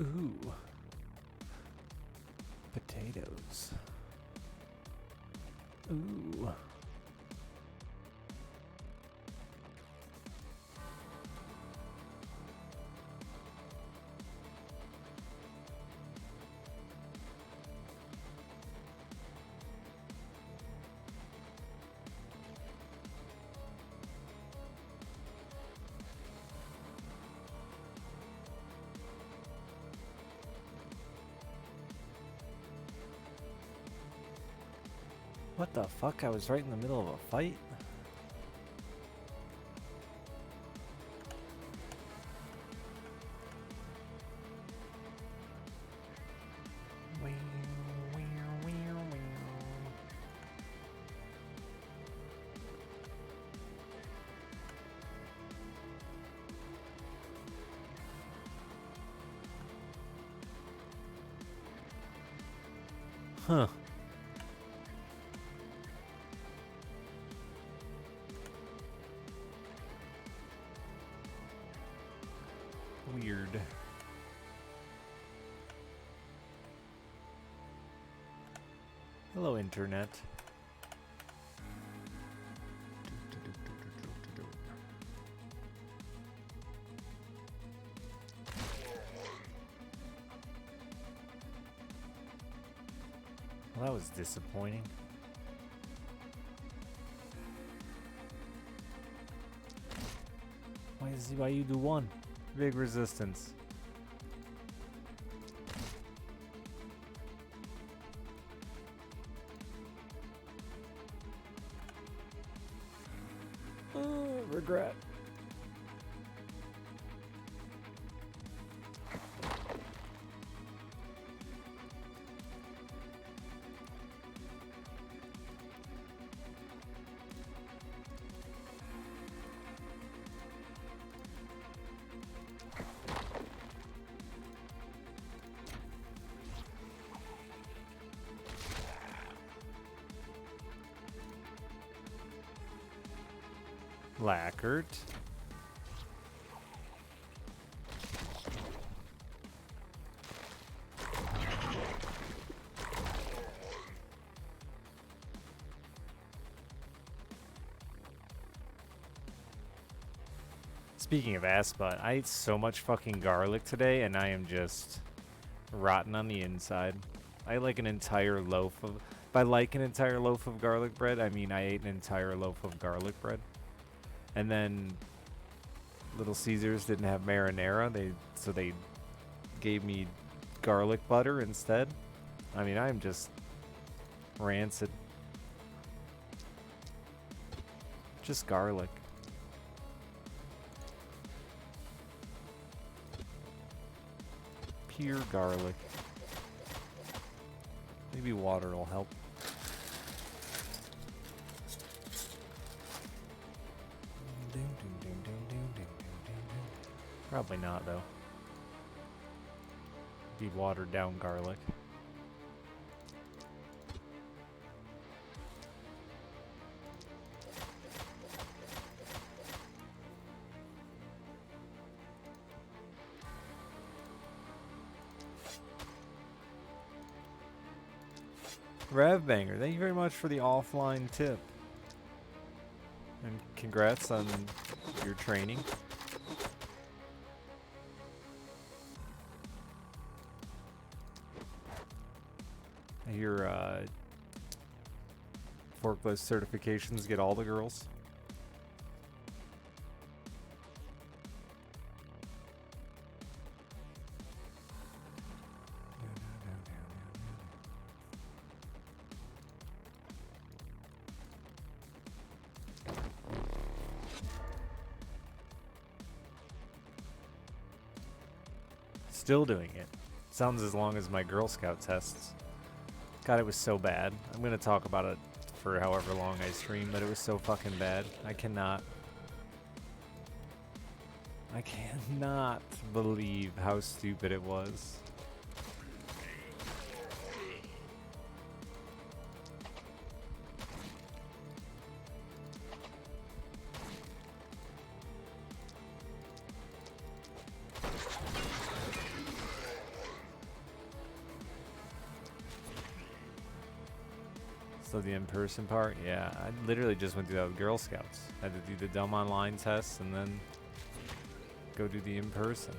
Ooh. Potatoes. Ooh. What the fuck? I was right in the middle of a fight? Huh. Weird. Hello, Internet. Well, that was disappointing. Why you do one? Big resistance. Regret. Lacquered. Speaking of ass butt, I ate so much fucking garlic today and I am just rotten on the inside. I ate like an entire loaf of... By like an entire loaf of garlic bread, I mean I ate an entire loaf of garlic bread. And then Little Caesars didn't have marinara, so they gave me garlic butter instead. I mean, I'm just rancid. Just garlic. Pure garlic. Maybe water will help. Probably not, though. Be watered down garlic. Revbanger, thank you very much for the offline tip. And congrats on your training. I hear forklift certifications get all the girls. Still doing it. Sounds as long as my Girl Scout tests. God, it was so bad. I'm gonna talk about it for however long I stream, but it was so fucking bad. I cannot believe how stupid it was. Still the in-person part? Yeah, I literally just went through that with Girl Scouts. Had to do the dumb online tests and then go do the in-person.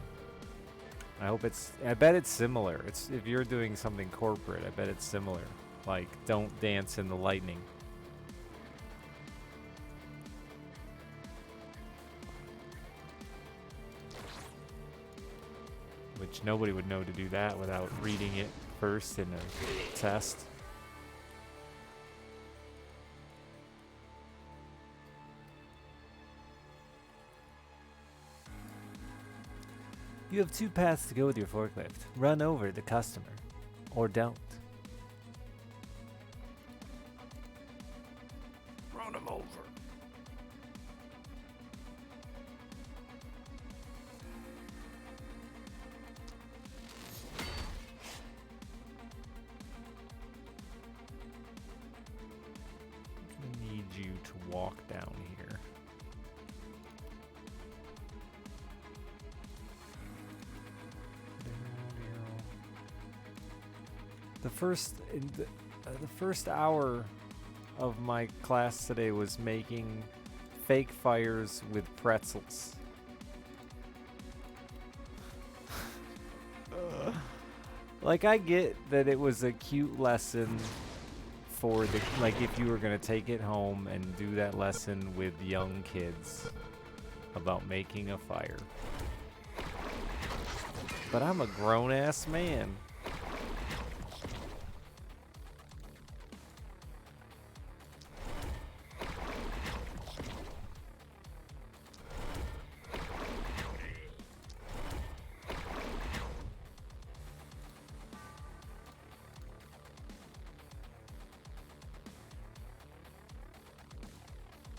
I bet it's similar. It's if you're doing something corporate, I bet it's similar. Like, don't dance in the lightning. Which nobody would know to do that without reading it first in a test. You have two paths to go with your forklift. Run over the customer, or don't. Run him over. I need you to walk down here. The first hour of my class today was making fake fires with pretzels. Like, I get that it was a cute lesson for the, like, if you were gonna take it home and do that lesson with young kids about making a fire. But I'm a grown-ass man.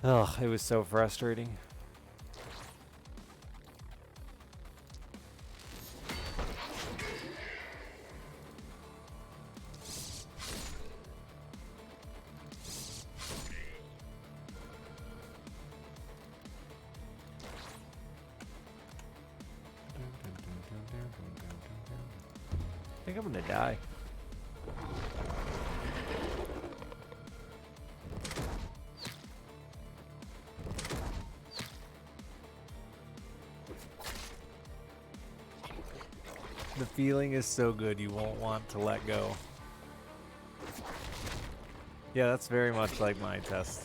Ugh, it was so frustrating. I think I'm gonna die. The feeling is so good you won't want to let go. Yeah, that's very much like my test.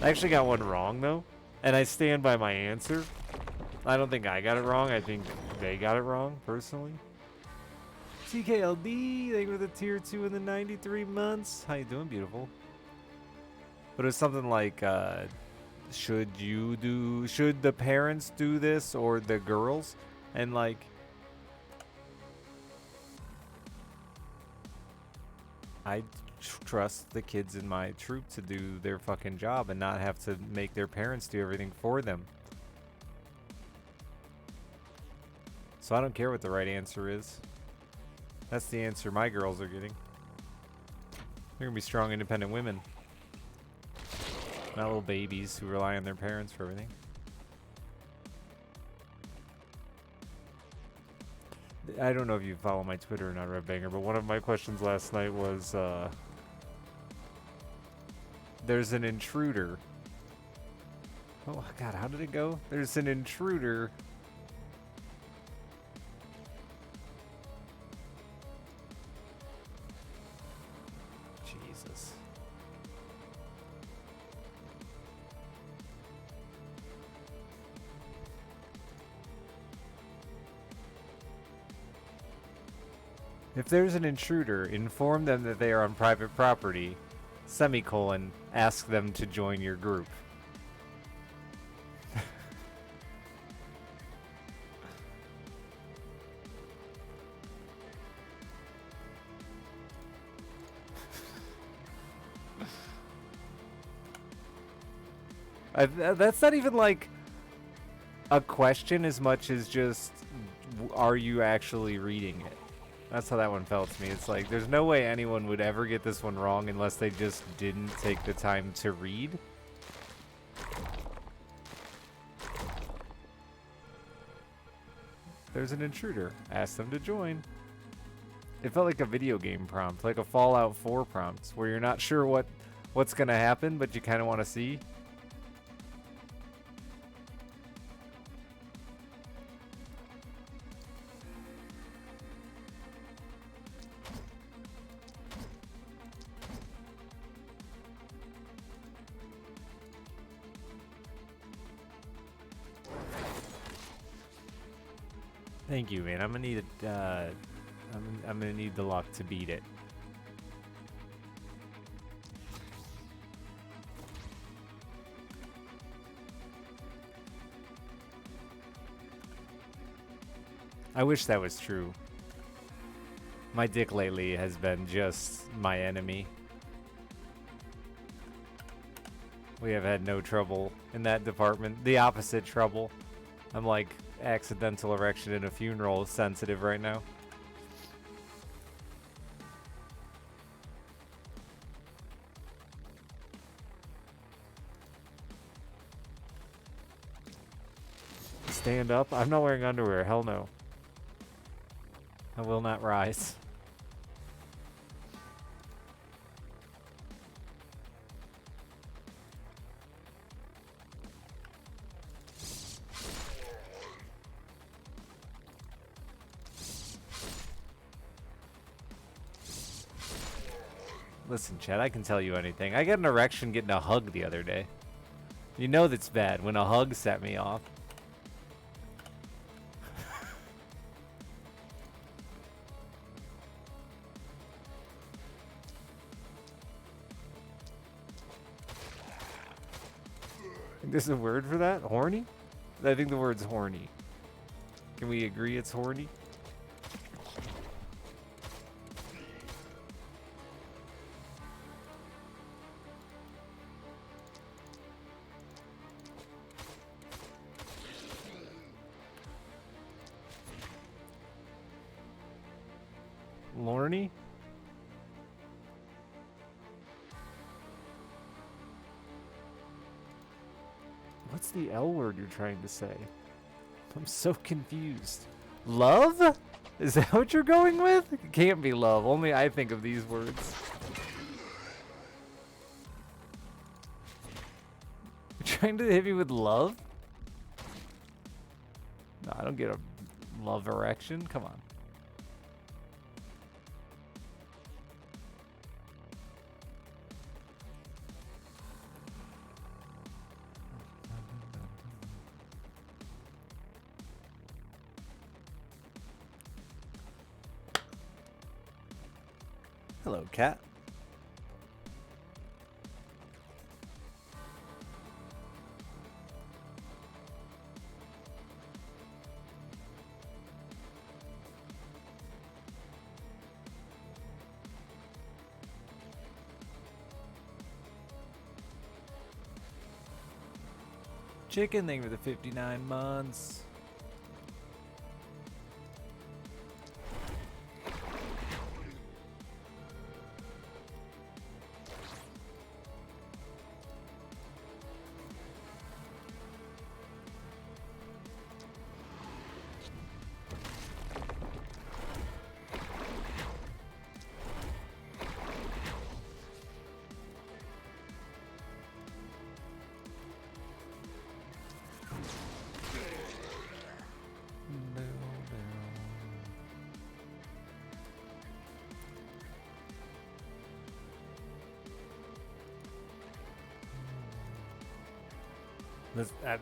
I actually got one wrong though, and I stand by my answer. I don't think I got it wrong, I think they got it wrong, personally. TKLD, thank you for the tier 2 in the 93 months. How you doing, beautiful? But it was something like, should the parents do this or the girls? And like, I trust the kids in my troop to do their fucking job and not have to make their parents do everything for them. So I don't care what the right answer is. That's the answer my girls are getting. They're gonna be strong, independent women. Not little babies who rely on their parents for everything. I don't know if you follow my Twitter or not, Red Banger, but one of my questions last night was, there's an intruder. Oh, God, how did it go? There's an intruder. Jesus. If there's an intruder, inform them that they are on private property, semicolon, ask them to join your group. That's not even like a question as much as just, are you actually reading it? That's how that one felt to me. It's like, there's no way anyone would ever get this one wrong unless they just didn't take the time to read. There's an intruder. Ask them to join. It felt like a video game prompt, like a Fallout 4 prompt, where you're not sure what's gonna happen, but you kind of want to see. Thank you, man. I'm gonna need it. I'm gonna need the luck to beat it. I wish that was true. My dick lately has been just my enemy. We have had no trouble in that department. The opposite trouble. I'm like accidental erection in a funeral sensitive right now. Stand up? I'm not wearing underwear. Hell no. I will not rise. Listen, Chad, I can tell you anything. I got an erection getting a hug the other day. You know that's bad when a hug set me off. There's a word for that? Horny? I think the word's horny. Can we agree it's horny? Lorny? What's the L word you're trying to say? I'm so confused. Love? Is that what you're going with? It can't be love. Only I think of these words. You're trying to hit me with love? No, I don't get a love erection. Come on. Hello, cat. Chicken, thank you for the 59 months.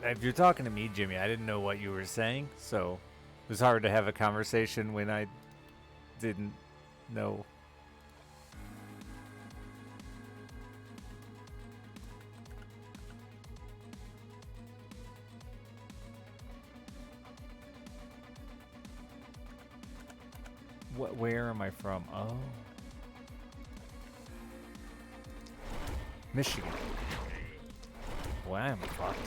If you're talking to me, Jimmy, I didn't know what you were saying, so it was hard to have a conversation when I didn't know. Where am I from? Oh. Michigan. Well, I'm fucked.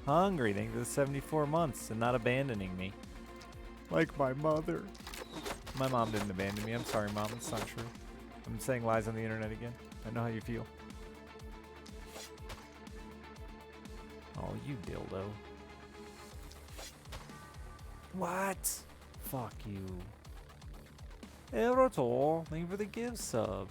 Hungry. Thank you for the 74 months and not abandoning me. Like my mother. My mom didn't abandon me. I'm sorry, Mom. It's not true. I'm saying lies on the internet again. I know how you feel. Oh, you dildo. What? Fuck you. Erotor, thank you for the gift sub.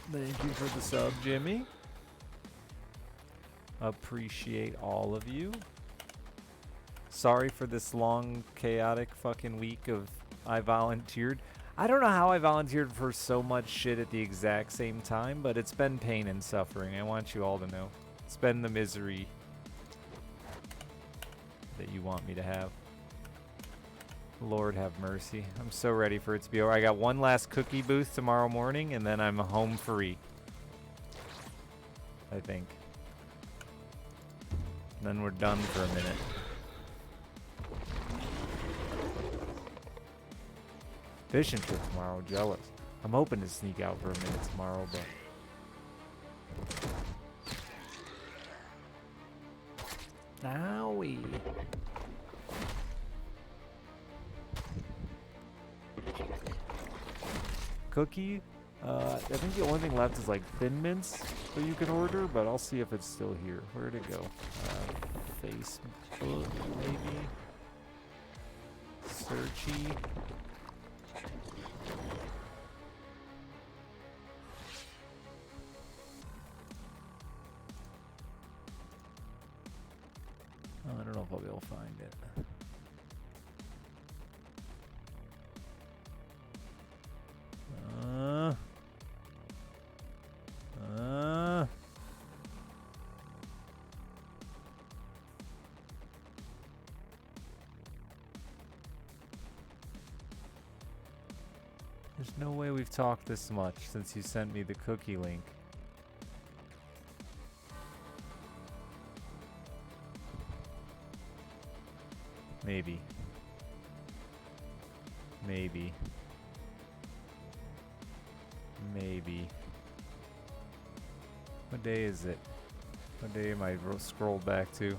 Thank you for the sub, Jimmy. Appreciate all of you. Sorry for this long, chaotic fucking week of I volunteered. I don't know how I volunteered for so much shit at the exact same time, but it's been pain and suffering. I want you all to know. It's been the misery that you want me to have. Lord have mercy. I'm so ready for it to be over. I got one last cookie booth tomorrow morning, and then I'm home free. I think. And then we're done for a minute. Fishing trip tomorrow, jealous. I'm hoping to sneak out for a minute tomorrow, but... Owie. Cookie? I think the only thing left is like Thin Mints that you can order, but I'll see if it's still here. Where'd it go? Facebook, maybe? Searchy? Oh, I don't know if I'll be able to find it. There's no way we've talked this much since you sent me the cookie link. Maybe. Maybe. Maybe. What day is it? What day am I scrolled back to?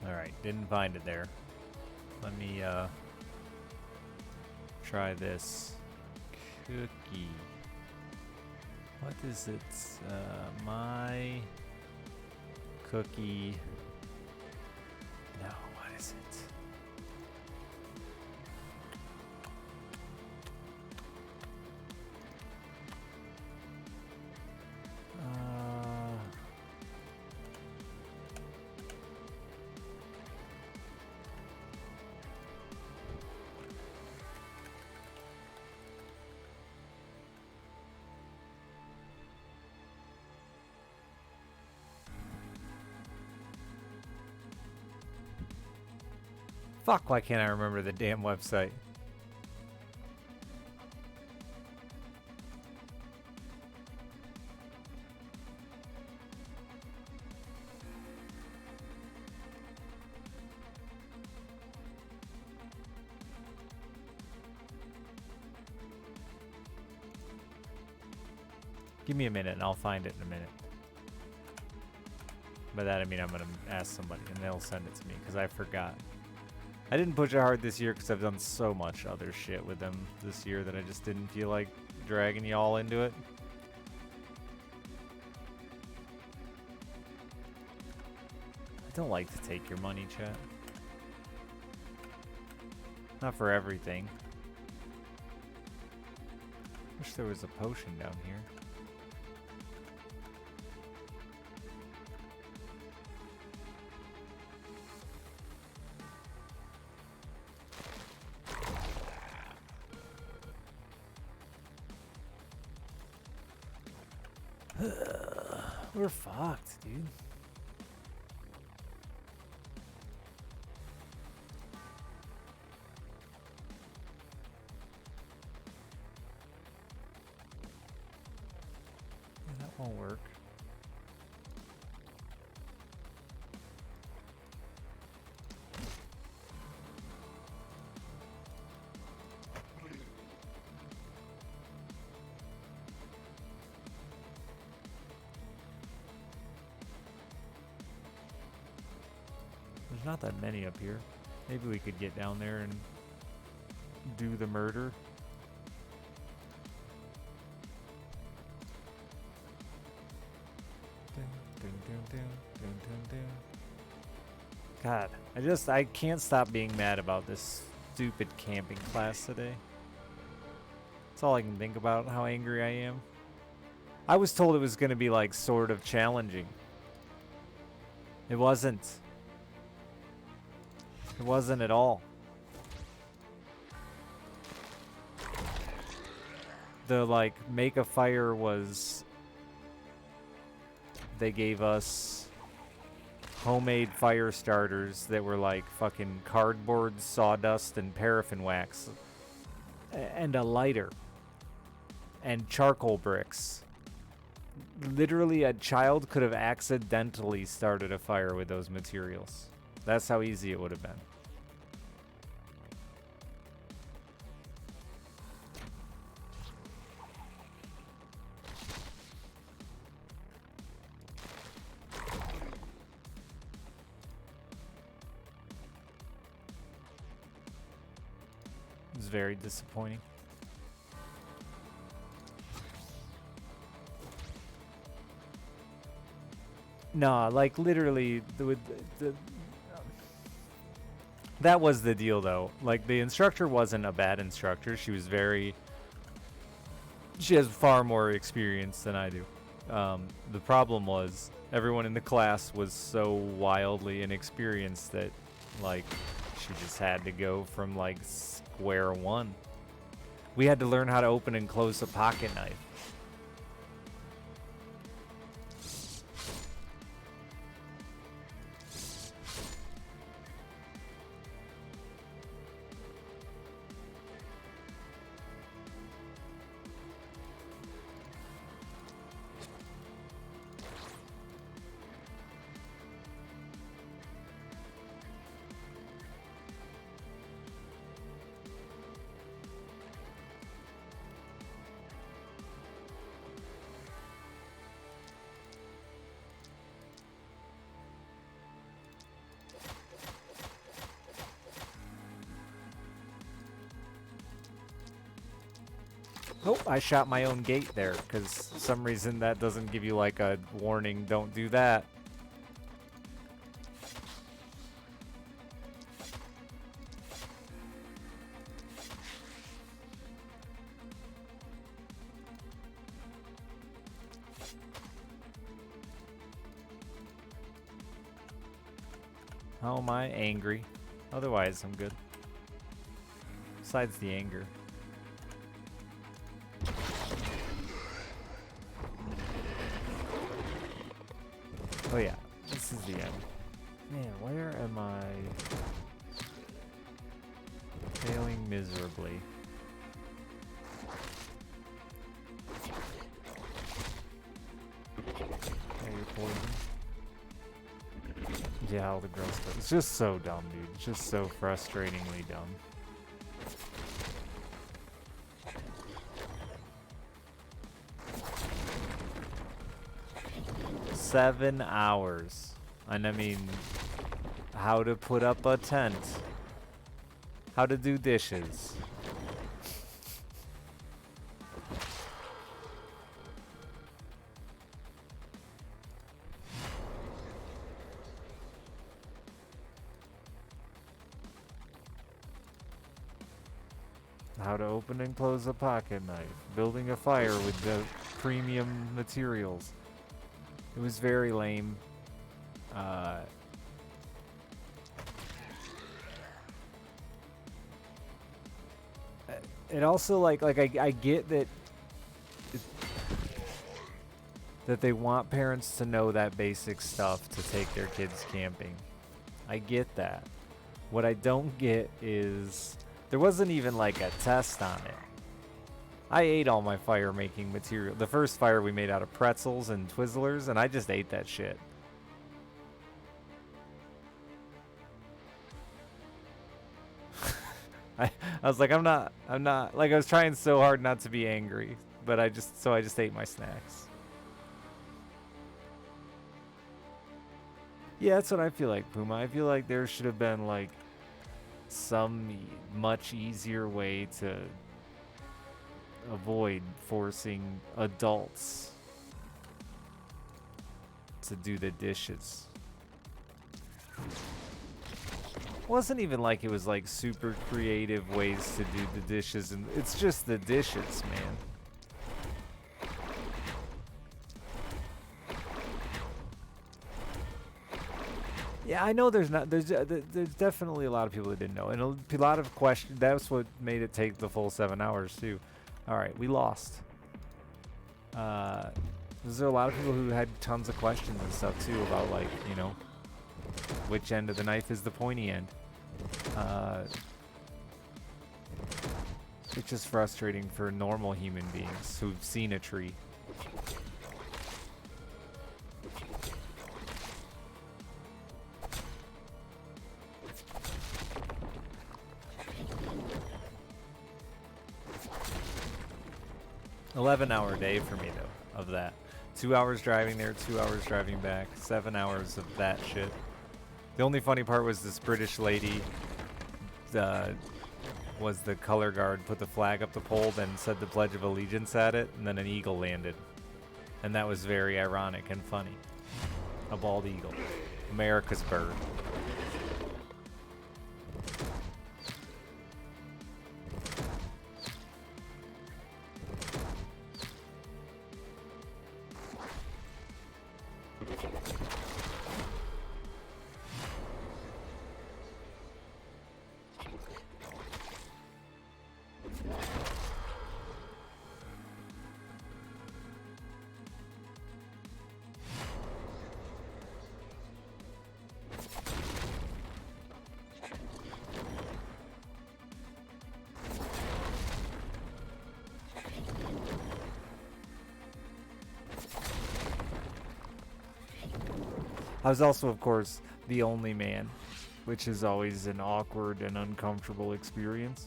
Alright, didn't find it there. Let me try this cookie. What is it? My cookie. No, what is it? Fuck, why can't I remember the damn website? Give me a minute and I'll find it in a minute. By that I mean I'm gonna ask somebody and they'll send it to me because I forgot. I didn't push it hard this year because I've done so much other shit with them this year that I just didn't feel like dragging y'all into it. I don't like to take your money, chat. Not for everything. Wish there was a potion down here. We're fucked, dude. Won't work. There's not that many up here. Maybe we could get down there and do the murder. God, I can't stop being mad about this stupid camping class today. That's all I can think about, how angry I am. I was told it was going to be like sort of challenging. It wasn't. It wasn't at all. The like make a fire was, they gave us homemade fire starters that were like fucking cardboard, sawdust, and paraffin wax, and a lighter, and charcoal bricks. Literally, a child could have accidentally started a fire with those materials. That's how easy it would have been. It's very disappointing. Nah, like literally, that was the deal though. Like the instructor wasn't a bad instructor. She has far more experience than I do. The problem was everyone in the class was so wildly inexperienced that like she just had to go from like square one. We had to learn how to open and close a pocket knife. Oh, I shot my own gate there, because for some reason that doesn't give you like a warning, don't do that. How am I angry? Otherwise, I'm good. Besides the anger. Oh yeah, this is the end. Man, where am I failing miserably? Oh, you're poison. Yeah, all the girls stuff. It's just so dumb, dude. It's just so frustratingly dumb. "7 hours. And I mean, how to put up a tent. How to do dishes. How to open and close a pocket knife. Building a fire with the premium materials. It was very lame. It also like I get that they want parents to know that basic stuff to take their kids camping. I get that. What I don't get is there wasn't even like a test on it. I ate all my fire making material. The first fire we made out of pretzels and Twizzlers, and I just ate that shit. I was like, I'm not, like, I was trying so hard not to be angry, but I just ate my snacks. Yeah, that's what I feel like, Puma. I feel like there should have been, like, some much easier way to avoid forcing adults to do the dishes. Wasn't even like it was like super creative ways to do the dishes, and it's just the dishes, man. Yeah, I know there's definitely a lot of people that didn't know, and a lot of questions. That's what made it take the full 7 hours too. All right, we lost. There's a lot of people who had tons of questions and stuff too about, like, you know, which end of the knife is the pointy end. It's just frustrating for normal human beings who've seen a tree. $11-hour day for me though, of that. 2 hours driving there, 2 hours driving back, 7 hours of that shit. The only funny part was this British lady, was the color guard, put the flag up the pole, then said the Pledge of Allegiance at it, and then an eagle landed. And that was very ironic and funny. A bald eagle. America's bird. I was also, of course, the only man, which is always an awkward and uncomfortable experience.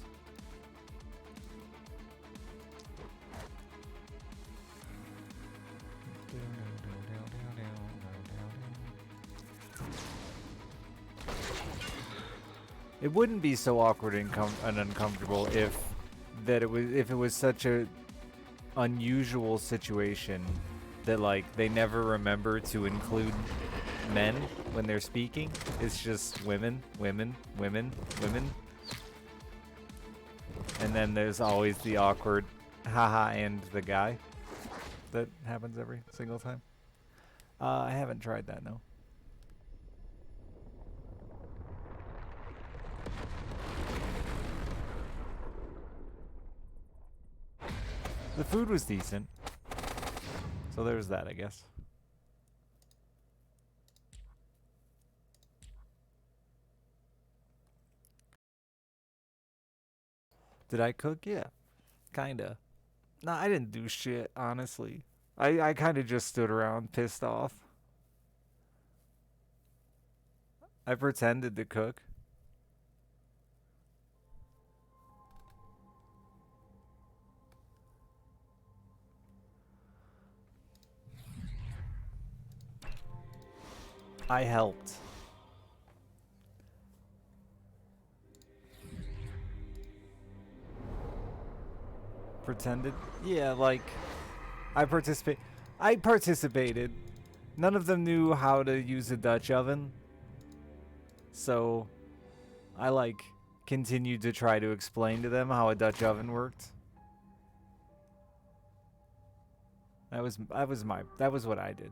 It wouldn't be so awkward and uncomfortable if it was such a unusual situation that, like, they never remember to include men when they're speaking. It's just women, women, women, women. And then there's always the awkward haha and the guy that happens every single time. I haven't tried that, no. The food was decent. So there's that, I guess. Did I cook? Yeah. Kinda. Nah, I didn't do shit, honestly. I kinda just stood around pissed off. I pretended to cook. I helped. Pretended? Yeah, like, I participated. None of them knew how to use a Dutch oven. So, I, like, continued to try to explain to them how a Dutch oven worked. That was what I did.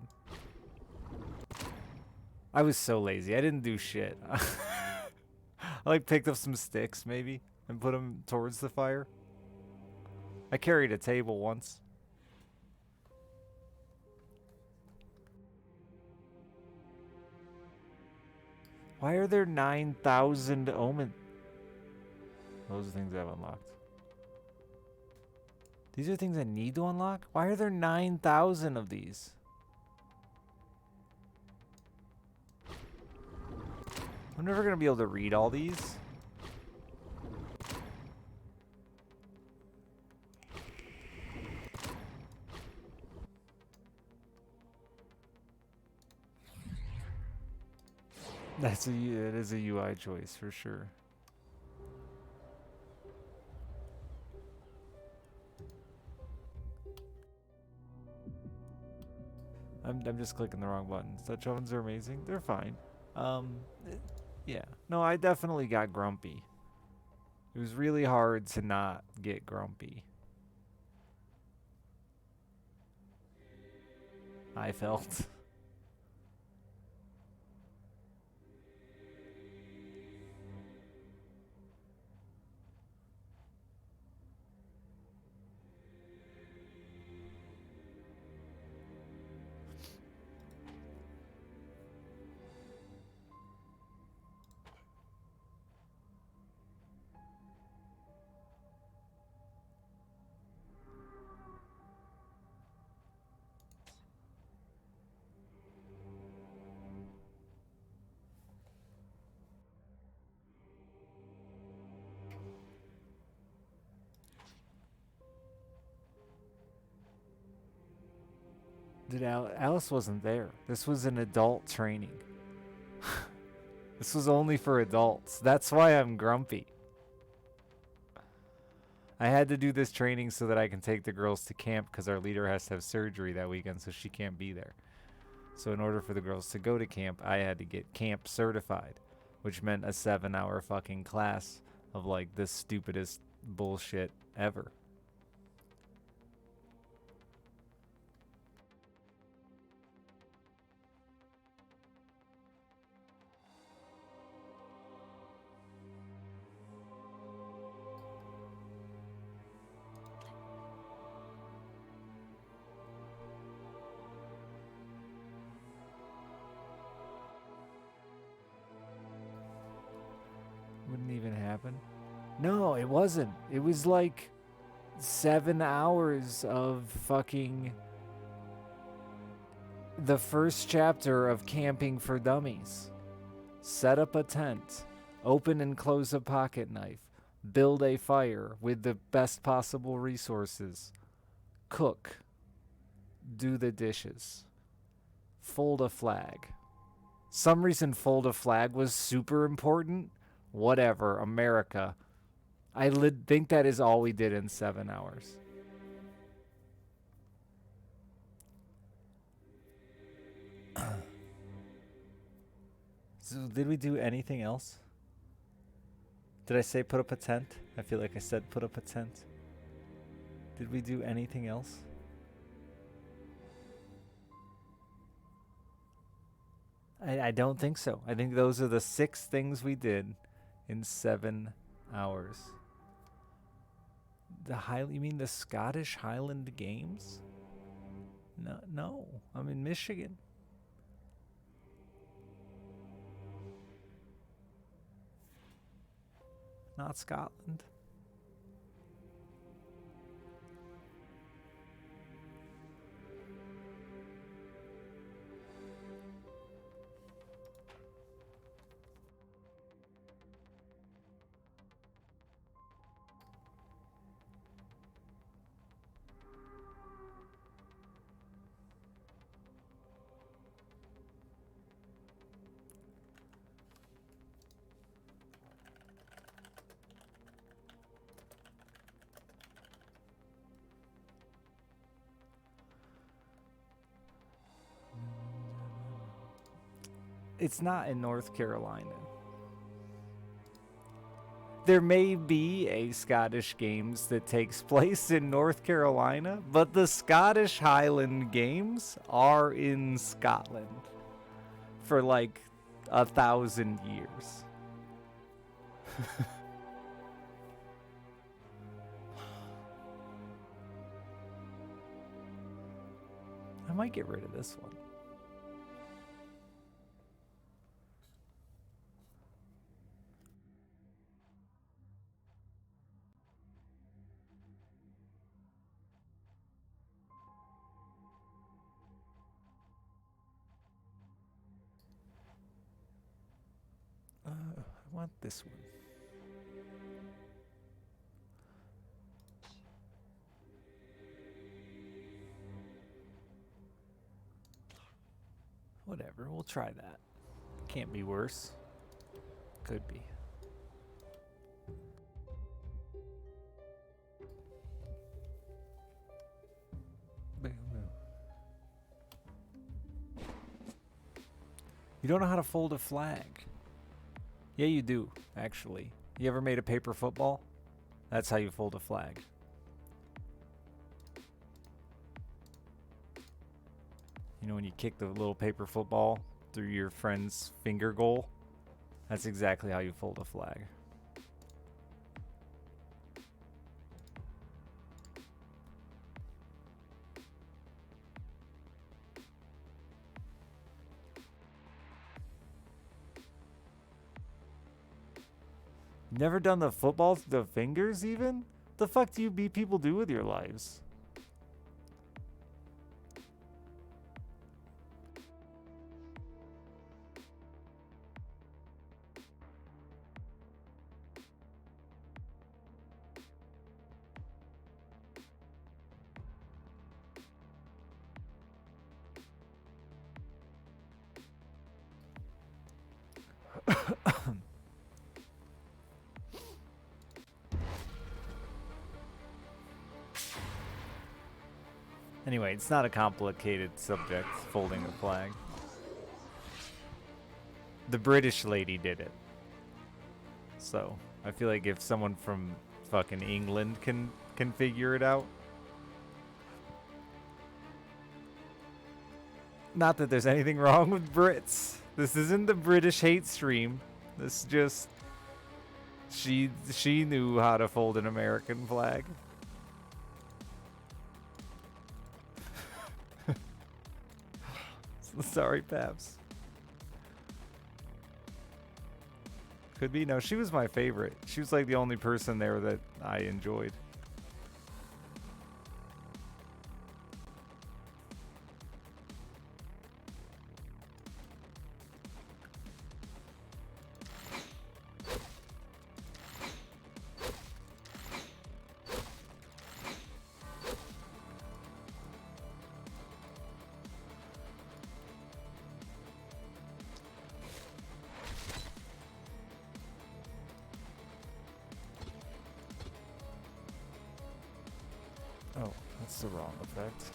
I was so lazy. I didn't do shit. I, like, picked up some sticks, maybe, and put them towards the fire. I carried a table once. Why are there 9,000 omen? Those are things I've unlocked. These are things I need to unlock? Why are there 9,000 of these? I'm never going to be able to read all these. It is a UI choice for sure. I'm just clicking the wrong buttons. Touch buttons are amazing. They're fine. Yeah. No, I definitely got grumpy. It was really hard to not get grumpy. I felt. Alice wasn't there. This was an adult training. This was only for adults. That's why I'm grumpy. I had to do this training so that I can take the girls to camp because our leader has to have surgery that weekend, so she can't be there. So in order for the girls to go to camp, I had to get camp certified, which meant a 7-hour fucking class of like the stupidest bullshit ever. Wouldn't even happen. No, it wasn't. It was like 7 hours of fucking the first chapter of Camping for Dummies. Set up a tent, open and close a pocket knife, build a fire with the best possible resources, cook, do the dishes, fold a flag. Some reason fold a flag was super important. Whatever, America. I think that is all we did in 7 hours. So did we do anything else? Did I say put up a tent? I feel like I said put up a tent. Did we do anything else? I don't think so. I think those are the 6 things we did in 7 hours. You mean the Scottish Highland Games? No, I'm in Michigan. Not Scotland. It's not in North Carolina. There may be a Scottish Games that takes place in North Carolina, but the Scottish Highland Games are in Scotland for like 1,000 years. I might get rid of this one. want this one. Whatever, we'll try that. Can't be worse. Could be. You don't know how to fold a flag. Yeah, you do, actually. You ever made a paper football? That's how you fold a flag. You know when you kick the little paper football through your friend's finger goal? That's exactly how you fold a flag. Never done the football through the fingers even? The fuck do you people do with your lives? Anyway, it's not a complicated subject, folding a flag. The British lady did it. So, I feel like if someone from fucking England can figure it out. Not that there's anything wrong with Brits. This isn't the British hate stream. This is just she knew how to fold an American flag. Sorry, Paps. Could be. No, she was my favorite. She was like the only person there that I enjoyed. Oh, that's the wrong effect.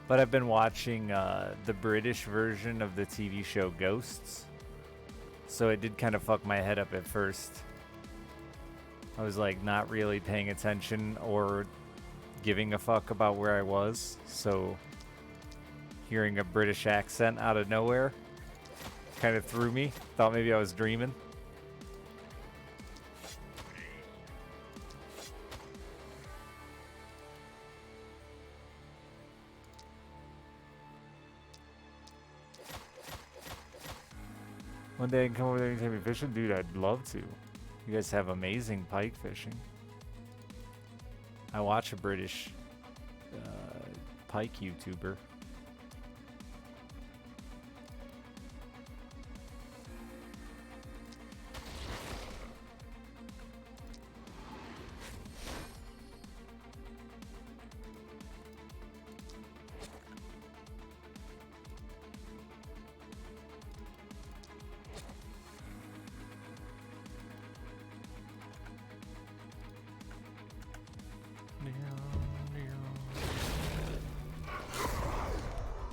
But I've been watching the British version of the TV show Ghosts. So it did kind of fuck my head up at first. I was like not really paying attention or giving a fuck about where I was. So hearing a British accent out of nowhere kind of threw me. Thought maybe I was dreaming. One day I can come over there and take me fishing. Dude, I'd love to. You guys have amazing pike fishing. I watch a British pike YouTuber.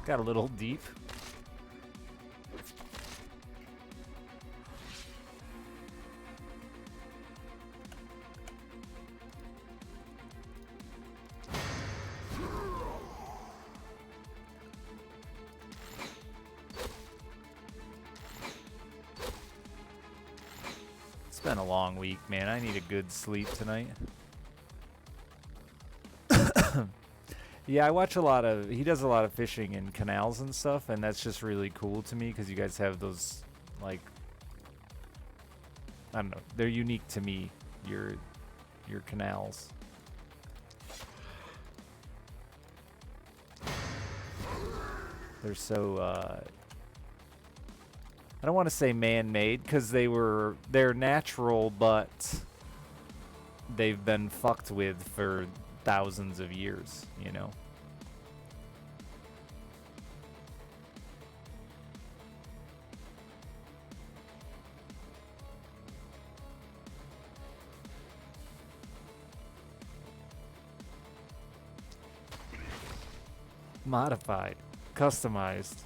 Got a little deep. It's been a long week, man. I need a good sleep tonight. Yeah, I watch a lot of. He does a lot of fishing in canals and stuff, and that's just really cool to me because you guys have those, like, I don't know, they're unique to me. Your canals. They're so. I don't want to say man-made because they're natural, but they've been fucked with for thousands of years, you know. Modified, customized.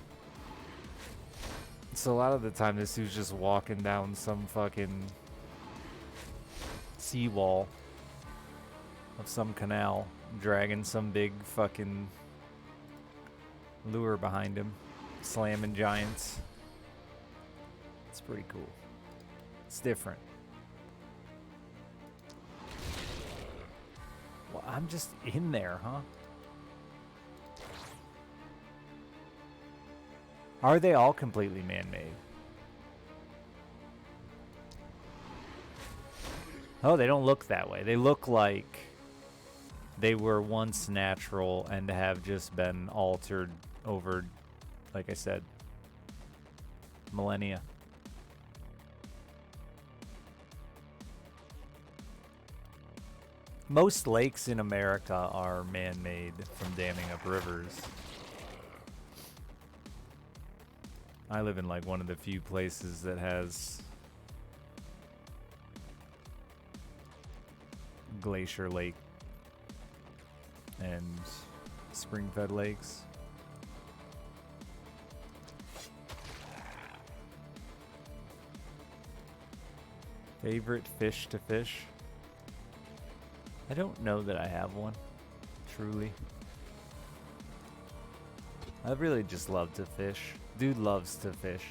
So a lot of the time this dude's just walking down some fucking seawall of some canal, dragging some big fucking lure behind him, slamming giants. It's pretty cool. It's different. Well, I'm just in there, huh? Are they all completely man-made? Oh, they don't look that way. They look like they were once natural and have just been altered over, like I said, millennia. Most lakes in America are man-made from damming up rivers. I live in like one of the few places that has Glacier Lake and spring-fed lakes. Favorite fish to fish? I don't know that I have one, truly. I really just love to fish. Dude loves to fish.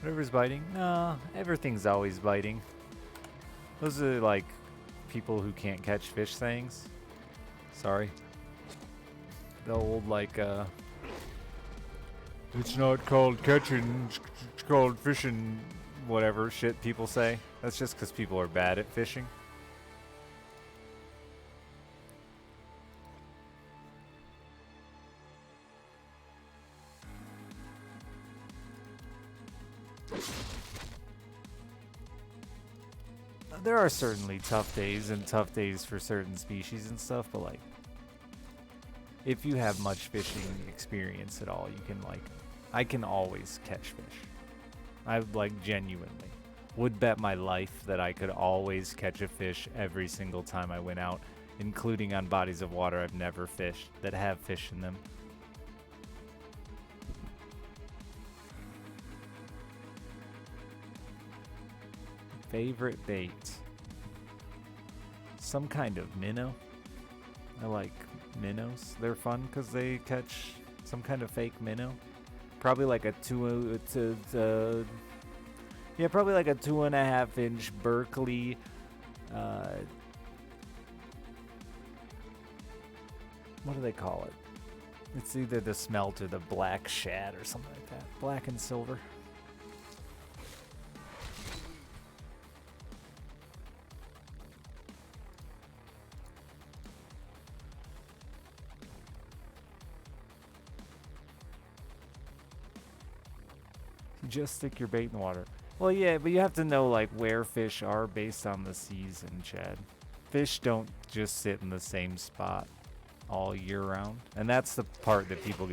Whatever's biting? No, everything's always biting. Those are like people who can't catch fish things. Sorry. The old like it's not called catching, it's called fishing, whatever shit people say. That's just because people are bad at fishing. There are certainly tough days and tough days for certain species and stuff, but like, if you have much fishing experience at all, you can like, I can always catch fish. I like genuinely would bet my life that I could always catch a fish every single time I went out, including on bodies of water I've never fished that have fish in them. Favorite bait? Some kind of minnow. I like minnows. They're fun because they catch some kind of fake minnow. Probably like a yeah, probably like a 2.5-inch Berkeley. What do they call it? It's either the smelt or the black shad or something like that. Black and silver. Just stick your bait in the water. Well, yeah, but you have to know like where fish are based on the season, Chad. Fish don't just sit in the same spot all year round, and that's the part that people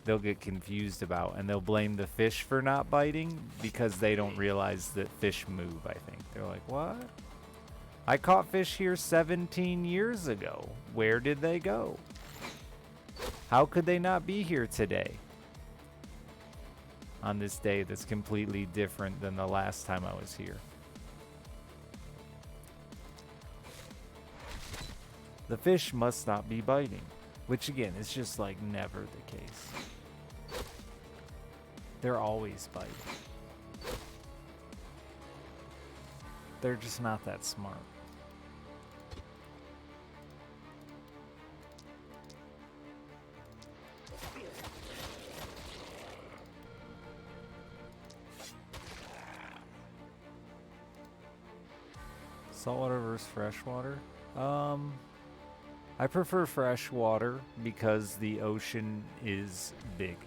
they'll get confused about, and they'll blame the fish for not biting because they don't realize that fish move. I think they're like, "What? I caught fish here 17 years ago. Where did they go? How could they not be here today?" on this day that's completely different than the last time I was here. The fish must not be biting, which again is just like never the case. They're always biting. They're just not that smart. Saltwater versus freshwater? I prefer freshwater because the ocean is big.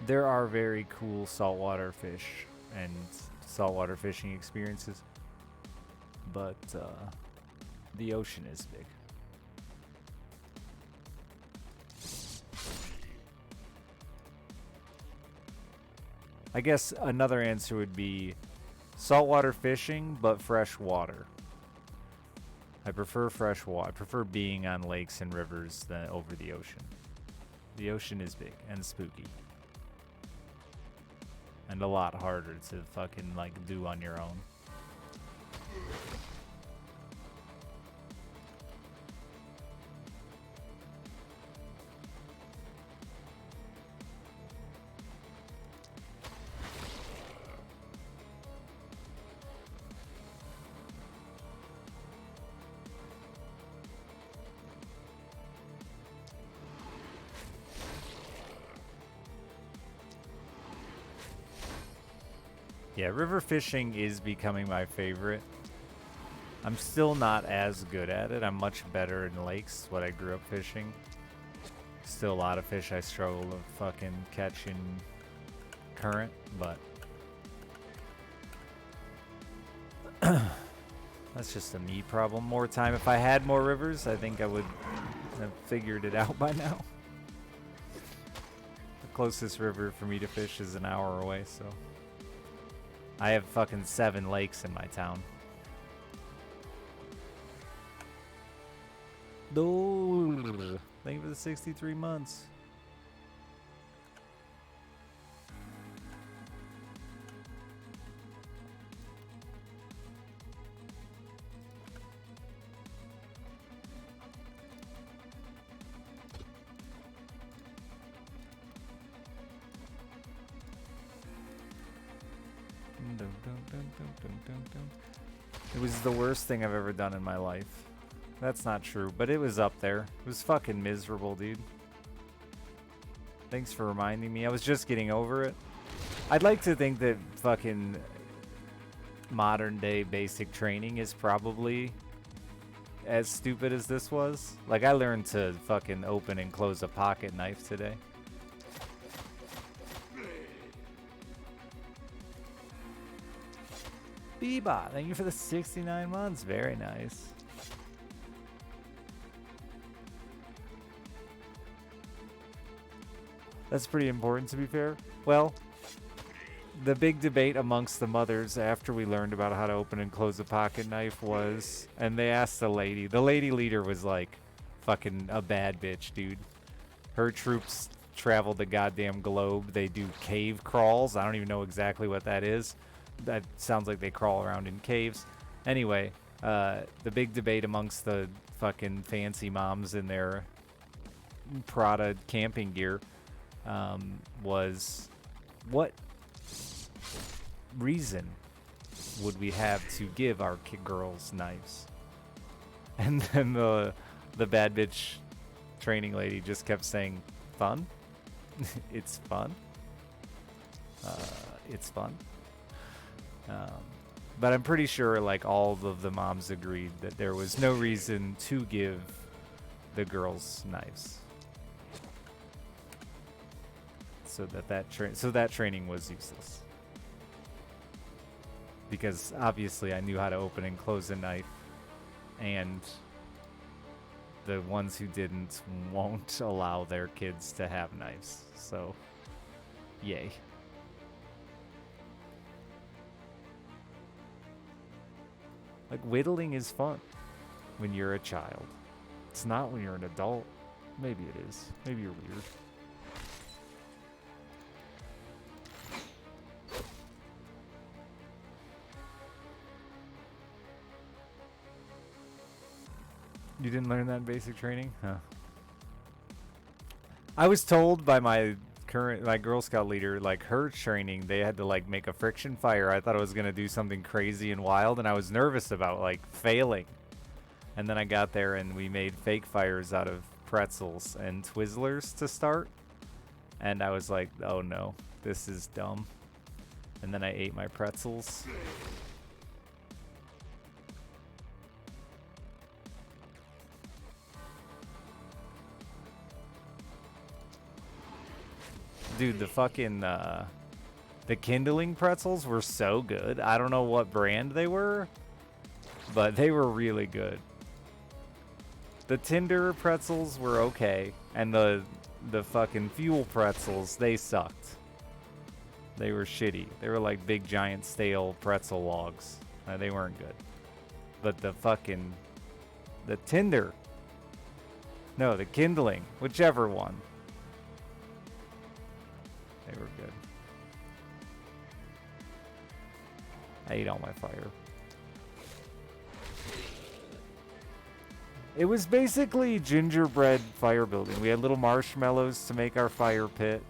There are very cool saltwater fish and saltwater fishing experiences, but the ocean is big. I guess another answer would be saltwater fishing, but freshwater. I prefer freshwater. I prefer being on lakes and rivers than over the ocean. The ocean is big and spooky. And a lot harder to fucking like do on your own. Yeah, river fishing is becoming my favorite. I'm still not as good at it. I'm much better in lakes, what I grew up fishing. Still a lot of fish I struggle to fucking catch in current, but that's just a me problem. More time. If I had more rivers, I think I would have figured it out by now. The closest river for me to fish is an hour away, so I have fucking 7 lakes in my town. No, thank you for the 63 months. It was the worst thing I've ever done in my life. That's not true, but it was up there. It was fucking miserable, dude. Thanks for reminding me. I was just getting over it. I'd like to think that fucking modern day basic training is probably as stupid as this was. Like, I learned to fucking open and close a pocket knife today. Bebop, thank you for the 69 months. Very nice. That's pretty important, to be fair. Well, the big debate amongst the mothers after we learned about how to open and close a pocket knife was, and they asked the lady leader was like fucking a bad bitch, dude. Her troops travel the goddamn globe. They do cave crawls. I don't even know exactly what that is. That sounds like they crawl around in caves. Anyway, the big debate amongst the fucking fancy moms in their Prada camping gear was, what reason would we have to give our girls knives? And then the bad bitch training lady just kept saying, fun? It's fun? It's fun. But I'm pretty sure like all of the moms agreed that there was no reason to give the girls knives. So that training was useless. Because obviously I knew how to open and close a knife, and the ones who didn't won't allow their kids to have knives. So, yay. Like, whittling is fun when you're a child. It's not when you're an adult. Maybe it is. Maybe you're weird. You didn't learn that in basic training? Huh. I was told by my Girl Scout leader, like her training, they had to like make a friction fire. I thought I was gonna do something crazy and wild, and I was nervous about like failing. And then I got there and we made fake fires out of pretzels and Twizzlers to start. And I was like, oh no, this is dumb. And then I ate my pretzels. Dude, the fucking, the kindling pretzels were so good. I don't know what brand they were, but they were really good. The Tinder pretzels were okay, and the fucking fuel pretzels, they sucked. They were shitty. They were like big giant stale pretzel logs. They weren't good. But the Tinder. No, the kindling, whichever one. They were good. I ate all my fire. It was basically gingerbread fire building. We had little marshmallows to make our fire pit.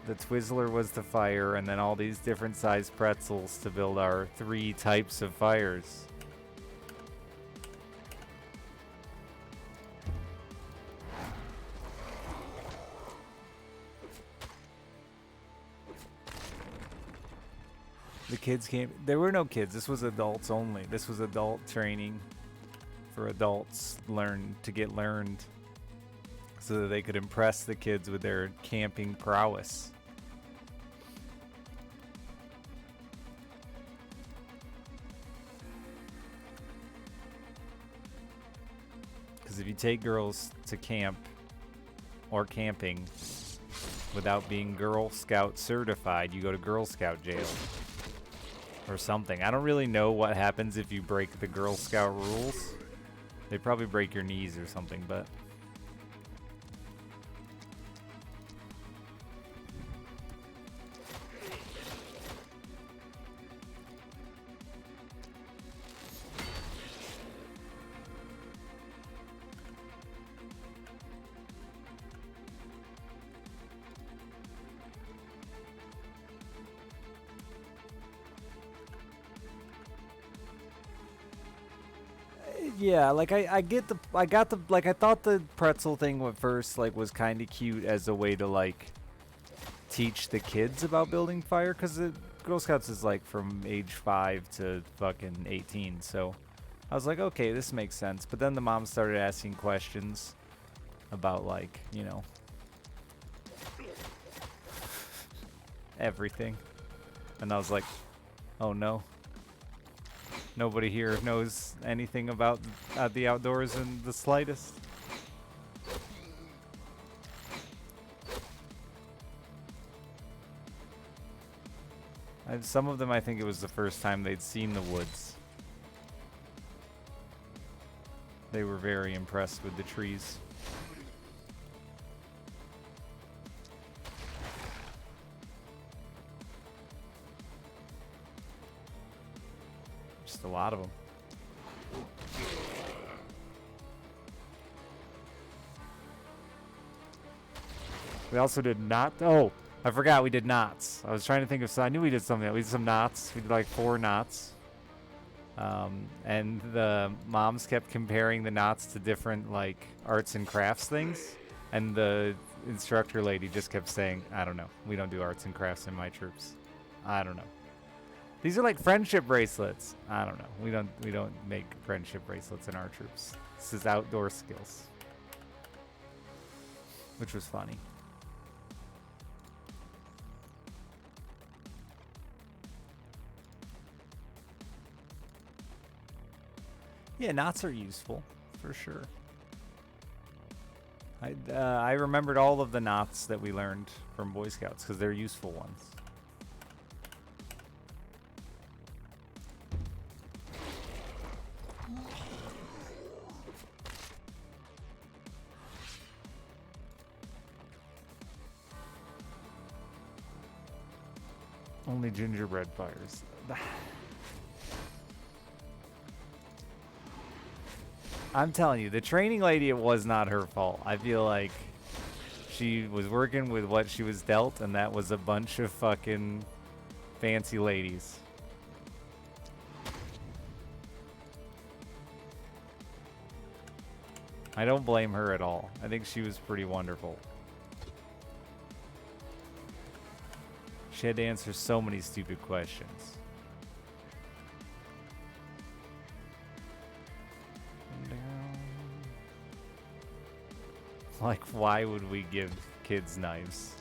The Twizzler was the fire, and then all these different sized pretzels to build our 3 types of fires. The kids came. There were no kids. This was adults only. This was adult training for adults to get learned so that they could impress the kids with their camping prowess. Because if you take girls to camp or camping without being Girl Scout certified, you go to Girl Scout jail. Or something. I don't really know what happens if you break the Girl Scout rules. They probably break your knees or something, but... Yeah, like I thought the pretzel thing at first like was kind of cute as a way to like teach the kids about building fire, because Girl Scouts is like from age 5 to fucking 18, so I was like, okay, this makes sense. But then the mom started asking questions about like, you know, everything, and I was like, oh no. Nobody here knows anything about the outdoors in the slightest. Some of them, I think it was the first time they'd seen the woods. They were very impressed with the trees. A lot of them. We also did not. Oh, I forgot we did knots. I was trying to think of. I knew we did something. We did some knots. We did like 4 knots. And the moms kept comparing the knots to different like arts and crafts things, and the instructor lady just kept saying, "I don't know. We don't do arts and crafts in my troops. I don't know." These are like friendship bracelets. I don't know. We don't make friendship bracelets in our troops. This is outdoor skills. Which was funny. Yeah, knots are useful, for sure. I remembered all of the knots that we learned from Boy Scouts because they're useful ones. Only gingerbread fires. I'm telling you, the training lady, it was not her fault. I feel like she was working with what she was dealt, and that was a bunch of fucking fancy ladies. I don't blame her at all. I think she was pretty wonderful. She had to answer so many stupid questions. Like, why would we give kids knives?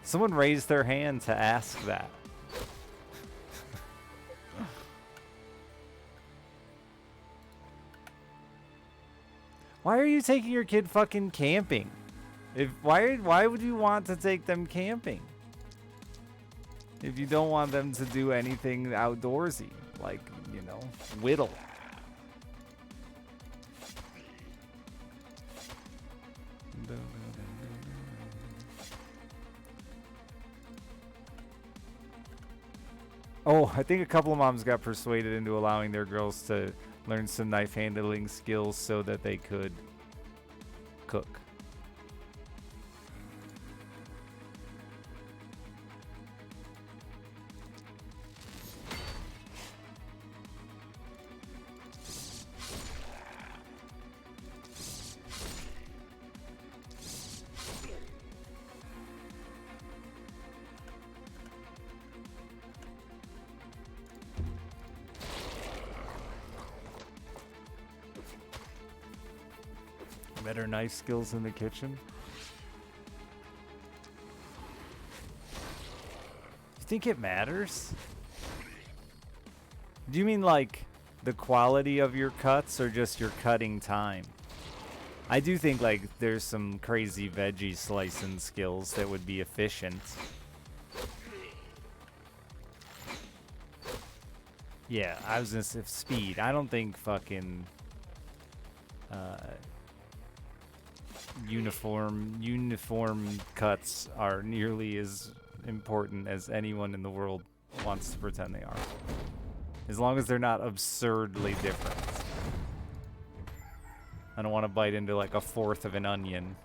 Someone raised their hand to ask that. Why are you taking your kid fucking camping? Why would you want to take them camping? If you don't want them to do anything outdoorsy, like, you know, whittle. Oh, I think a couple of moms got persuaded into allowing their girls to learn some knife handling skills so that they could cook. Better knife skills in the kitchen. You think it matters? Do you mean like the quality of your cuts or just your cutting time? I do think like there's some crazy veggie slicing skills that would be efficient. Yeah, I was gonna say speed. I don't think fucking uniform cuts are nearly as important as anyone in the world wants to pretend they are. As long as they're not absurdly different. I don't want to bite into like a fourth of an onion.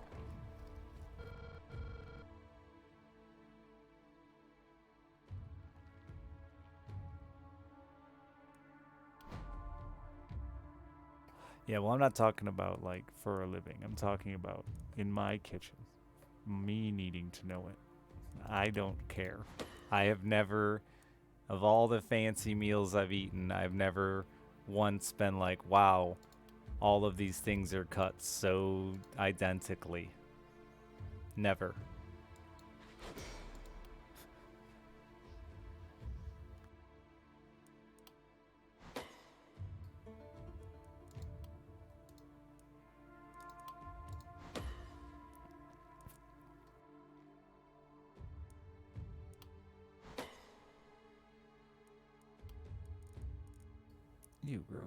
Yeah, well, I'm not talking about like for a living. I'm talking about in my kitchen. Me needing to know it. I don't care. I have never, of all the fancy meals I've eaten, I've never once been like, wow, all of these things are cut so identically. Never. You gross.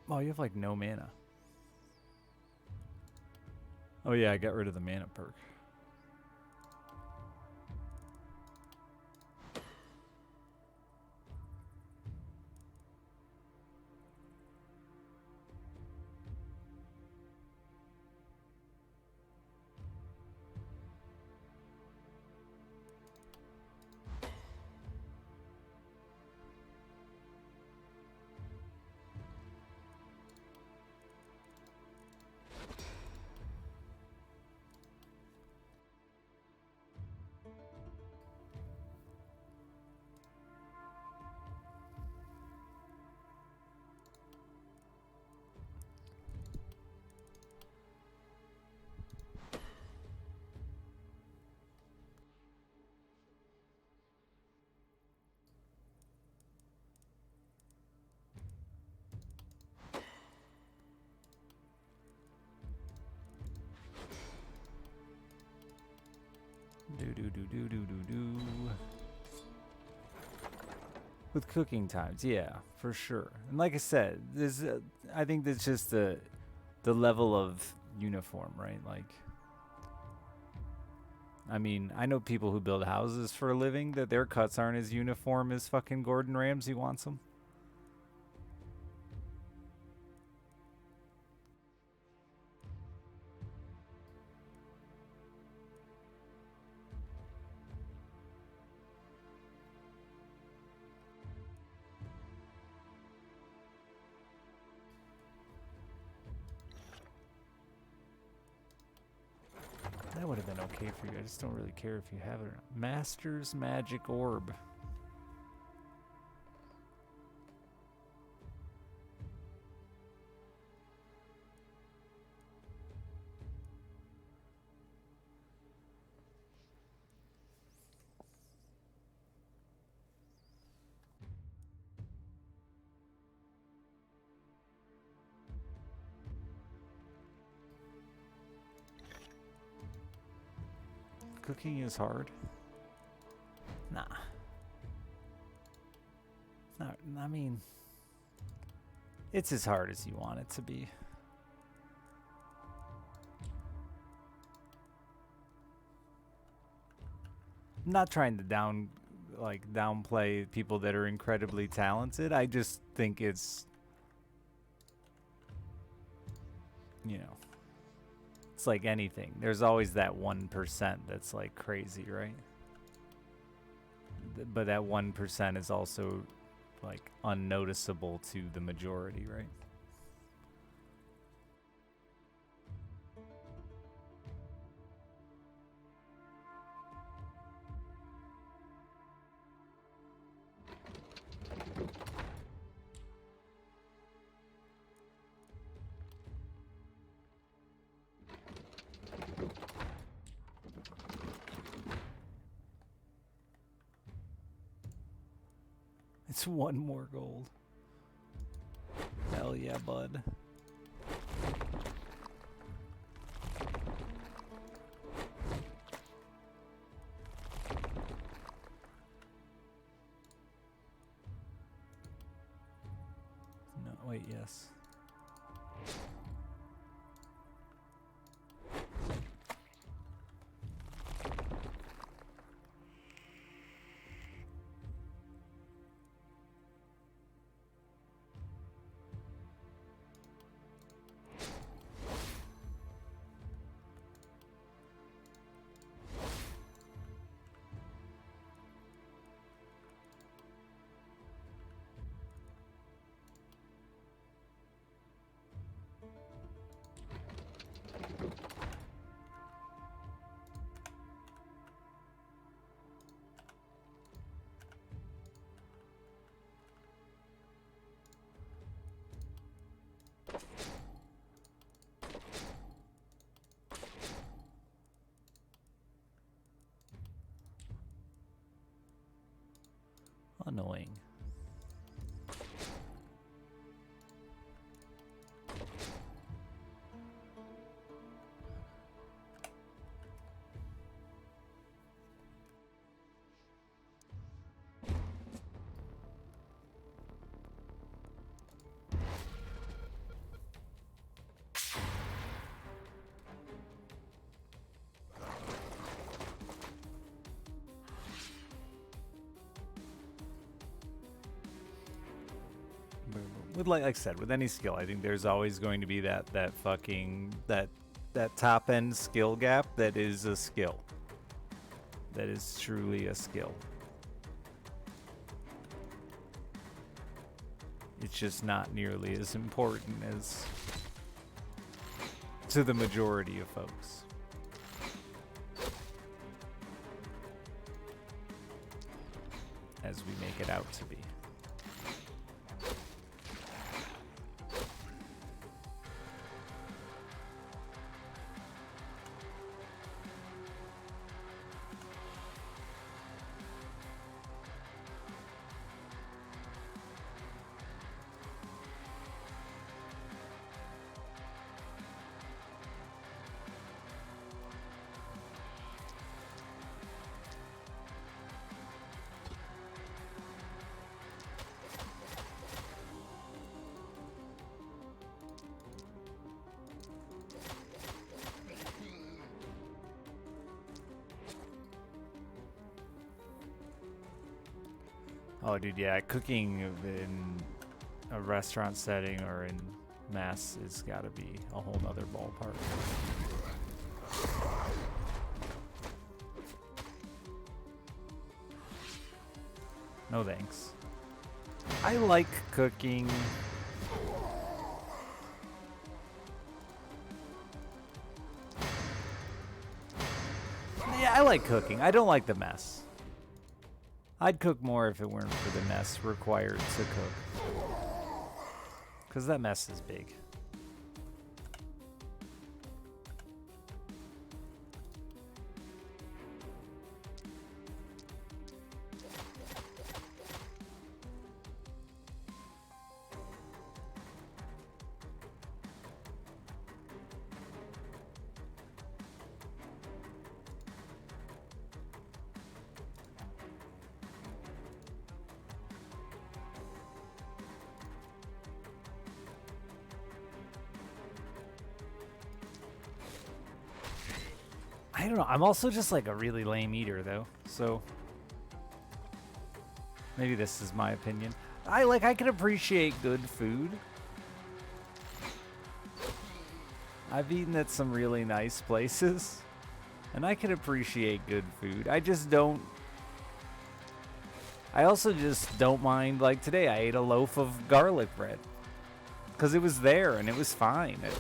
Oh, you have like no mana. Oh yeah, I got rid of the mana perk. With cooking times, yeah, for sure. And like I said, this I think that's just the level of uniform, right? Like, I mean, I know people who build houses for a living that their cuts aren't as uniform as fucking Gordon Ramsay wants them. That would have been okay for you. I just don't really care if you have it or not. Master's Magic Orb. Cooking is hard. Nah. Not, I mean, it's as hard as you want it to be. I'm not trying to downplay people that are incredibly talented. I just think it's, you know, it's like anything. There's always that 1% that's like crazy, right? But that 1% is also like unnoticeable to the majority, right? It's one more gold. Hell yeah, bud. No, wait, yes. Annoying. With like I said, with any skill, I think there's always going to be that top end skill gap that is a skill. That is truly a skill. It's just not nearly as important as to the majority of folks. As we make it out to be. Oh, dude, yeah, cooking in a restaurant setting or in mass has got to be a whole nother ballpark. No thanks. I like cooking. Yeah, I like cooking. I don't like the mess. I'd cook more if it weren't for the mess required to cook. Because that mess is big. I don't know. I'm also just like a really lame eater though. So maybe this is my opinion. I can appreciate good food. I've eaten at some really nice places and I can appreciate good food. I just don't. I also just don't mind, like today I ate a loaf of garlic bread because it was there and it was fine. And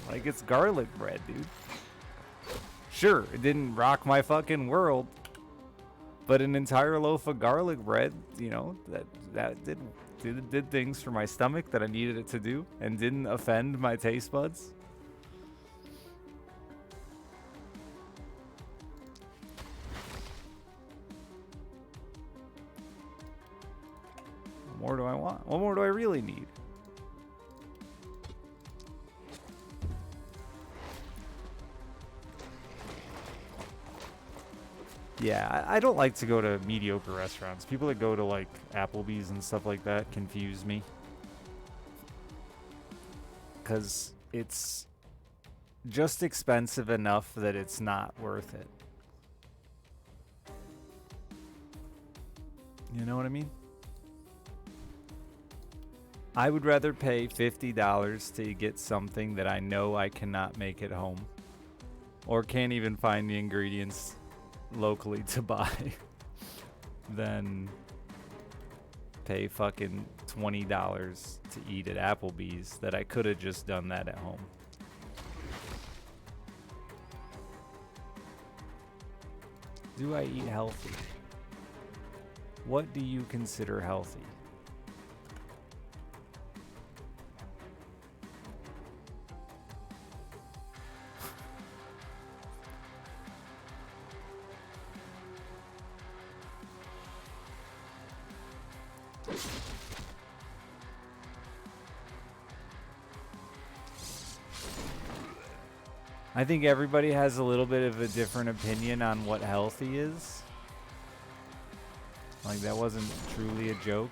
like, it's garlic bread, dude. Sure, it didn't rock my fucking world, but an entire loaf of garlic bread, you know, that did things for my stomach that I needed it to do and didn't offend my taste buds. What more do I want? What more do I really need? Yeah, I don't like to go to mediocre restaurants. People that go to like Applebee's and stuff like that confuse me. Because it's just expensive enough that it's not worth it. You know what I mean? I would rather pay $50 to get something that I know I cannot make at home or can't even find the ingredients locally to buy than pay fucking $20 to eat at Applebee's that I could have just done that at home. Do I eat healthy? What do you consider healthy? I think everybody has a little bit of a different opinion on what healthy is. Like, that wasn't truly a joke.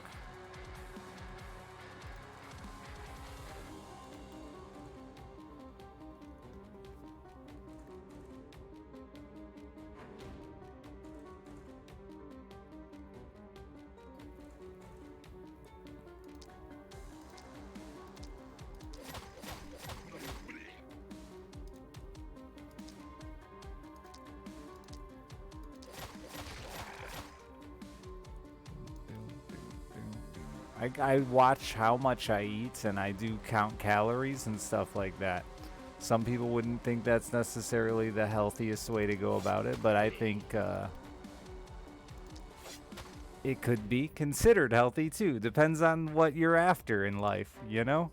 I watch how much I eat and I do count calories and stuff like that. Some people wouldn't think that's necessarily the healthiest way to go about it, but I think it could be considered healthy too. Depends on what you're after in life, you know?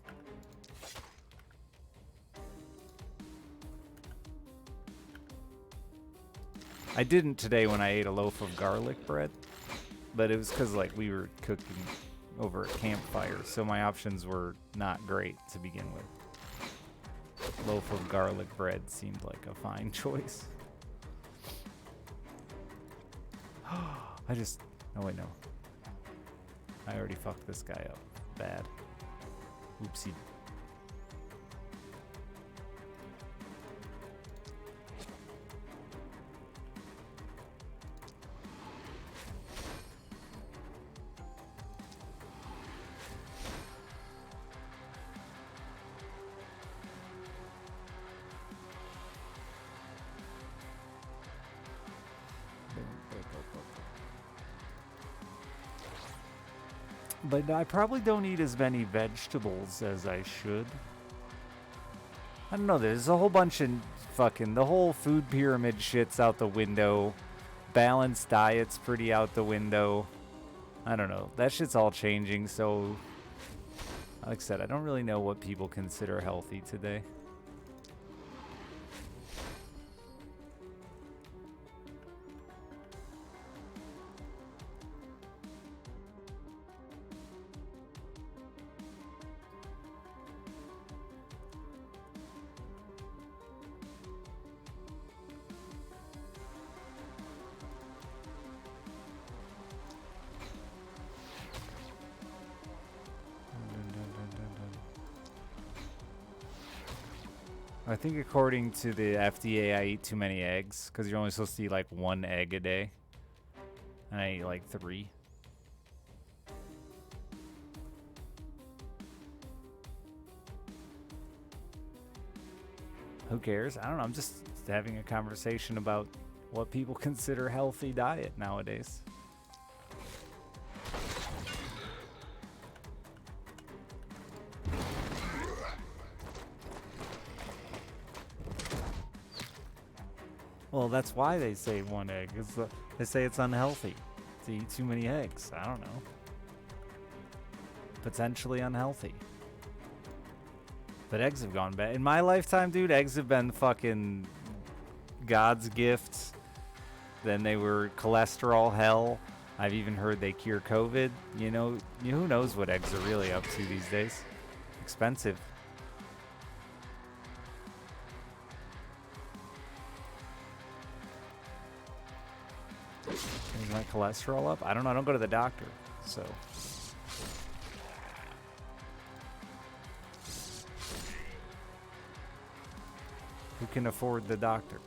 I didn't today when I ate a loaf of garlic bread, but it was because like we were cooking over a campfire, so my options were not great to begin with. Loaf of garlic bread seemed like a fine choice. Oh wait, no. I already fucked this guy up. Bad. Oopsie. But I probably don't eat as many vegetables as I should. I don't know, there's a whole bunch of fucking, the whole food pyramid shit's out the window. Balanced diet's pretty out the window. I don't know, that shit's all changing, so like I said, I don't really know what people consider healthy today. I think according to the FDA, I eat too many eggs because you're only supposed to eat like 1 egg a day. And I eat like 3. Who cares? I don't know. I'm just having a conversation about what people consider healthy diet nowadays. Well, that's why they say 1 egg. They say it's unhealthy to eat too many eggs. I don't know. Potentially unhealthy. But eggs have gone bad. In my lifetime, dude, eggs have been fucking God's gifts. Then they were cholesterol hell. I've even heard they cure COVID. You know, who knows what eggs are really up to these days? Expensive. Is my cholesterol up? I don't know. I don't go to the doctor, so. Who can afford the doctor?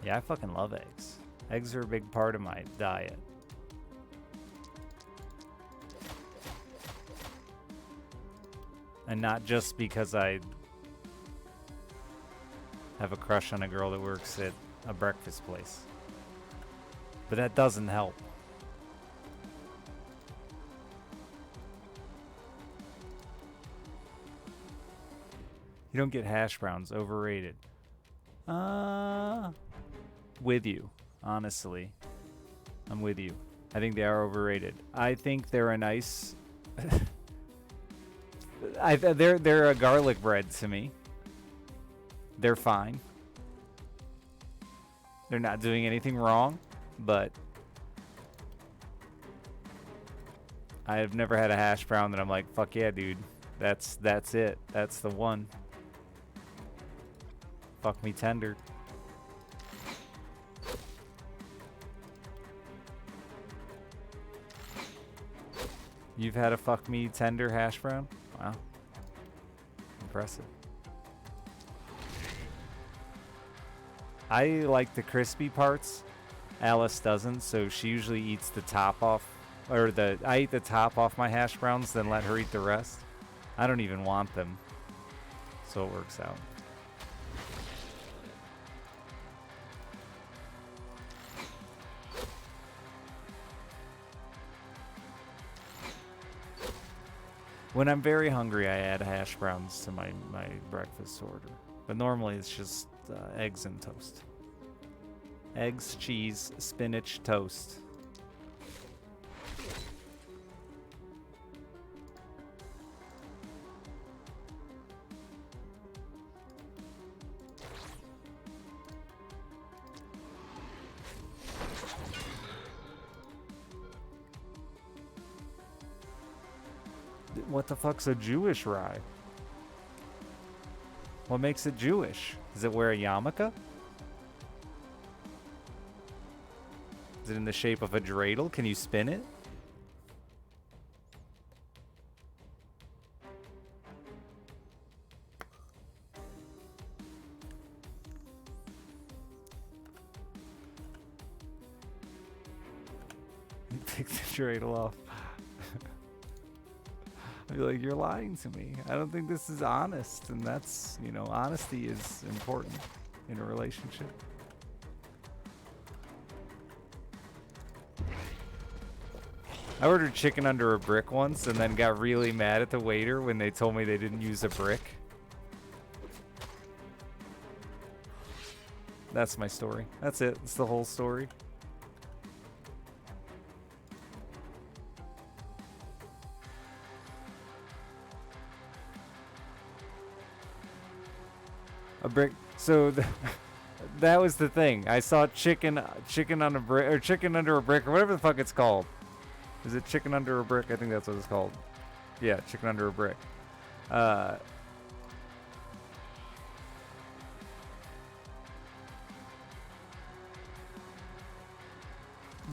Yeah, I fucking love eggs. Eggs are a big part of my diet. And not just because I have a crush on a girl that works at a breakfast place. But that doesn't help. You don't get hash browns. Overrated. With you, honestly. I'm with you. I think they are overrated. I think they're a nice... they're a garlic bread to me. They're fine. They're not doing anything wrong, but I've never had a hash brown that I'm like, fuck yeah, dude. That's it. That's the one. Fuck me tender. You've had a fuck me tender hash brown? Wow. Impressive. I like the crispy parts. Alice doesn't, so she usually eats the top off, or I eat the top off my hash browns, then let her eat the rest. I don't even want them, so it works out. When I'm very hungry, I add hash browns to my breakfast order. But normally it's just eggs and toast. Eggs, cheese, spinach, toast. What the fuck's a Jewish rye? What makes it Jewish? Does it wear a yarmulke? Is it in the shape of a dreidel? Can you spin it? Take the dreidel off. I'd be like, you're lying to me. I don't think this is honest. And that's, you know, honesty is important in a relationship. I ordered chicken under a brick once and then got really mad at the waiter when they told me they didn't use a brick. That's my story. That's it. It's the whole story. A brick. So that was the thing. I saw chicken on a brick, or chicken under a brick, or whatever the fuck it's called. Is it chicken under a brick? I think that's what it's called. Yeah, chicken under a brick.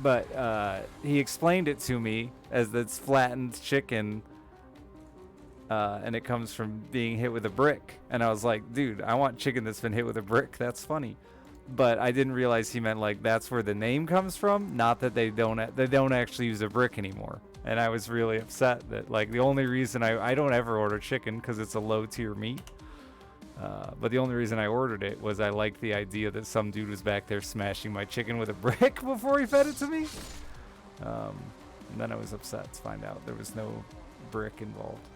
But he explained it to me as it's flattened chicken, and it comes from being hit with a brick. And I was like, dude, I want chicken that's been hit with a brick. That's funny. But I didn't realize he meant like that's where the name comes from, not that they don't actually use a brick anymore. And I was really upset that like the only reason I don't ever order chicken because it's a low tier meat. But the only reason I ordered it was I liked the idea that some dude was back there smashing my chicken with a brick before he fed it to me. And then I was upset to find out there was no brick involved.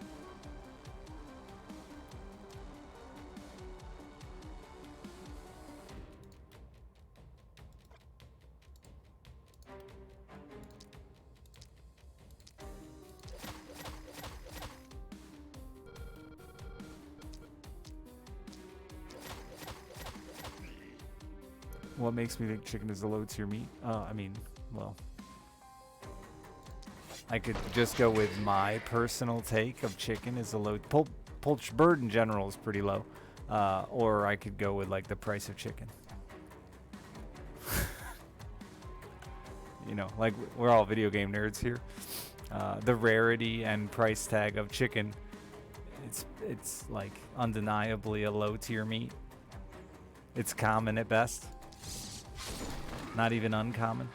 What makes me think chicken is a low tier meat? I mean, well, I could just go with my personal take of chicken is a low. Poultry bird in general is pretty low, or I could go with like the price of chicken. You know, like we're all video game nerds here. The rarity and price tag of chicken, it's like undeniably a low tier meat. It's common at best. Not even uncommon.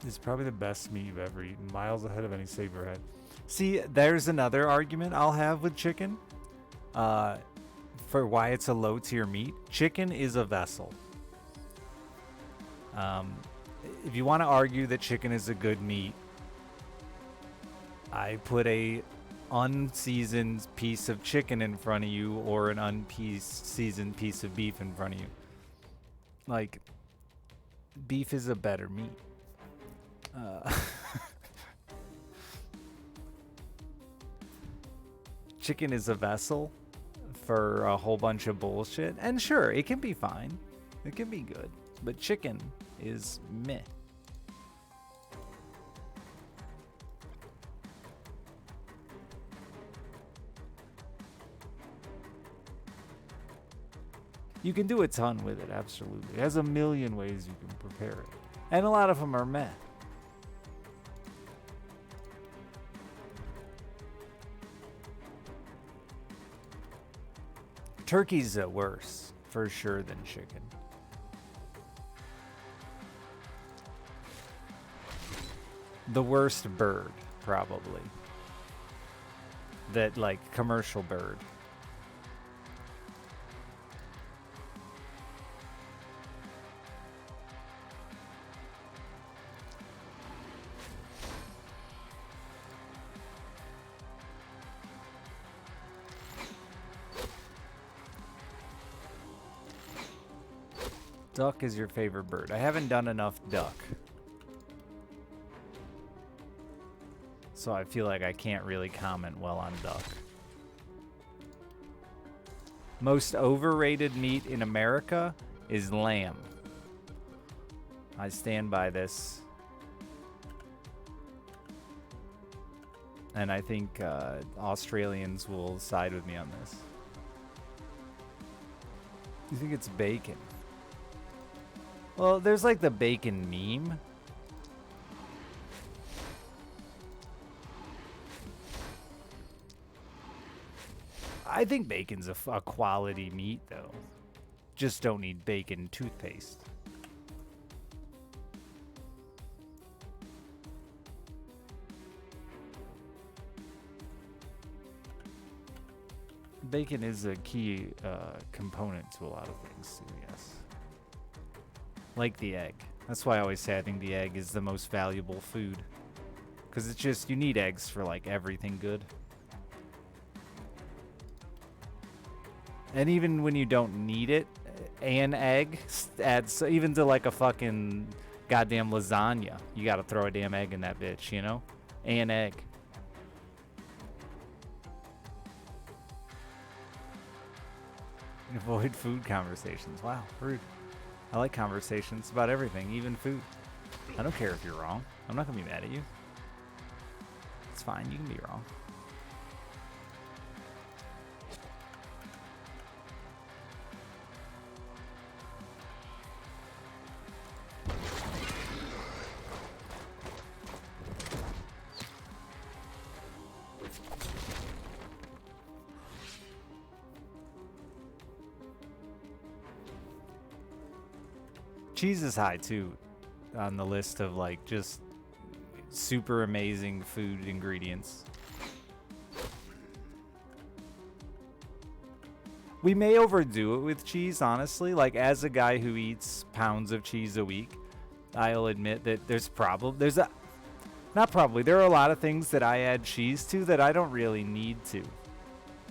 It's probably the best meat you've ever eaten, miles ahead of any Saberhead. See, there's another argument I'll have with chicken for why it's a low tier meat. Chicken is a vessel. If you want to argue that chicken is a good meat, I put a unseasoned piece of chicken in front of you or an unseasoned piece of beef in front of you. Like, beef is a better meat. Chicken is a vessel for a whole bunch of bullshit, and sure, it can be fine, it can be good, but chicken is meh. You can do a ton with it, absolutely. It has a million ways you can prepare it, and a lot of them are meh. Turkey's worse, for sure, than chicken. The worst bird, probably. That, like, commercial bird. Duck is your favorite bird. I haven't done enough duck. So I feel like I can't really comment well on duck. Most overrated meat in America is lamb. I stand by this. And I think Australians will side with me on this. You think it's bacon? Well, there's like the bacon meme. I think bacon's a quality meat, though. Just don't need bacon toothpaste. Bacon is a key component to a lot of things, too, yes. Like the egg. That's why I always say I think the egg is the most valuable food. Because it's just, you need eggs for like everything good. And even when you don't need it, an egg adds, even to like a fucking goddamn lasagna, you gotta throw a damn egg in that bitch, you know? An egg. Avoid food conversations. Wow, rude. I like conversations about everything, even food. I don't care if you're wrong. I'm not gonna be mad at you. It's fine, you can be wrong. Cheese is high too on the list of like just super amazing food ingredients. We may overdo it with cheese, honestly. Like, as a guy who eats pounds of cheese a week, I'll admit that there are a lot of things that I add cheese to that I don't really need to.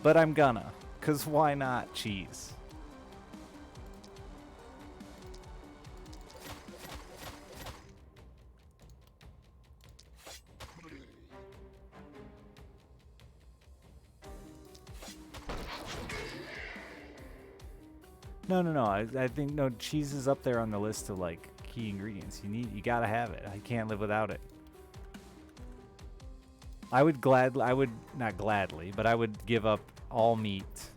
But I'm gonna, 'cause why not cheese? No. I think no, cheese is up there on the list of like key ingredients. You gotta have it. I can't live without it. I would not gladly, but I would give up all meat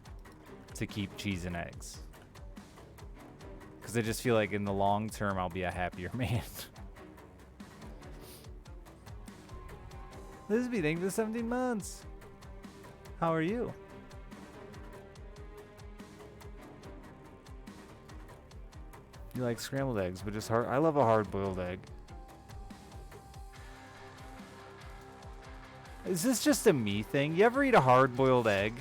to keep cheese and eggs. Because I just feel like in the long term, I'll be a happier man. Lisby, thank you for 17 months. How are you? You like scrambled eggs, but just hard. I love a hard-boiled egg. Is this just a me thing? You ever eat a hard-boiled egg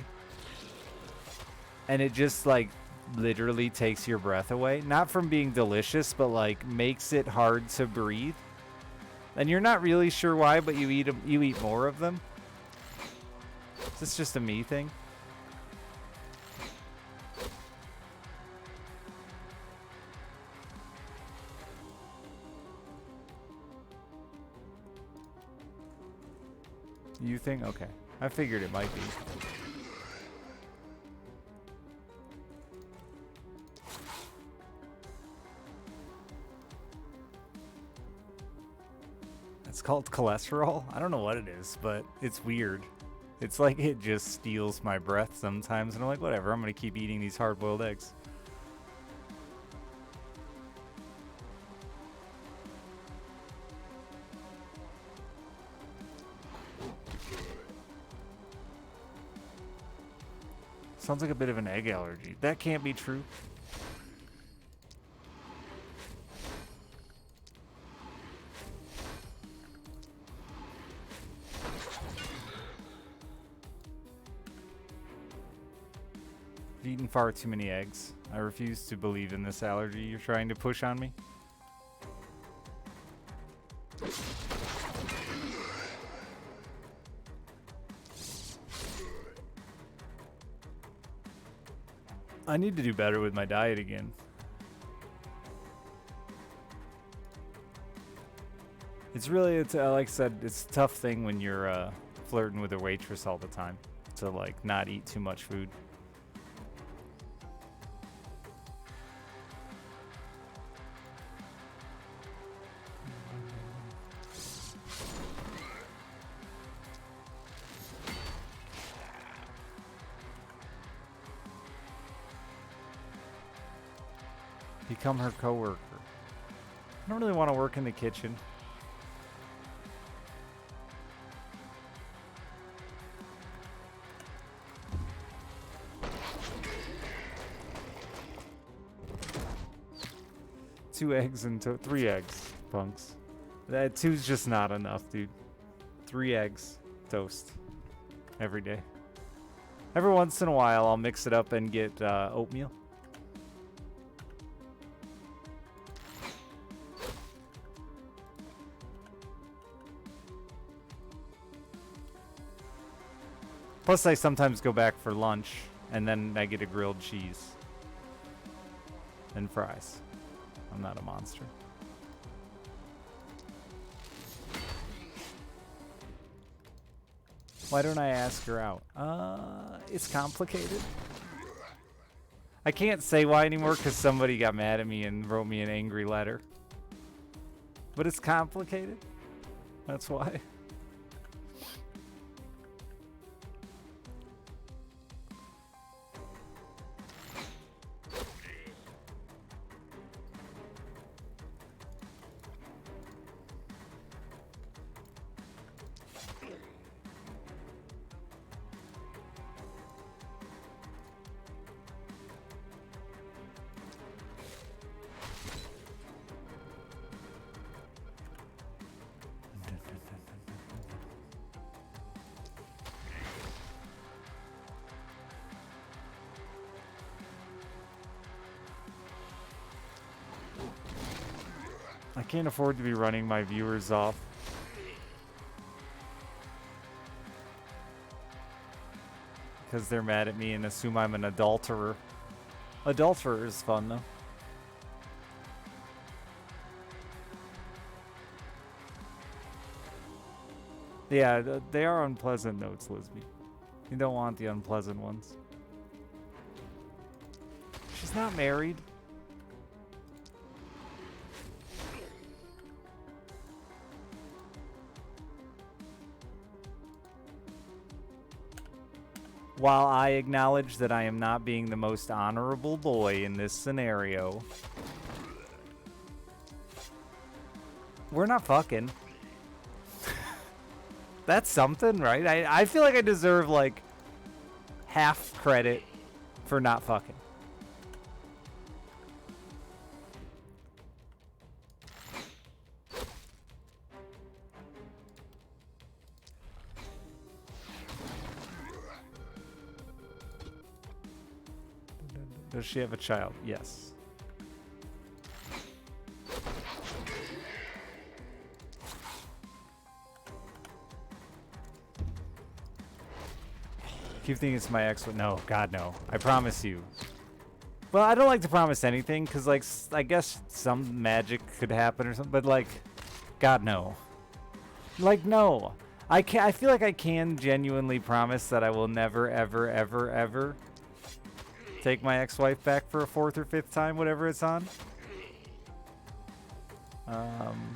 and it just like literally takes your breath away? Not from being delicious, but like makes it hard to breathe. And you're not really sure why, but you eat more of them. Is this just a me thing? You think? Okay. I figured it might be. It's called cholesterol? I don't know what it is, but it's weird. It's like it just steals my breath sometimes, and I'm like, whatever, I'm gonna keep eating these hard-boiled eggs. Sounds like a bit of an egg allergy. That can't be true. I've eaten far too many eggs. I refuse to believe in this allergy you're trying to push on me. I need to do better with my diet again. It's really, like I said, it's a tough thing when you're flirting with a waitress all the time to like not eat too much food. Become her coworker. I don't really want to work in the kitchen. Two eggs and 3 eggs, punks. That 2's just not enough, dude. 3 eggs, toast, every day. Every once in a while, I'll mix it up and get oatmeal. Plus, I sometimes go back for lunch, and then I get a grilled cheese and fries. I'm not a monster. Why don't I ask her out? It's complicated. I can't say why anymore because somebody got mad at me and wrote me an angry letter. But it's complicated. That's why. I can't afford to be running my viewers off. Because they're mad at me and assume I'm an adulterer. Adulterer is fun, though. Yeah, they are unpleasant notes, Lisby. You don't want the unpleasant ones. She's not married. While I acknowledge that I am not being the most honorable boy in this scenario, we're not fucking. That's something, right? I feel like I deserve, like, half credit for not fucking. Does she have a child? Yes. Keep thinking it's my ex, but no, God, no. I promise you. Well, I don't like to promise anything, because, like, I guess some magic could happen or something, but, like, God, no. Like, no. I feel like I can genuinely promise that I will never, ever, ever, ever take my ex-wife back for a 4th or 5th time, whatever it's on. I'm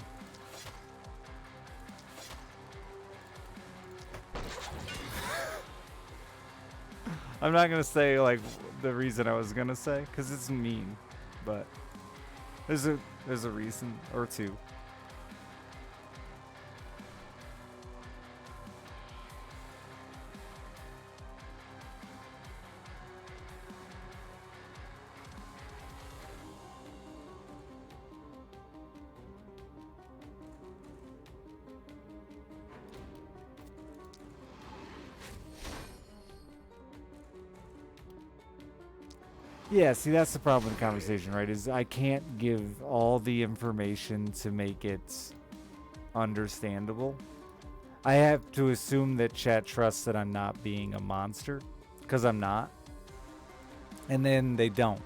not gonna say, like, the reason I was gonna say, because it's mean, but there's a reason or two. Yeah, see, that's the problem with the conversation, right? Is I can't give all the information to make it understandable. I have to assume that chat trusts that I'm not being a monster, because I'm not. And then they don't.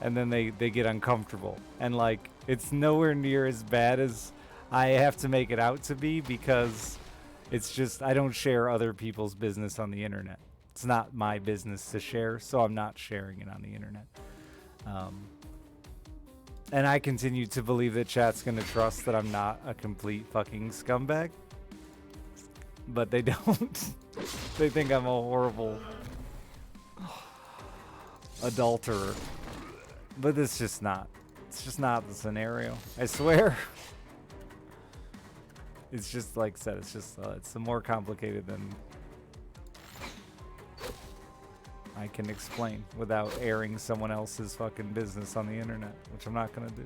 And then they get uncomfortable. And, like, it's nowhere near as bad as I have to make it out to be, because it's just, I don't share other people's business on the internet. It's not my business to share, so I'm not sharing it on the internet. And I continue to believe that chat's going to trust that I'm not a complete fucking scumbag. But they don't. They think I'm a horrible... adulterer. But it's just not. It's just not the scenario. I swear. It's just like I said. It's just it's more complicated than I can explain without airing someone else's fucking business on the internet, which I'm not gonna do.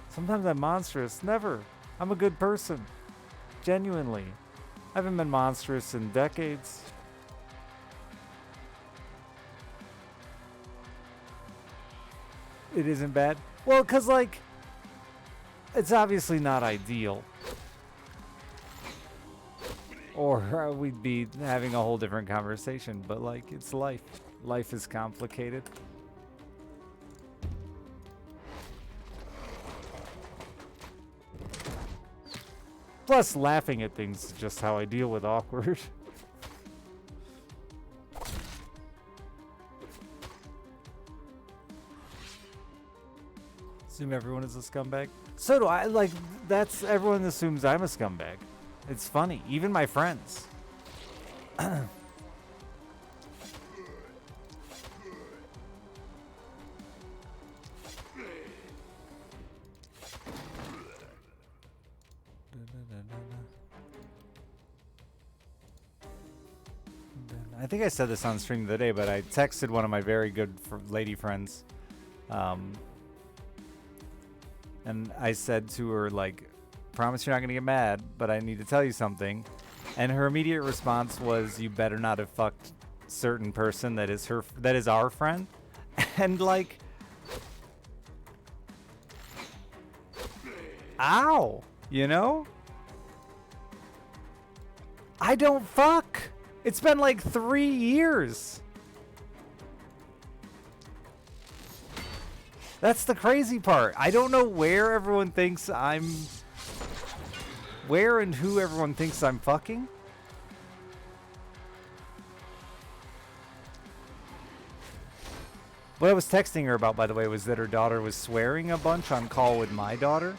Sometimes I'm monstrous. Never. I'm a good person. Genuinely. I haven't been monstrous in decades. It isn't bad. Well, because, like, it's obviously not ideal. Or we'd be having a whole different conversation. But, like, it's life. Life is complicated. Plus, laughing at things is just how I deal with awkward. Assume everyone is a scumbag. So do I. Like, that's everyone assumes I'm a scumbag. It's funny. Even my friends. I think I said this on stream the other day, but I texted one of my very good lady friends. And I said to her, like, promise you're not going to get mad, but I need to tell you something. And her immediate response was, you better not have fucked certain person that is our friend. And, like, ow, you know? I don't fuck. It's been like 3 years. That's the crazy part. I don't know where everyone thinks I'm... Where and who everyone thinks I'm fucking. What I was texting her about, by the way, was that her daughter was swearing a bunch on call with my daughter.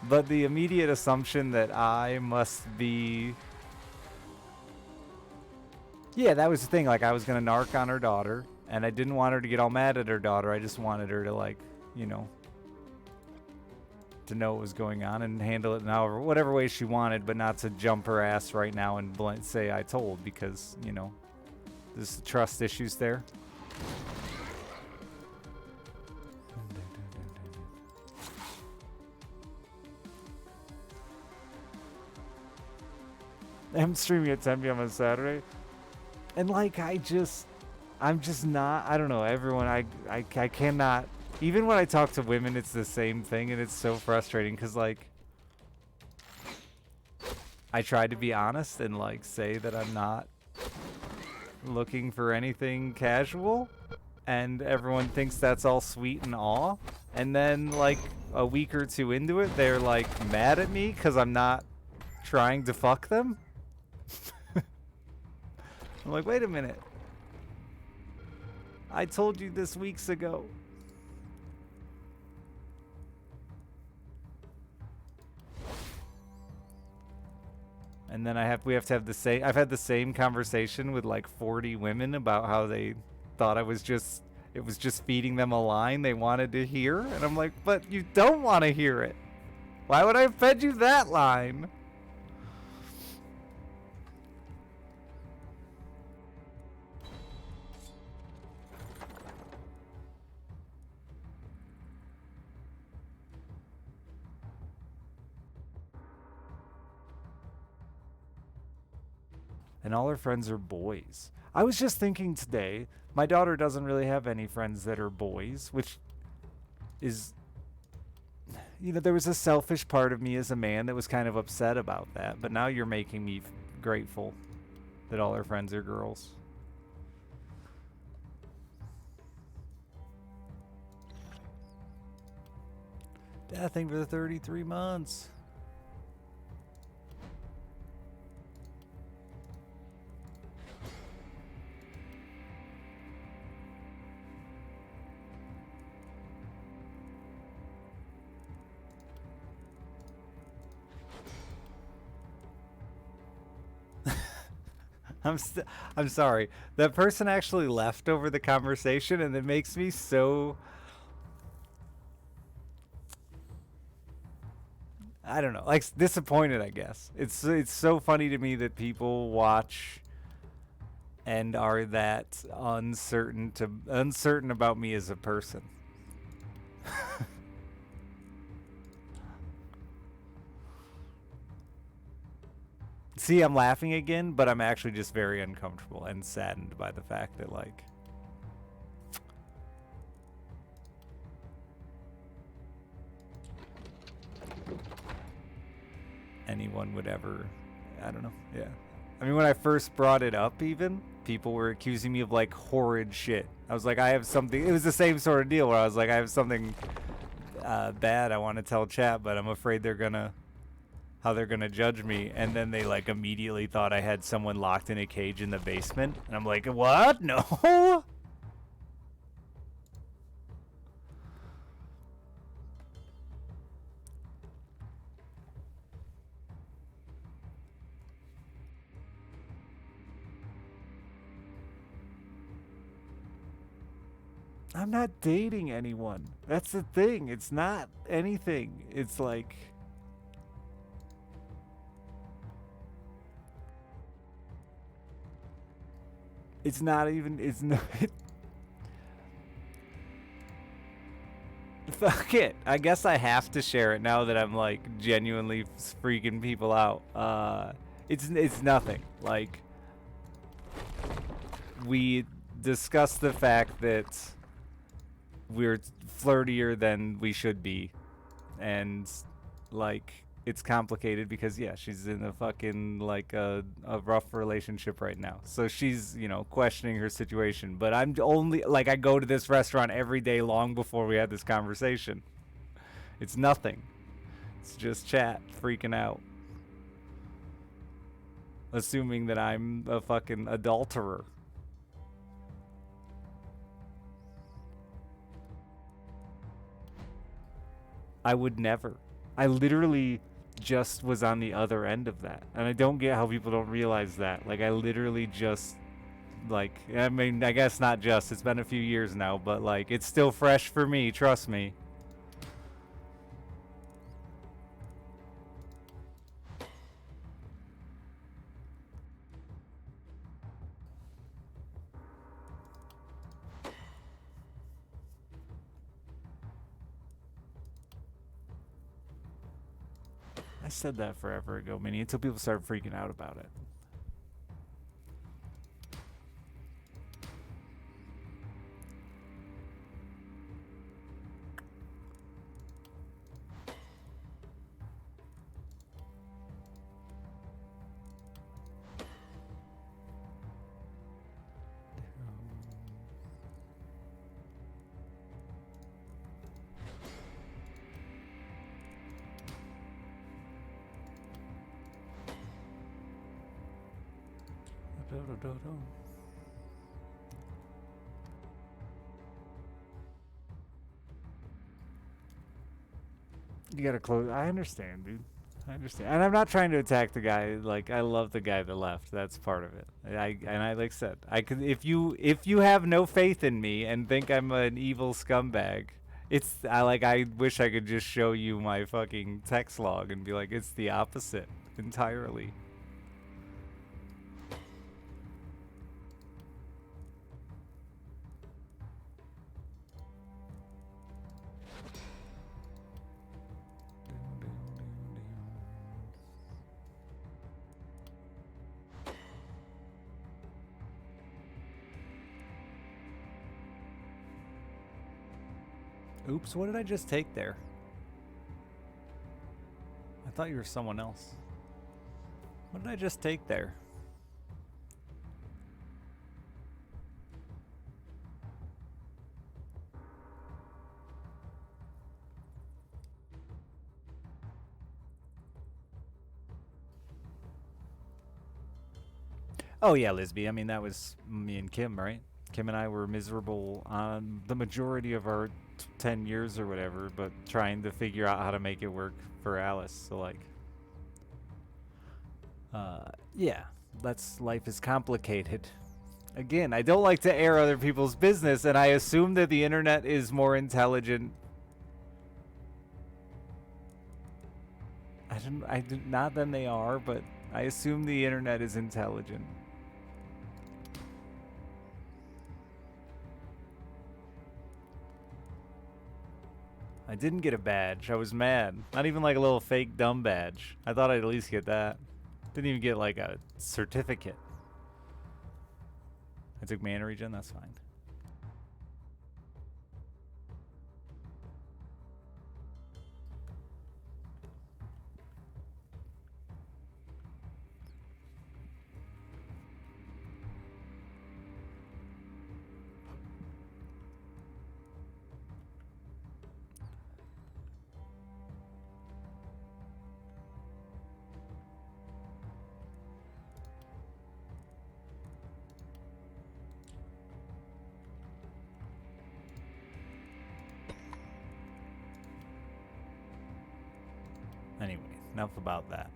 But the immediate assumption that I must be... Yeah, that was the thing. Like, I was going to narc on her daughter, and I didn't want her to get all mad at her daughter. I just wanted her to, like, you know, to know what was going on and handle it in however, whatever way she wanted, but not to jump her ass right now and say I told, because, you know, there's trust issues there. I'm streaming at 10 p.m. on Saturday. And, like, I'm just not, I don't know, everyone, I cannot, even when I talk to women, it's the same thing, and it's so frustrating, because, like, I try to be honest and, like, say that I'm not looking for anything casual, and everyone thinks that's all sweet and all, and then, like, a week or two into it, they're, like, mad at me because I'm not trying to fuck them. I'm like, wait a minute. I told you this weeks ago. And then we have to have the same, I've had the same conversation with like 40 women about how they thought it was just feeding them a line they wanted to hear. And I'm like, but you don't want to hear it. Why would I have fed you that line? And all her friends are boys. I was just thinking today, my daughter doesn't really have any friends that are boys, which is, you know, there was a selfish part of me as a man that was kind of upset about that. But now you're making me grateful that all her friends are girls. Deathing for the 33 months. I'm sorry. That person actually left over the conversation, and it makes me so. I don't know, like disappointed. I guess it's so funny to me that people watch and are that uncertain about me as a person. See, I'm laughing again, but I'm actually just very uncomfortable and saddened by the fact that like anyone would ever, I don't know. Yeah. I mean, when I first brought it up, even people were accusing me of like horrid shit. I was like, I have something. It was the same sort of deal where I was like, I have something bad I want to tell chat, but I'm afraid how they're gonna judge me. And then they like immediately thought I had someone locked in a cage in the basement, and I'm like, what? No. I'm not dating anyone. That's the thing. It's not anything. It's like it's not even it's not fuck it. I guess I have to share it now that I'm like genuinely freaking people out. It's nothing. Like we discussed the fact that we're flirtier than we should be, and like it's complicated because yeah, she's in a fucking like a rough relationship right now, so she's questioning her situation, but I'm only like I go to this restaurant every day long before we had this conversation. It's nothing. It's just chat freaking out, assuming that I'm a fucking adulterer. I would never. I literally just was on the other end of that. And I don't get how people don't realize that. Like, I literally just, like, I mean, I guess not just. It's been a few years now, but, like, it's still fresh for me. Trust me. I said that forever ago, Minnie, until people started freaking out about it. You gotta close. I understand, dude. I understand, and I'm not trying to attack the guy. Like, I love the guy that left. That's part of it. I like said, I could if you have no faith in me and think I'm an evil scumbag, I wish I could just show you my fucking text log and be like, it's the opposite entirely. Oops, what did I just take there? I thought you were someone else. What did I just take there? Oh yeah, Lisby. I mean, that was me and Kim, right? Kim and I were miserable on the majority of our 10 years or whatever, but trying to figure out how to make it work for Alice. So like, yeah, life is complicated. Again, I don't like to air other people's business, and I assume that the internet is more intelligent. Not than they are, but I assume the internet is intelligent. I didn't get a badge. I was mad. Not even like a little fake dumb badge. I thought I'd at least get that. Didn't even get like a certificate. I took mana regen, that's fine. Anyway, enough about that.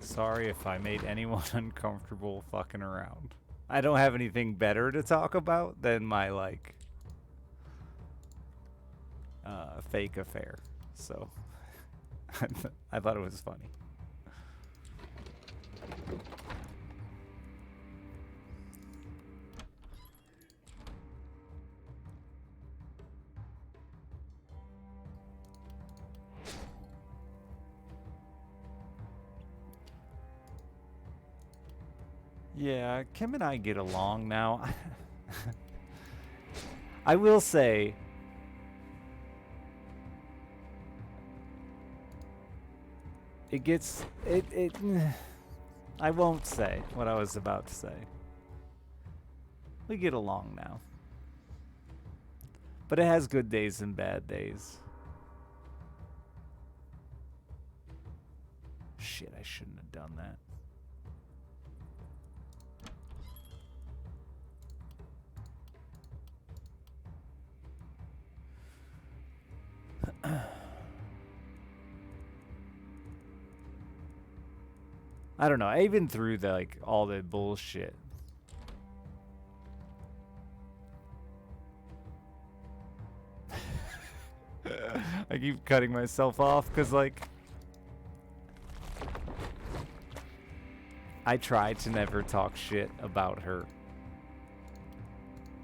Sorry if I made anyone uncomfortable fucking around. I don't have anything better to talk about than my, like, fake affair. So, I thought it was funny. Yeah, Kim and I get along now. I will say, I won't say what I was about to say. We get along now. But it has good days and bad days. Shit, I shouldn't have done that. I don't know. Even through the, like, all the bullshit. I keep cutting myself off because, like, I try to never talk shit about her.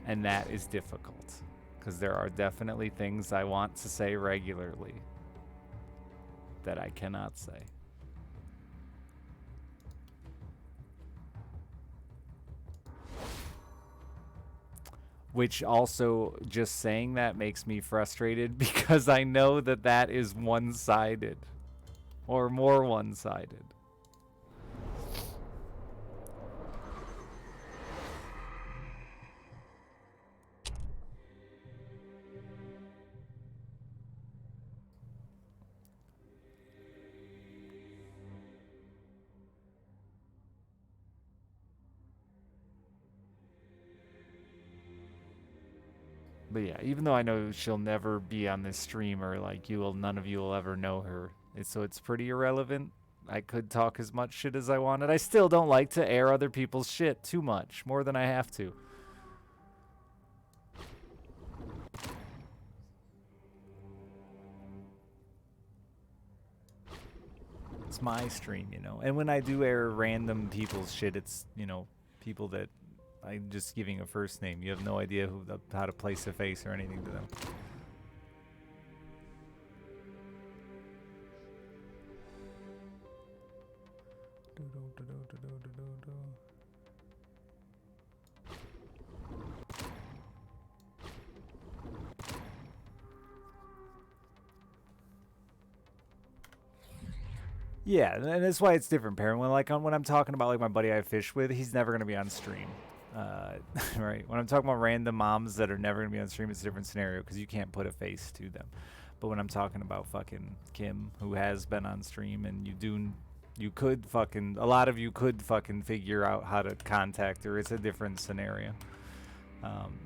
And that is difficult because there are definitely things I want to say regularly that I cannot say. Which also, just saying that makes me frustrated because I know that that is one-sided. Or more one-sided. But yeah, even though I know she'll never be on this stream or like none of you will ever know her, so it's pretty irrelevant. I could talk as much shit as I wanted. I still don't like to air other people's shit too much, more than I have to. It's my stream, you know. And when I do air random people's shit, it's, you know, people that I'm just giving a first name. You have no idea how to place a face or anything to them. Yeah, and that's why it's different, Perrin. When I'm talking about like my buddy I fish with, he's never gonna be on stream. Right. When I'm talking about random moms that are never gonna be on stream, it's a different scenario because you can't put a face to them. But when I'm talking about fucking Kim, who has been on stream, and a lot of you could fucking figure out how to contact her. It's a different scenario.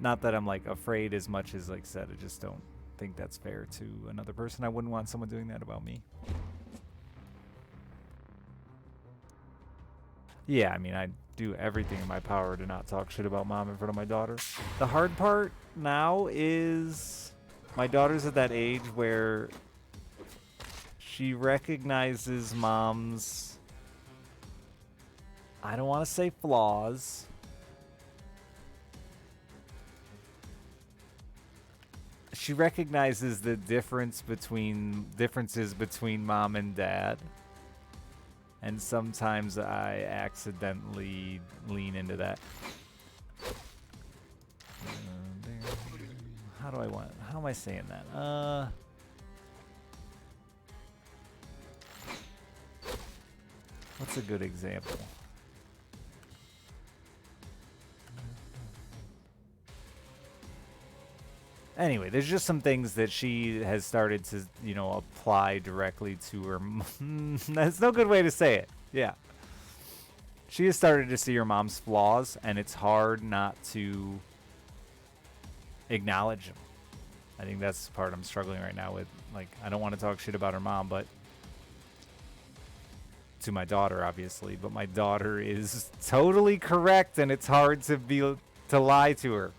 Not that I'm like afraid as much as like I said. I just don't think that's fair to another person. I wouldn't want someone doing that about me. Yeah, I mean, I do everything in my power to not talk shit about mom in front of my daughter. The hard part now is my daughter's at that age where she recognizes mom's, I don't want to say flaws. She recognizes the differences between mom and dad. And sometimes I accidentally lean into that. How am I saying that? What's a good example? Anyway, there's just some things that she has started to, apply directly to her. That's no good way to say it. Yeah. She has started to see her mom's flaws, and it's hard not to acknowledge them. I think that's the part I'm struggling right now with. Like, I don't want to talk shit about her mom, but to my daughter, obviously. But my daughter is totally correct, and it's hard to lie to her.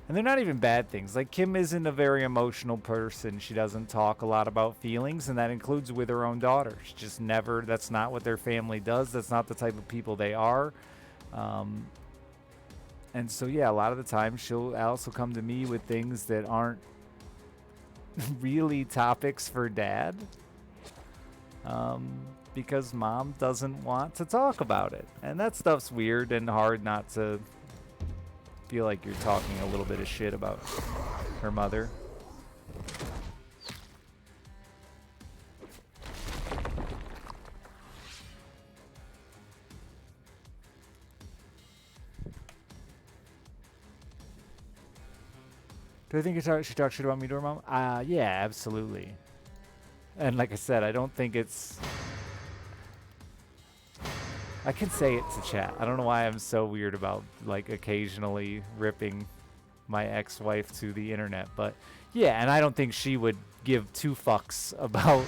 And they're not even bad things. Like, Kim isn't a very emotional person. She doesn't talk a lot about feelings, and that includes with her own daughter. She just never, that's not what their family does. That's not the type of people they are. And so, yeah, a lot of the time Alice will come to me with things that aren't really topics for dad. Because mom doesn't want to talk about it. And that stuff's weird and hard not to feel like you're talking a little bit of shit about her mother. Do I think she talks shit about me to her mom? Yeah, absolutely. And like I said, I don't think it's... I can say it to chat. I don't know why I'm so weird about, like, occasionally ripping my ex-wife to the internet. But, yeah, and I don't think she would give two fucks about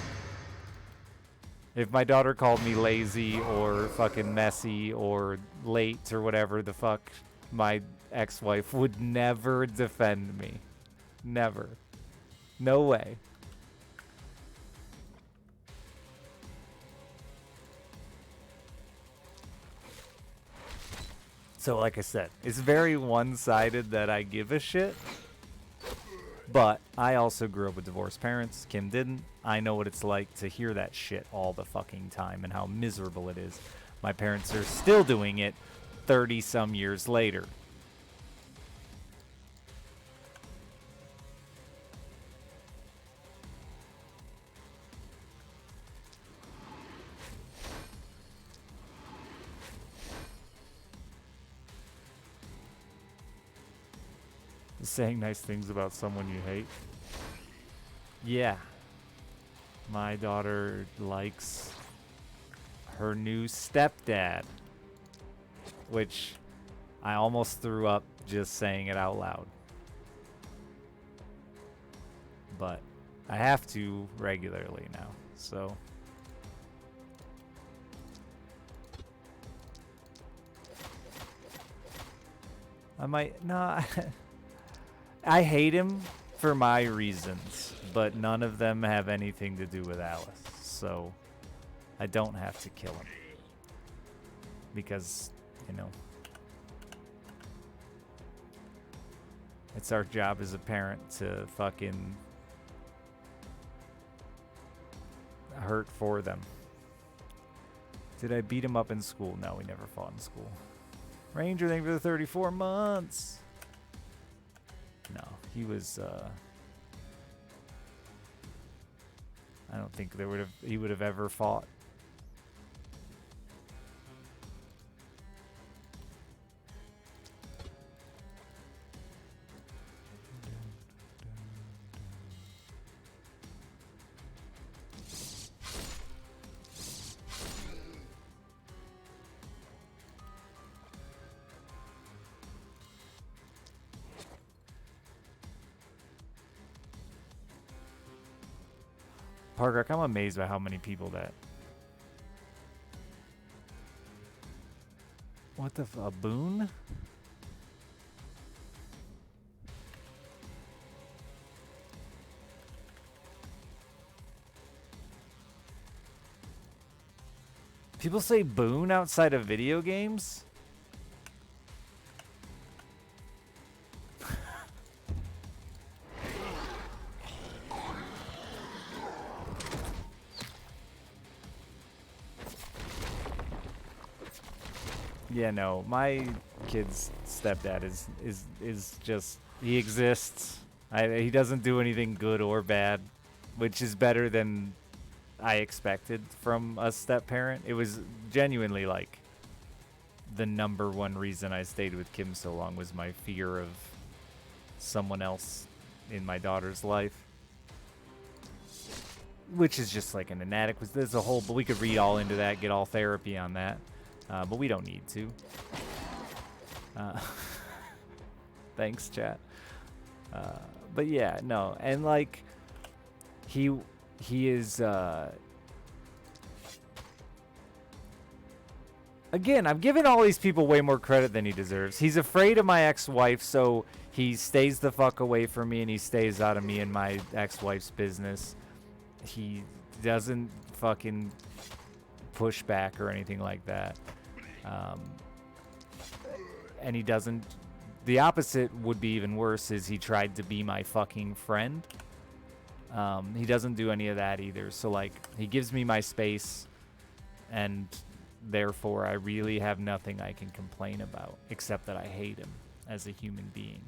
if my daughter called me lazy or fucking messy or late or whatever the fuck. My ex-wife would never defend me. Never. No way. So like I said, it's very one-sided that I give a shit. But I also grew up with divorced parents. Kim didn't. I know what it's like to hear that shit all the fucking time and how miserable it is. My parents are still doing it 30-some years later. Saying nice things about someone you hate. Yeah. My daughter likes her new stepdad, which I almost threw up just saying it out loud. But I have to regularly now, so... I might... No, I hate him for my reasons, but none of them have anything to do with Alice, so I don't have to kill him. Because, it's our job as a parent to fucking hurt for them. Did I beat him up in school? No, we never fought in school. Ranger, thank you for the 34 months. No, he was, I don't think he would have ever fought. Parker, I'm amazed by how many people that... What the a boon? People say boon outside of video games? Yeah, no, my kid's stepdad is just, he exists. He doesn't do anything good or bad, which is better than I expected from a step parent. It was genuinely like the #1 reason I stayed with Kim so long was my fear of someone else in my daughter's life, which is just like an inadequate. There's a whole, but we could read all into that, get all therapy on that. But we don't need to. Thanks, chat. But yeah, no, and like he is. Again, I'm giving all these people way more credit than he deserves. He's afraid of my ex-wife, so he stays the fuck away from me and he stays out of me and my ex-wife's business. He doesn't fucking push back or anything like that. And he doesn't, the opposite would be even worse, is he tried to be my fucking friend. He doesn't do any of that either. So like, he gives me my space, and therefore I really have nothing I can complain about except that I hate him as a human being.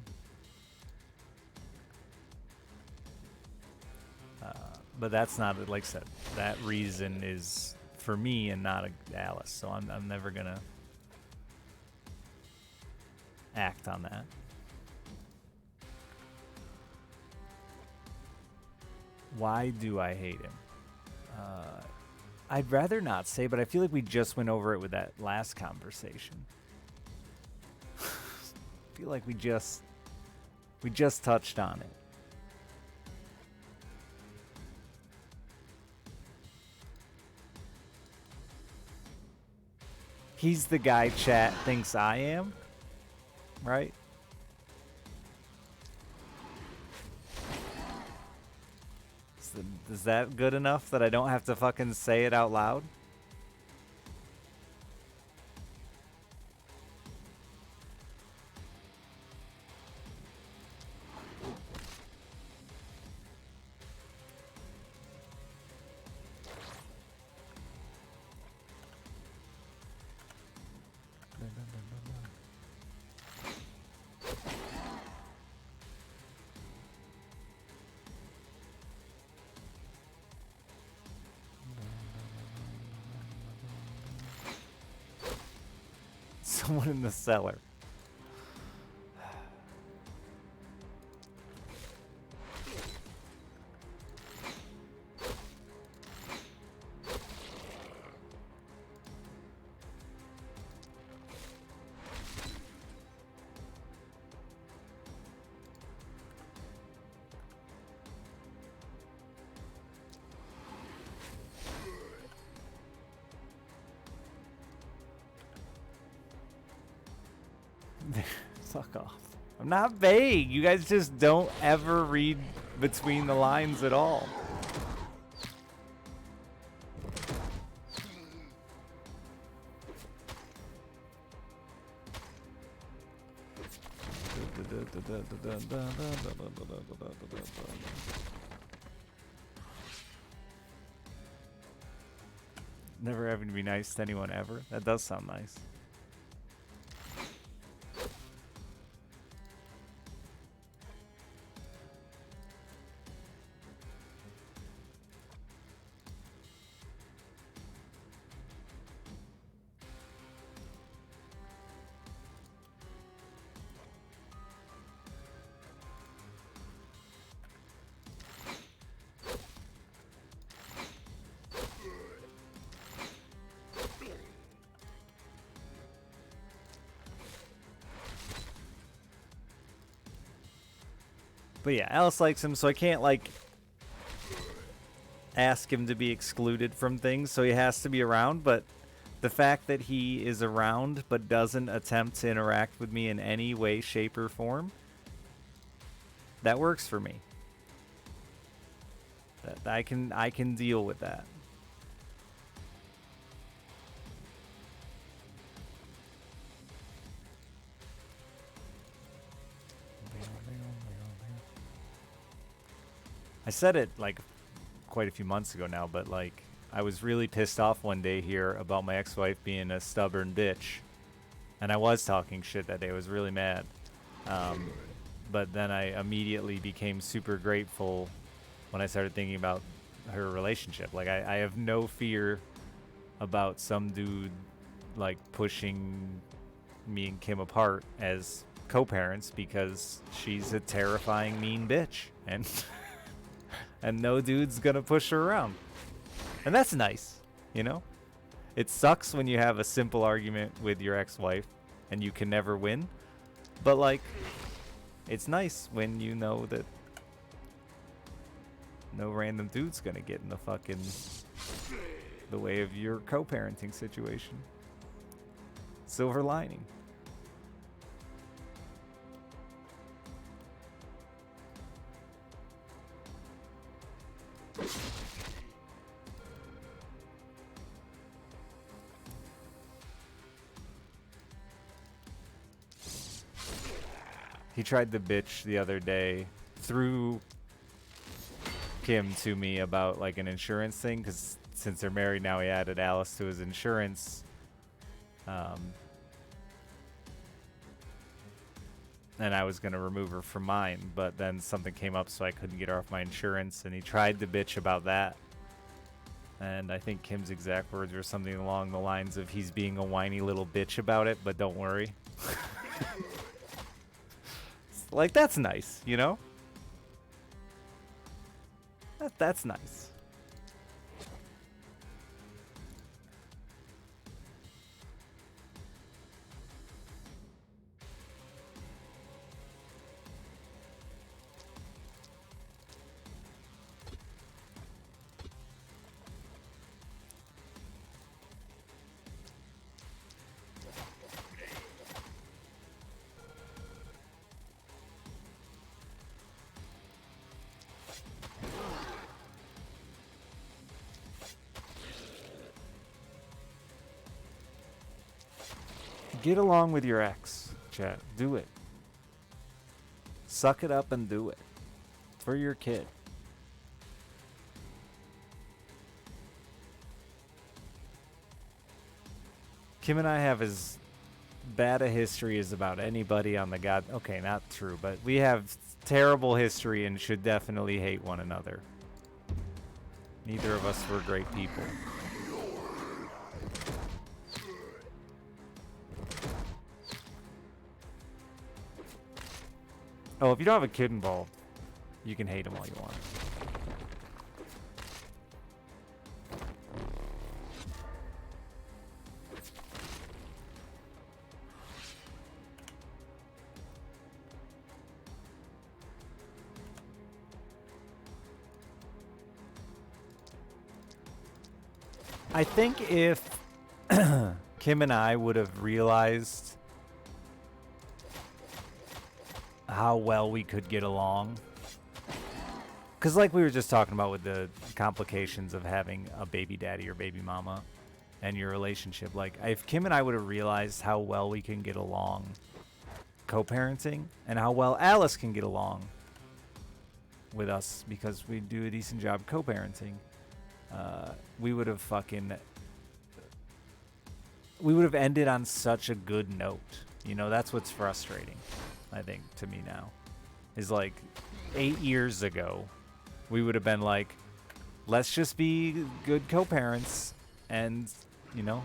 But that's not, like I said, that reason is for me and not Alice, so I'm never gonna act on that. Why do I hate him? I'd rather not say, but I feel like we just went over it with that last conversation. I feel like we just touched on it. He's the guy chat thinks I am, right? Is that good enough that I don't have to fucking say it out loud? Someone in the cellar. Fuck off. I'm not vague. You guys just don't ever read between the lines at all. Never having to be nice to anyone ever. That does sound nice. But yeah, Alice likes him, so I can't like ask him to be excluded from things, so he has to be around. But the fact that he is around but doesn't attempt to interact with me in any way, shape, or form, that works for me. I can deal with that. I said it like quite a few months ago now, but like I was really pissed off one day here about my ex-wife being a stubborn bitch, and I was talking shit that day. I was really mad, but then I immediately became super grateful when I started thinking about her relationship. Like I have no fear about some dude like pushing me and Kim apart as co-parents because she's a terrifying mean bitch, and and no dude's gonna push her around. And that's nice, you know? It sucks when you have a simple argument with your ex-wife and you can never win, but like, it's nice when you know that no random dude's gonna get in the way of your co-parenting situation. Silver lining. He tried to bitch the other day through Kim to me about like an insurance thing, because since they're married now, he added Alice to his insurance. And I was going to remove her from mine, but then something came up so I couldn't get her off my insurance, and he tried to bitch about that. And I think Kim's exact words were something along the lines of, he's being a whiny little bitch about it, but don't worry. Like, that's nice, you know? That's nice. Get along with your ex, chat. Do it. Suck it up and do it. For your kid. Kim and I have as bad a history as about anybody on the god. Okay, not true, but we have terrible history and should definitely hate one another. Neither of us were great people. Oh, if you don't have a kid involved, you can hate him all you want. I think if Kim and I would have realized how well we could get along, because like we were just talking about with the complications of having a baby daddy or baby mama and your relationship, like if Kim and I would have realized how well we can get along co-parenting and how well Alice can get along with us because we do a decent job co-parenting, we would have ended on such a good note. You know, that's what's frustrating, I think, to me now, is like 8 years ago, we would have been like, let's just be good co-parents and, you know,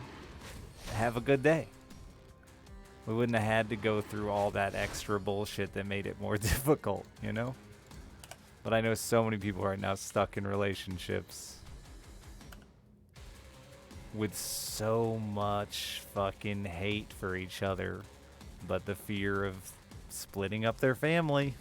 have a good day. We wouldn't have had to go through all that extra bullshit that made it more difficult, you know? But I know so many people right now stuck in relationships with so much fucking hate for each other, but the fear of splitting up their family.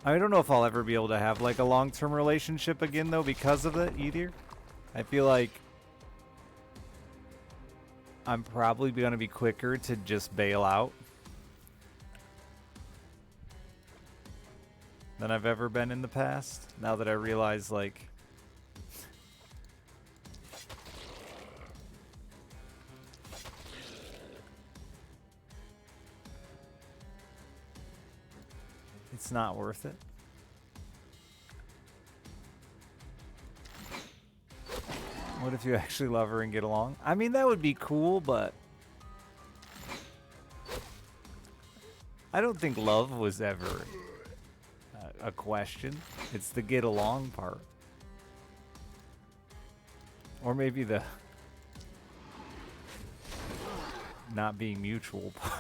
I don't know if I'll ever be able to have like a long-term relationship again though because of it either. I feel like I'm probably going to be quicker to just bail out than I've ever been in the past. Now that I realize like it's not worth it. What if you actually love her and get along? I mean, that would be cool, but I don't think love was ever a question. It's the get along part. Or maybe the not being mutual part.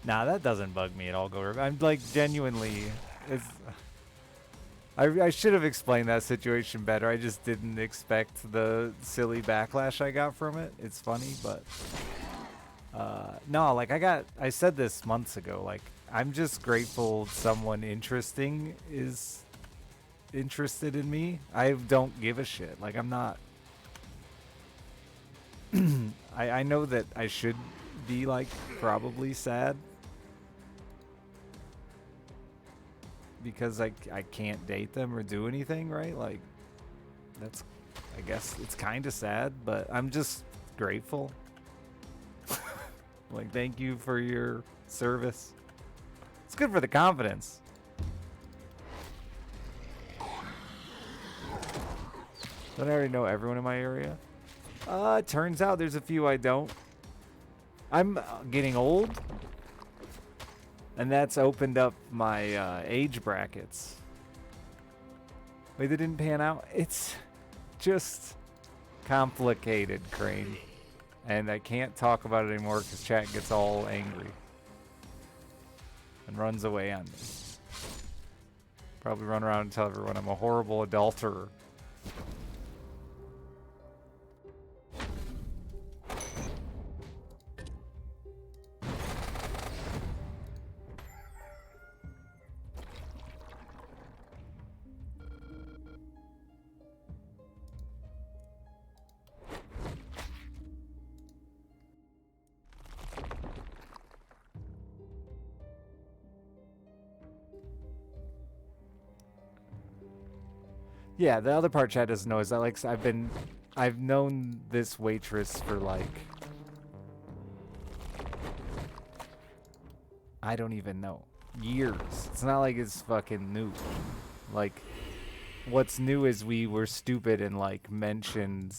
Nah, that doesn't bug me at all, Go. I'm like genuinely. I should have explained that situation better. I just didn't expect the silly backlash I got from it. It's funny, but no, like I said this months ago. Like I'm just grateful someone interesting is interested in me. I don't give a shit. Like I'm not. I know that I should be like probably sad because I can't date them or do anything, right? Like that's, I guess it's kind of sad, but I'm just grateful. Like thank you for your service. It's good for the confidence. Don't I already know everyone in my area? It turns out there's a few I don't. I'm getting old, and that's opened up my age brackets. Wait, they didn't pan out? It's just complicated, Crane. And I can't talk about it anymore because chat gets all angry and runs away on me. Probably run around and tell everyone I'm a horrible adulterer. Yeah, the other part Chad doesn't know is that like I've known this waitress for like I don't even know, years. It's not like it's fucking new. Like what's new is we were stupid and like mentioned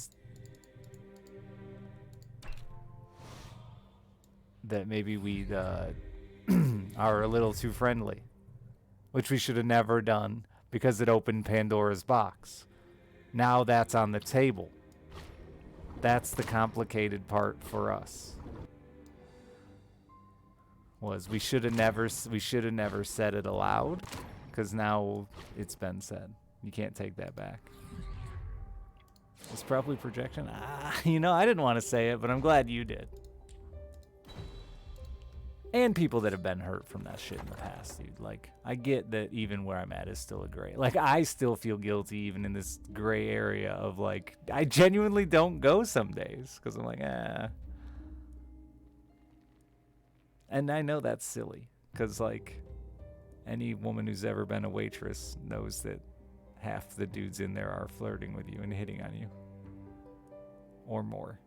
that maybe we are a little too friendly, which we should have never done. Because it opened Pandora's box. Now that's on the table. That's the complicated part for us. Was we should have never said it aloud, because now it's been said. You can't take that back. It's probably projection. You know, I didn't want to say it, but I'm glad you did. And people that have been hurt from that shit in the past, dude. Like, I get that even where I'm at is still a gray. Like, I still feel guilty even in this gray area of, like, I genuinely don't go some days. Because I'm like, And I know that's silly. Because, like, any woman who's ever been a waitress knows that half the dudes in there are flirting with you and hitting on you. Or more.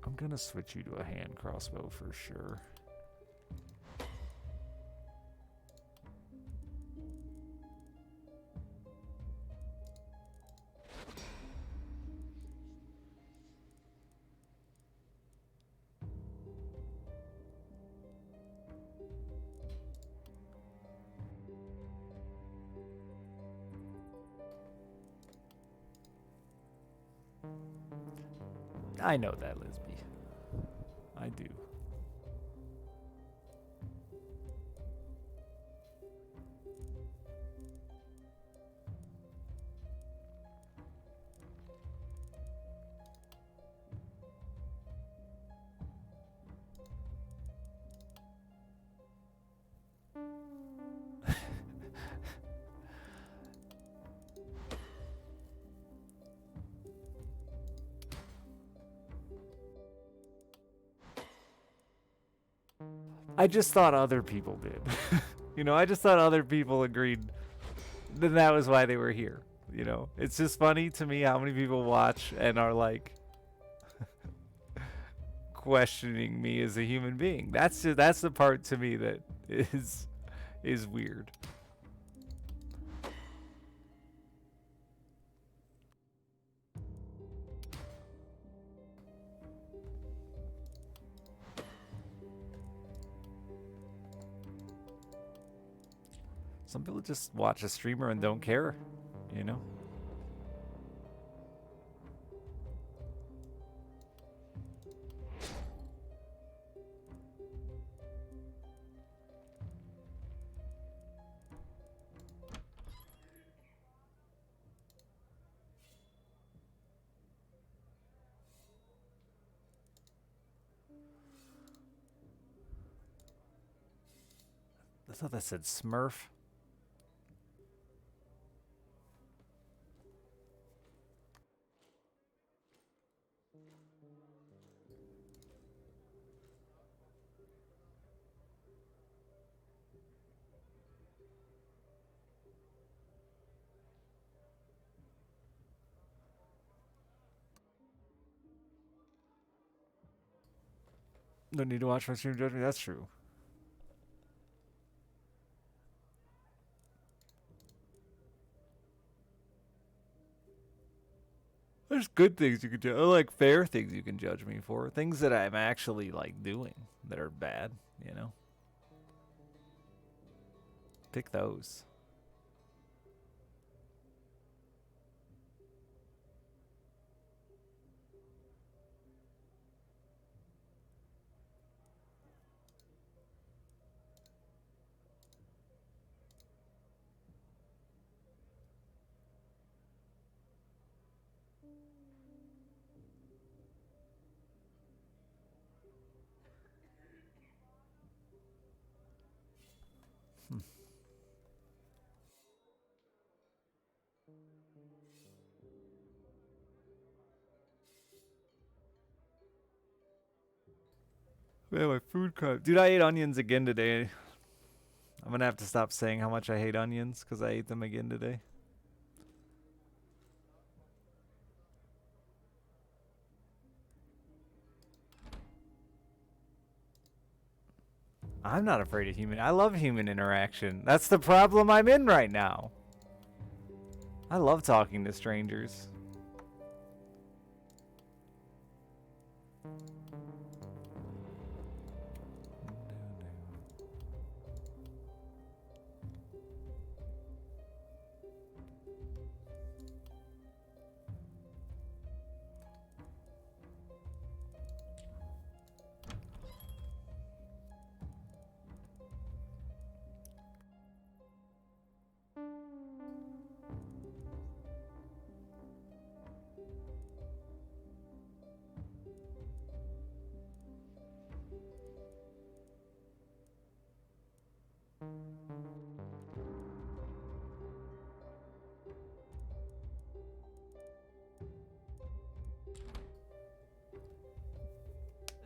I'm gonna switch you to a hand crossbow for sure. I know that, Lisby. I do. I just thought other people did. You know, I just thought other people agreed that was why they were here. You know, it's just funny to me how many people watch and are like questioning me as a human being. That's the part to me that is weird. Some people just watch a streamer and don't care, you know? I thought that said Smurf. Don't need to watch my stream to judge me. That's true. There's good things you can judge. Like fair things you can judge me for. Things that I'm actually like doing that are bad, you know? Pick those. Man, my food cut. Dude, I ate onions again today. I'm gonna have to stop saying how much I hate onions because I ate them again today. I'm not afraid of human. I love human interaction. That's the problem I'm in right now. I love talking to strangers.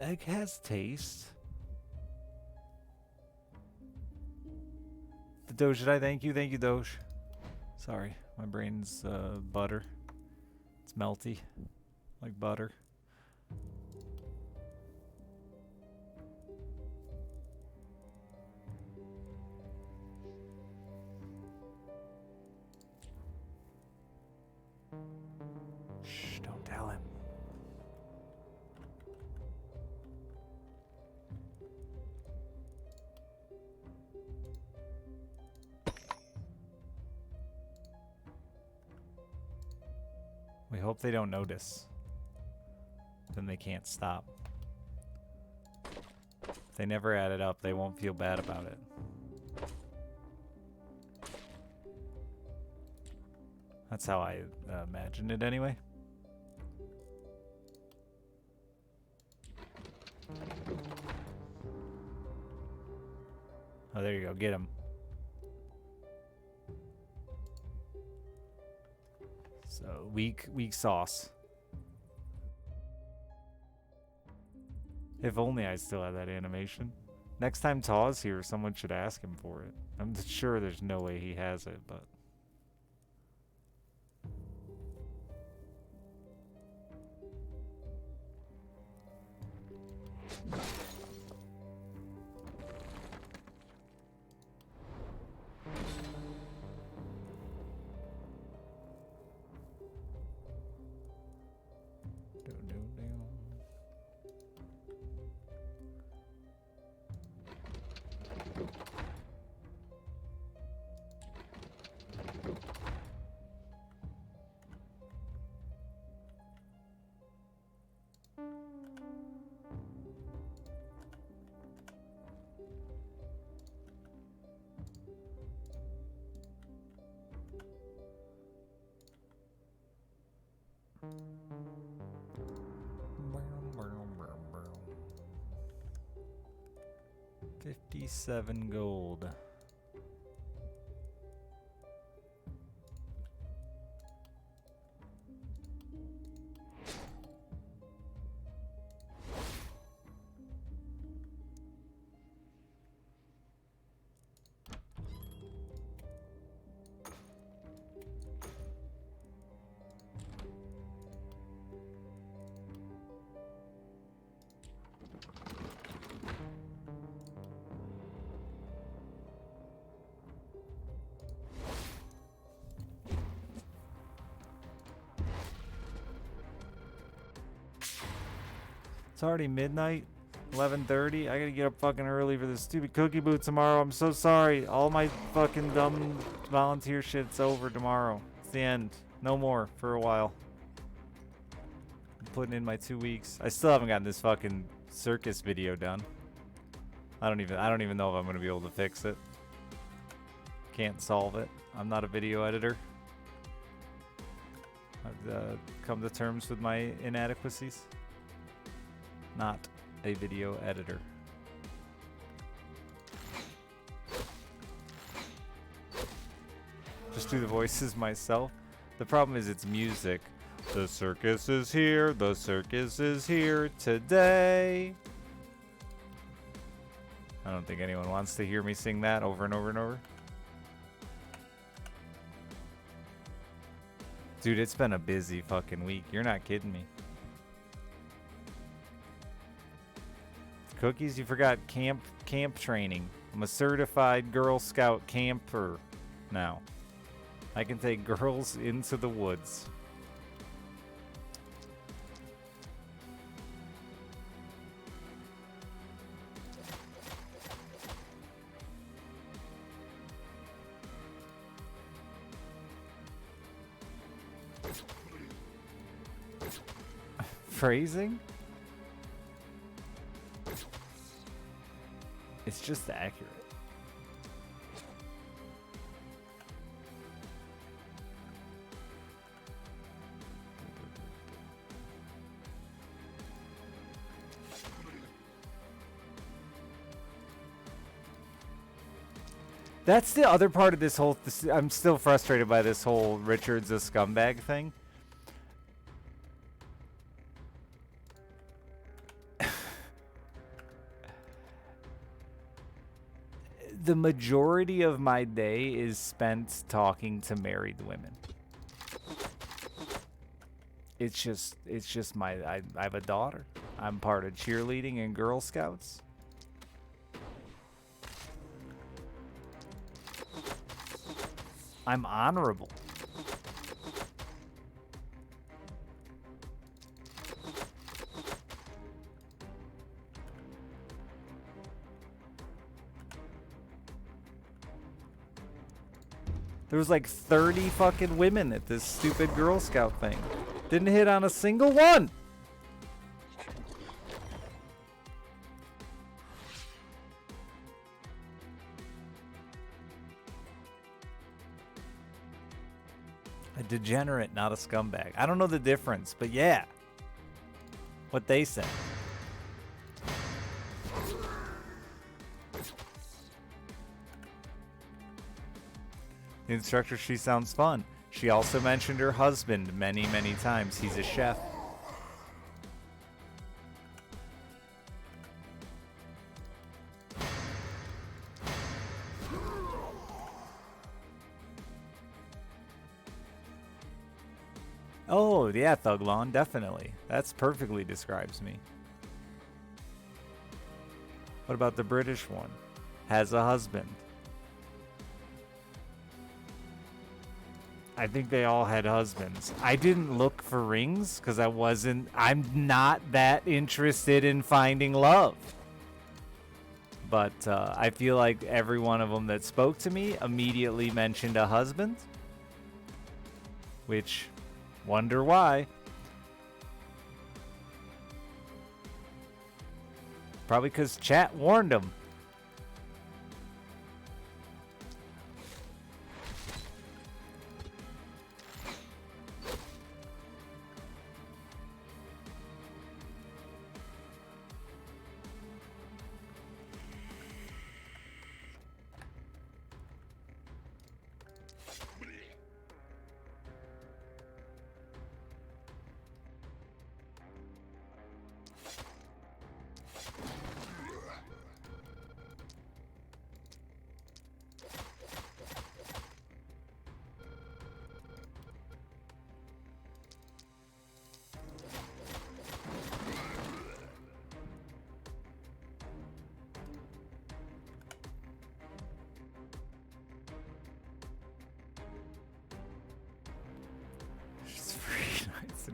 Egg has taste. The Doge, did I thank you? Thank you, Doge. Sorry, my brain's butter. It's melty, like butter. Shh, don't tell him. We hope they don't notice. Then they can't stop. If they never add it up, they won't feel bad about it. That's how I imagined it anyway. Oh, there you go. Get him. So, weak sauce. If only I still had that animation. Next time Taw's here, someone should ask him for it. I'm sure there's no way he has it, but... $57 gold. It's already midnight, 11:30. I gotta get up fucking early for this stupid cookie boot tomorrow. I'm so sorry. All my fucking dumb volunteer shit's over tomorrow. It's the end. No more for a while. I'm putting in my 2 weeks. I still haven't gotten this fucking circus video done. I don't even know if I'm gonna be able to fix it. Can't solve it. I'm not a video editor. I've come to terms with my inadequacies. Not a video editor. Just do the voices myself. The problem is it's music. The circus is here. The circus is here today. I don't think anyone wants to hear me sing that over and over and over. Dude, it's been a busy fucking week. You're not kidding me. Cookies, you forgot camp training. I'm a certified Girl Scout camper now. I can take girls into the woods. Phrasing? It's just accurate. That's the other part of this whole... I'm still frustrated by this whole Richard's a scumbag thing. the majority of my day is spent talking to married women. It's just I have a daughter. I'm part of cheerleading and Girl Scouts. I'm honorable. There was like 30 fucking women at this stupid Girl Scout thing. Didn't hit on a single one. A degenerate, not a scumbag. I don't know the difference, but yeah. What they said. The instructor, she sounds fun. She also mentioned her husband many, many times. He's a chef. Oh, yeah, Thuglon, definitely. That's perfectly describes me. What about the British one? Has a husband. I think they all had husbands. I didn't look for rings because I'm not that interested in finding love. But I feel like every one of them that spoke to me immediately mentioned a husband. Which, wonder why. Probably because chat warned them.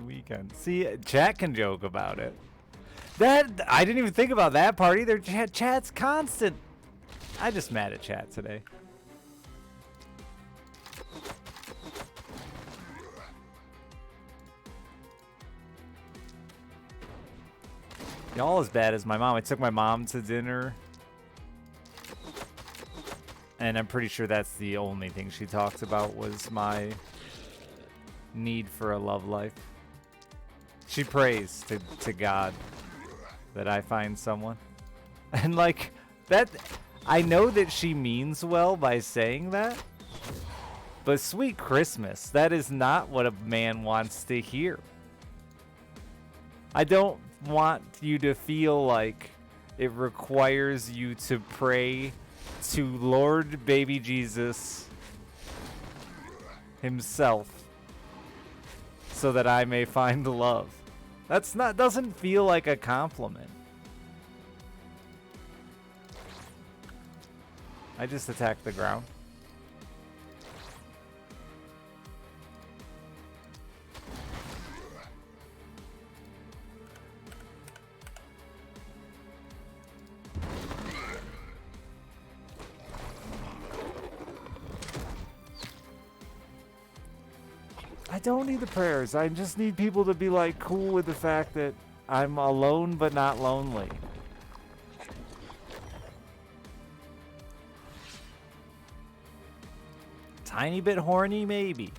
Weekend. See, chat can joke about it. That I didn't even think about that part either. Chat's constant. I just mad at chat today. Y'all as bad as my mom. I took my mom to dinner, and I'm pretty sure that's the only thing she talked about was my need for a love life. She prays to God that I find someone. And like that, I know that she means well by saying that, but sweet Christmas, that is not what a man wants to hear. I don't want you to feel like it requires you to pray to Lord Baby Jesus himself so that I may find love. Doesn't feel like a compliment. I just attacked the ground. I don't need the prayers. I just need people to be like cool with the fact that I'm alone but not lonely. Tiny bit horny, maybe.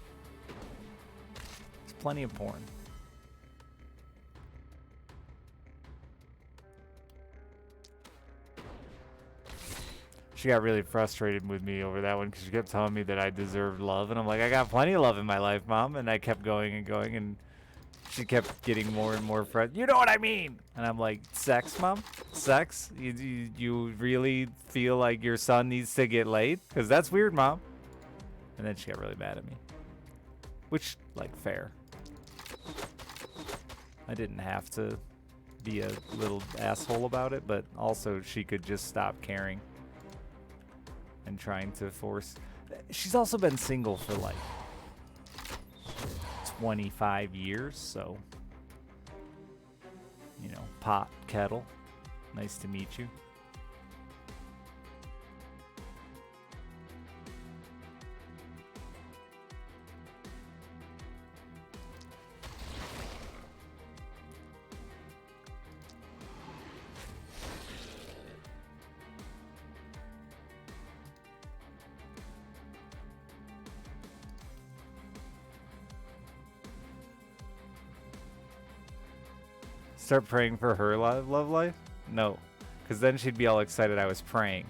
There's plenty of porn. She got really frustrated with me over that one because she kept telling me that I deserved love. And I'm like, I got plenty of love in my life, Mom. And I kept going and going. And she kept getting more and more frustrated. You know what I mean? And I'm like, sex, mom? Sex? You really feel like your son needs to get laid? Because that's weird, mom. And then she got really mad at me. Which, like, fair. I didn't have to be a little asshole about it, but also she could just stop caring and trying to force. She's also been single for like 25 years, so, you know, pot, kettle. Nice to meet you. Start praying for her love life? No, because then she'd be all excited I was praying.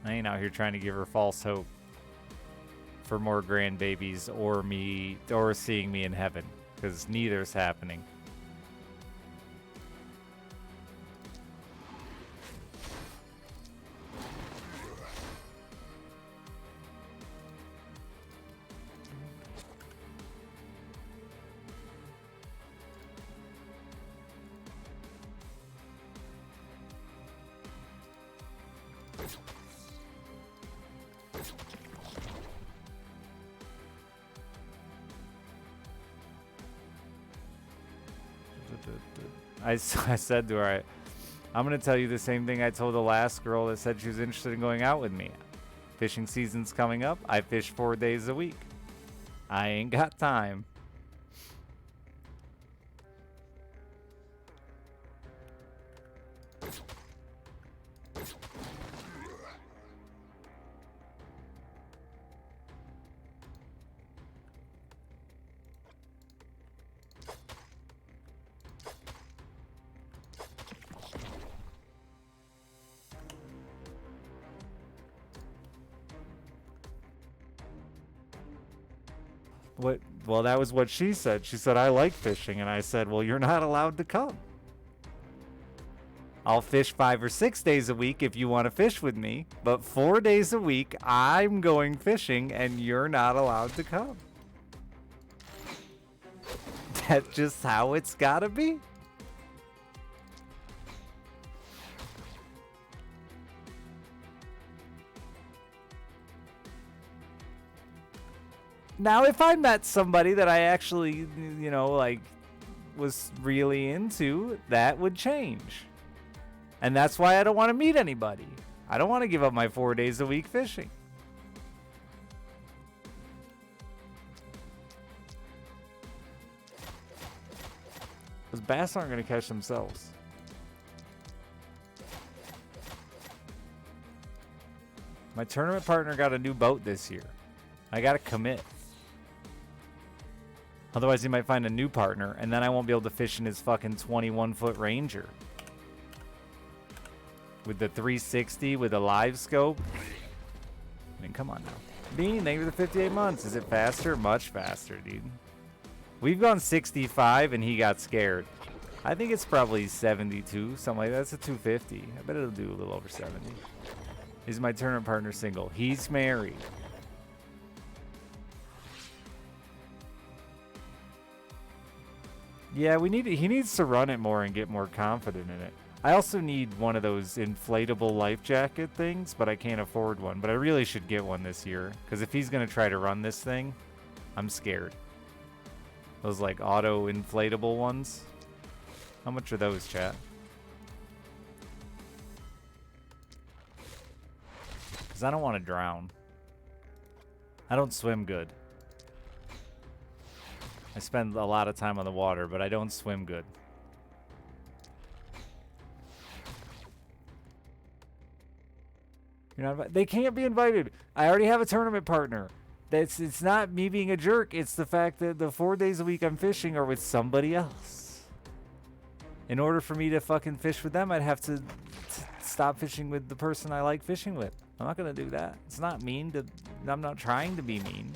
I ain't out here trying to give her false hope for more grandbabies or me or seeing me in heaven, because neither's happening. I said to her, I'm going to tell you the same thing I told the last girl that said she was interested in going out with me. Fishing season's coming up. I fish 4 days a week. I ain't got time. What? Well, that was what she said. She said, I like fishing. And I said, well, you're not allowed to come. I'll fish 5 or 6 days a week if you want to fish with me. But 4 days a week, I'm going fishing and you're not allowed to come. That's just how it's gotta be. Now, if I met somebody that I actually, you know, like, was really into, that would change. And that's why I don't want to meet anybody. I don't want to give up my 4 days a week fishing. Because bass aren't going to catch themselves. My tournament partner got a new boat this year. I got to commit. Otherwise, he might find a new partner, and then I won't be able to fish in his fucking 21-foot Ranger. With the 360, with a live scope. I mean, come on now. Bean, thank you for the 58 months. Is it faster? Much faster, dude. We've gone 65, and he got scared. I think it's probably 72, something like that. That's a 250. I bet it'll do a little over 70. Is my tournament partner single? He's married. Yeah, he needs to run it more and get more confident in it. I also need one of those inflatable life jacket things, but I can't afford one. But I really should get one this year, because if he's going to try to run this thing, I'm scared. Those, like, auto inflatable ones. How much are those, chat? Because I don't want to drown. I don't swim good. I spend a lot of time on the water, but I don't swim good. You're not. They can't be invited. I already have a tournament partner. It's not me being a jerk. It's the fact that the 4 days a week I'm fishing are with somebody else. In order for me to fucking fish with them, I'd have to stop fishing with the person I like fishing with. I'm not gonna do that. It's not mean to. I'm not trying to be mean.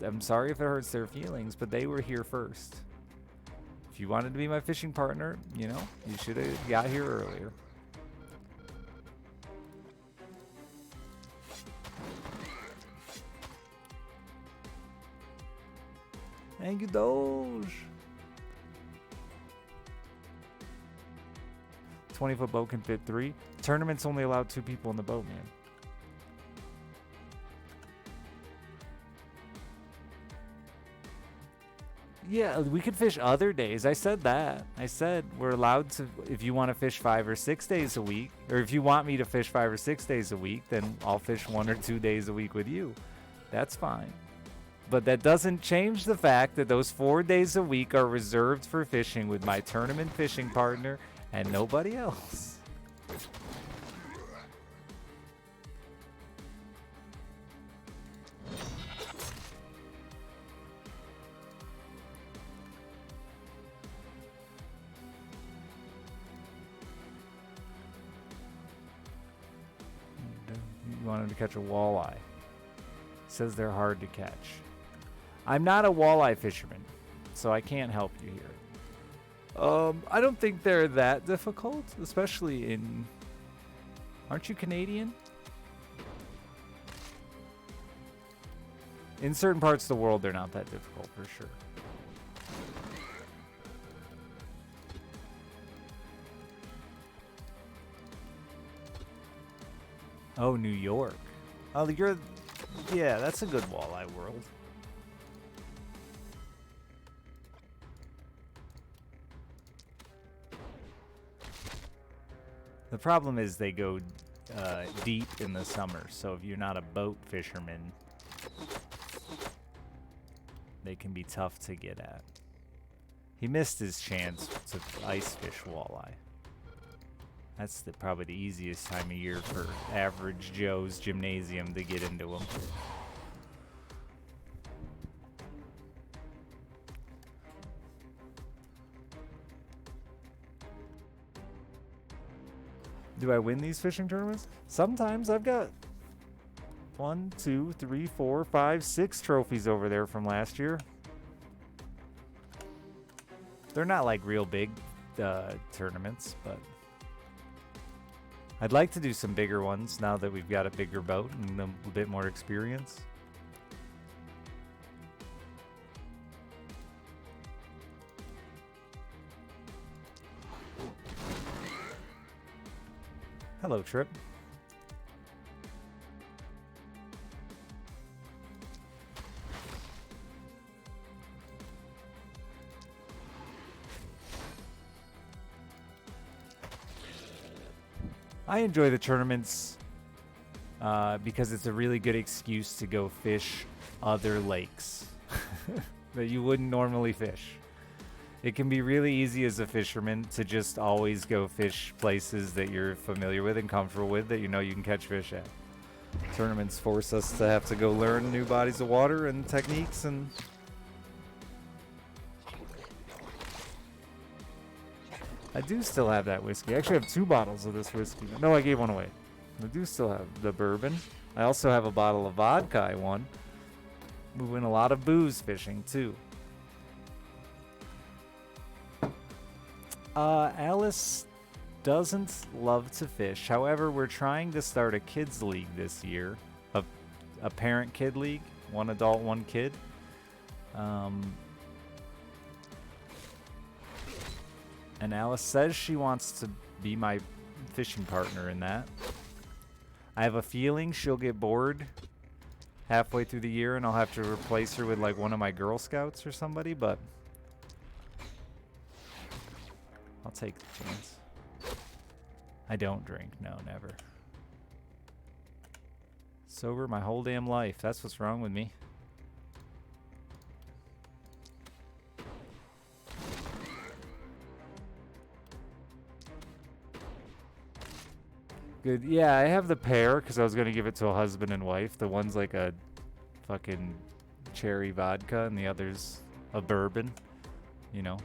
I'm sorry if it hurts their feelings, but they were here first. If you wanted to be my fishing partner, you know, you should have got here earlier. Thank you, Doge. 20-foot boat can fit 3. Tournaments only allow 2 people in the boat, man. Yeah, we could fish other days. I said that. I said we're allowed to, if you want to fish 5 or 6 days a week, or if you want me to fish 5 or 6 days a week, then I'll fish 1 or 2 days a week with you. That's fine. But that doesn't change the fact that those 4 days a week are reserved for fishing with my tournament fishing partner and nobody else. You wanted to catch a walleye. Says they're hard to catch. I'm not a walleye fisherman, so I can't help you here. I don't think they're that difficult, especially in... Aren't you Canadian? In certain parts of the world, they're not that difficult, for sure. Oh, New York. Oh, you're... Yeah, that's a good walleye world. The problem is they go deep in the summer, so if you're not a boat fisherman, they can be tough to get at. He missed his chance to ice fish walleye. That's probably the easiest time of year for average Joe's gymnasium to get into them. Do I win these fishing tournaments? Sometimes. I've got 1, 2, 3, 4, 5, 6 trophies over there from last year. They're not like real big tournaments, but I'd like to do some bigger ones now that we've got a bigger boat and a bit more experience. Hello, Trip. I enjoy the tournaments because it's a really good excuse to go fish other lakes that you wouldn't normally fish. It can be really easy as a fisherman to just always go fish places that you're familiar with and comfortable with that you know you can catch fish at. Tournaments force us to have to go learn new bodies of water and techniques, and I do still have that whiskey. I actually have 2 bottles of this whiskey. No, I gave one away. I do still have the bourbon. I also have a bottle of vodka I won. We win a lot of booze fishing too. Alice doesn't love to fish. However, we're trying to start a kids league this year. A parent kid league. 1 adult, 1 kid. And Alice says she wants to be my fishing partner in that. I have a feeling she'll get bored halfway through the year and I'll have to replace her with like one of my Girl Scouts or somebody, but I'll take the chance. I don't drink. No, never. Sober my whole damn life. That's what's wrong with me. Good. Yeah, I have the pair because I was going to give it to a husband and wife. The one's like a fucking cherry vodka and the other's a bourbon, you know.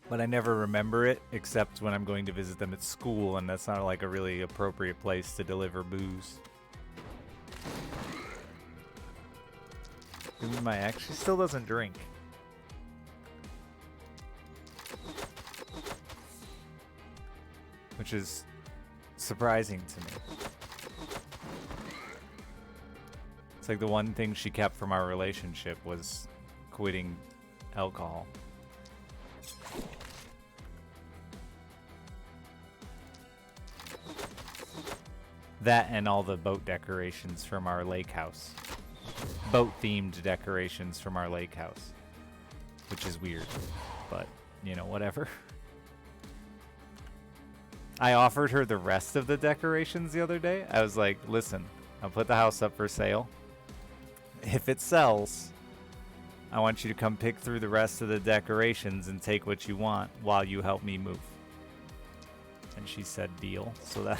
but I never remember it except when I'm going to visit them at school, and that's not like a really appropriate place to deliver booze. My ex, she still doesn't drink. Which is surprising to me. It's like the one thing she kept from our relationship was quitting alcohol. That and all the boat decorations from our lake house. Boat-themed decorations from our lake house. Which is weird, but, you know, whatever. I offered her the rest of the decorations the other day. I was like, listen, I'll put the house up for sale. If it sells, I want you to come pick through the rest of the decorations and take what you want while you help me move. And she said deal, so that...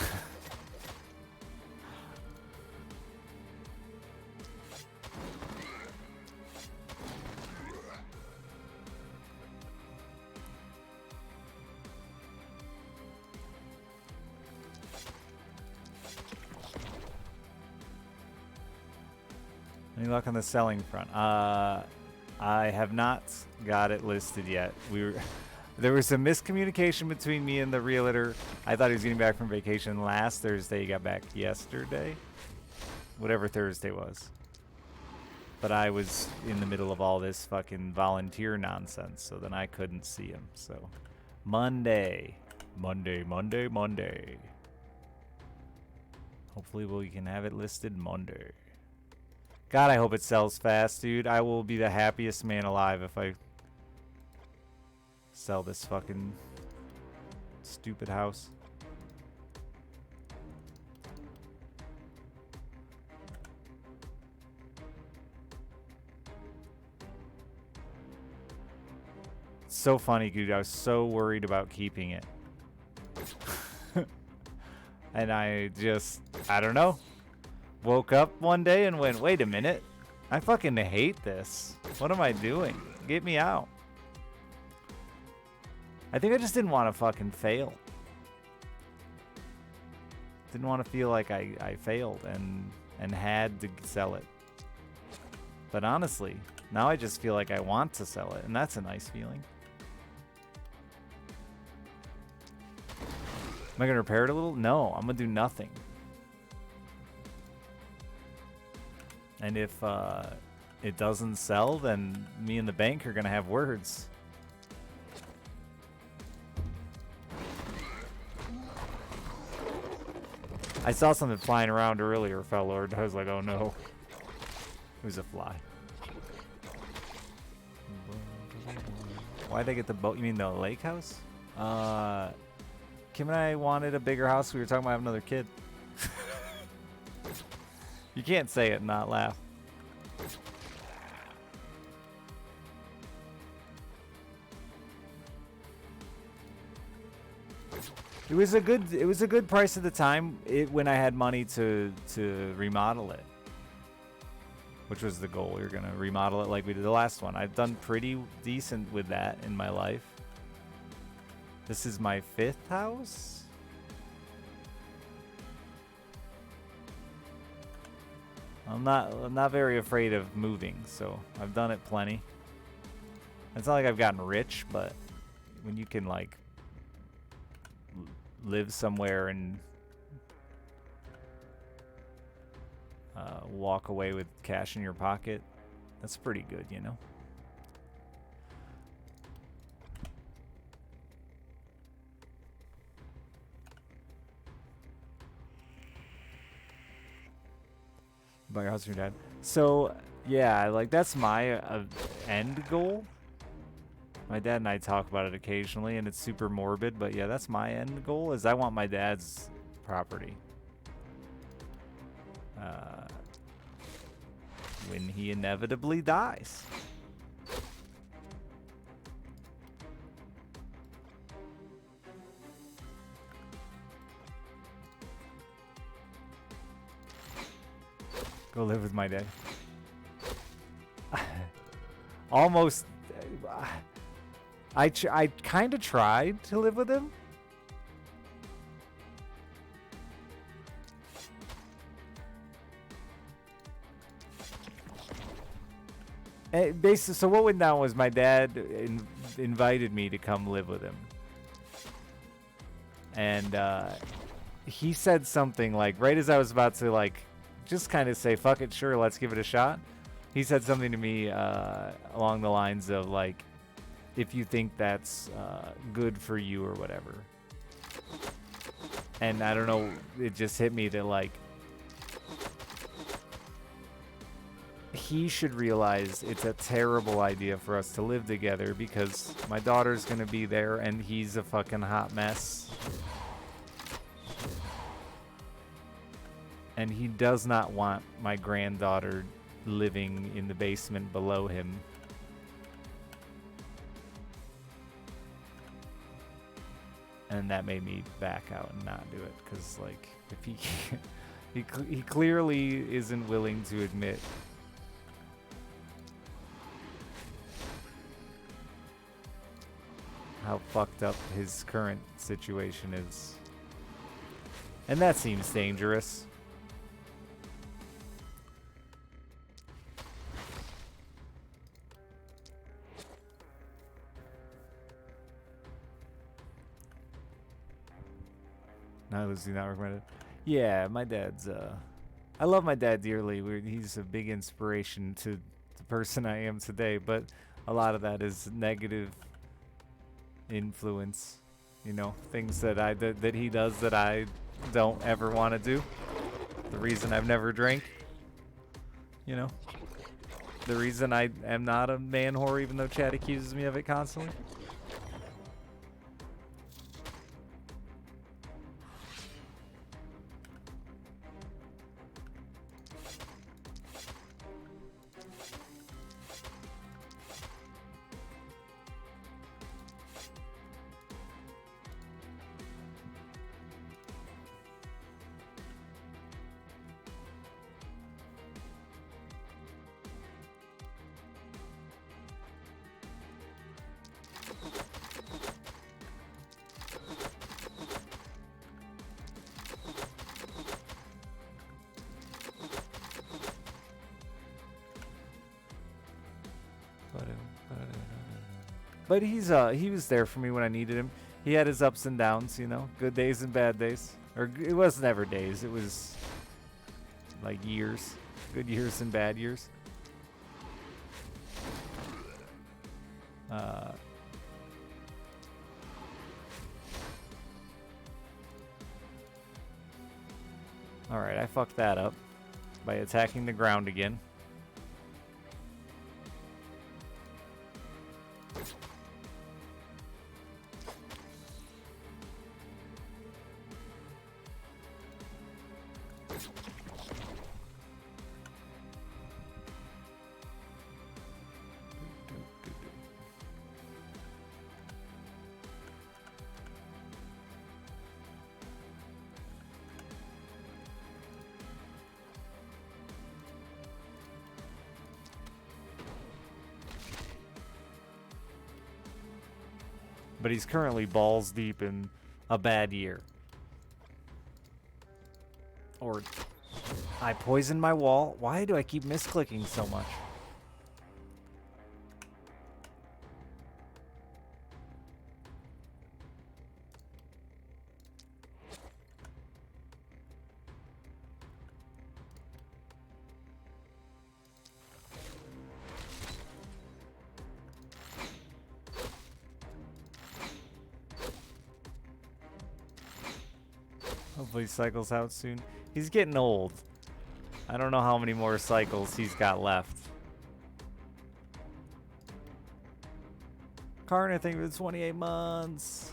Any luck on the selling front? I have not got it listed yet. There was some miscommunication between me and the realtor. I thought he was getting back from vacation last Thursday. He got back yesterday. Whatever Thursday was. But I was in the middle of all this fucking volunteer nonsense, so then I couldn't see him. So Monday. Hopefully we can have it listed Monday. God, I hope it sells fast, dude. I will be the happiest man alive if I sell this fucking stupid house. It's so funny, dude. I was so worried about keeping it. And I don't know. Woke up one day and went, wait a minute. I fucking hate this. What am I doing? Get me out. I think I just didn't want to fucking fail. Didn't want to feel like I failed and had to sell it. But honestly, now I just feel like I want to sell it, and that's a nice feeling. Am I going to repair it a little? No, I'm going to do nothing. And if it doesn't sell, then me and the bank are going to have words. I saw something flying around earlier, Fellord. I was like, oh no. It was a fly. Why'd I get the boat? You mean the lake house? Kim and I wanted a bigger house. We were talking about having another kid. You can't say it and not laugh. It was a good price at the time when I had money to remodel it. Which was the goal. We were gonna remodel it like we did the last one. I've done pretty decent with that in my life. This is my 5th house. I'm not very afraid of moving, so I've done it plenty. It's not like I've gotten rich, but when you can like live somewhere and walk away with cash in your pocket, that's pretty good, you know? Buy your house from your dad. So, yeah, like that's my end goal. My dad and I talk about it occasionally, and it's super morbid, but yeah, that's my end goal, is I want my dad's property. When he inevitably dies. Go live with my dad. Almost. I kind of tried to live with him. Basically, so what went down was my dad invited me to come live with him. And he said something like, right as I was about to like just kind of say, fuck it, sure, let's give it a shot. He said something to me along the lines of like, if you think that's good for you or whatever. And I don't know, it just hit me that like, he should realize it's a terrible idea for us to live together because my daughter's gonna be there and he's a fucking hot mess. And he does not want my granddaughter living in the basement below him. And that made me back out and not do it because like if he clearly isn't willing to admit how fucked up his current situation is. And that seems dangerous. Now was he not recommended? Yeah, my dad's I love my dad dearly. He's a big inspiration to the person I am today, but a lot of that is negative influence, you know, things that that he does that I don't ever want to do. The reason I've never drank, you know, the reason I am not a man whore even though Chad accuses me of it constantly. But he was there for me when I needed him. He had his ups and downs, you know, good days and bad days. Or it was never days. It was like years, good years and bad years. All right, I fucked that up by attacking the ground again. But he's currently balls deep in a bad year. Or I poisoned my wall. Why do I keep misclicking so much? Hopefully he cycles out soon. He's getting old. I don't know how many more cycles he's got left. Karn, I think it's 28 months.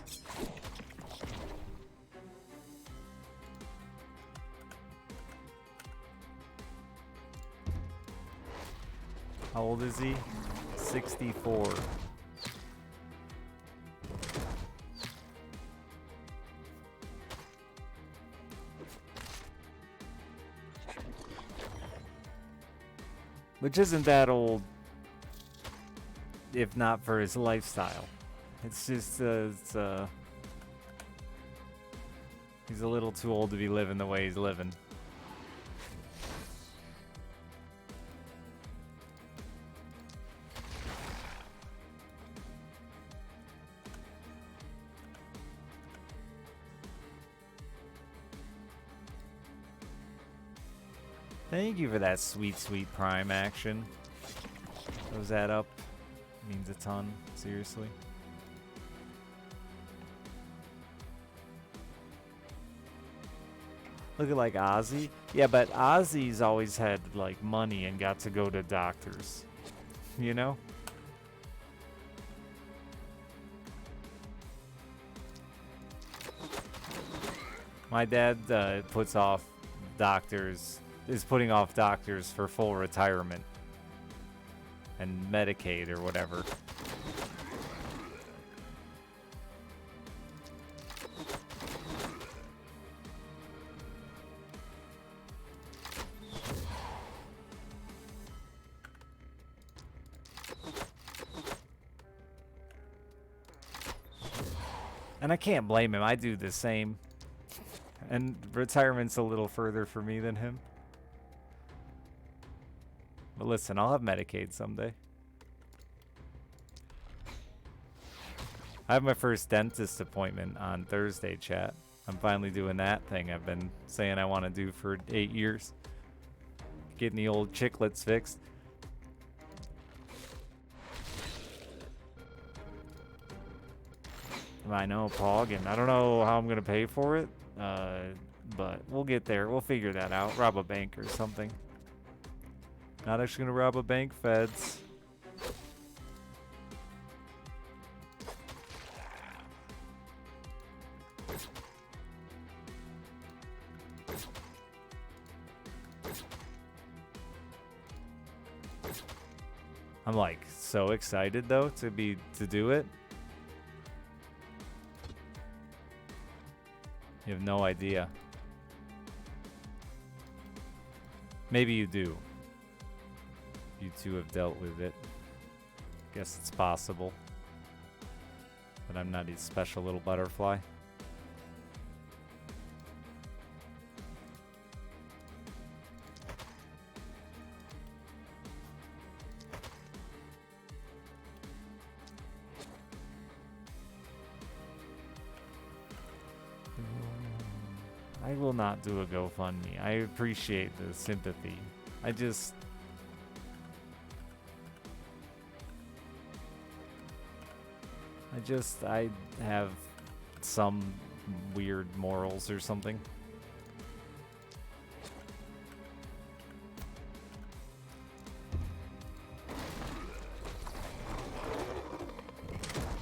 How old is he? 64. Which isn't that old, if not for his lifestyle. It's just, he's a little too old to be living the way he's living. Thank you for that sweet, sweet Prime action. Those add up. Means a ton, seriously. Look at like Ozzy. Yeah, but Ozzy's always had like money and got to go to doctors. You know? My dad puts off doctors, is putting off doctors for full retirement. And Medicaid or whatever. And I can't blame him. I do the same. And retirement's a little further for me than him. But listen, I'll have Medicaid someday. I have my first dentist appointment on Thursday, chat. I'm finally doing that thing I've been saying I want to do for 8 years. Getting the old chiclets fixed. I know, Pog, and I don't know how I'm going to pay for it. But we'll get there. We'll figure that out. Rob a bank or something. Not actually gonna rob a bank, feds. I'm like so excited though to do it. You have no idea. Maybe you do. You two have dealt with it. Guess it's possible. But I'm not a special little butterfly. I will not do a GoFundMe. I appreciate the sympathy. I have some weird morals or something.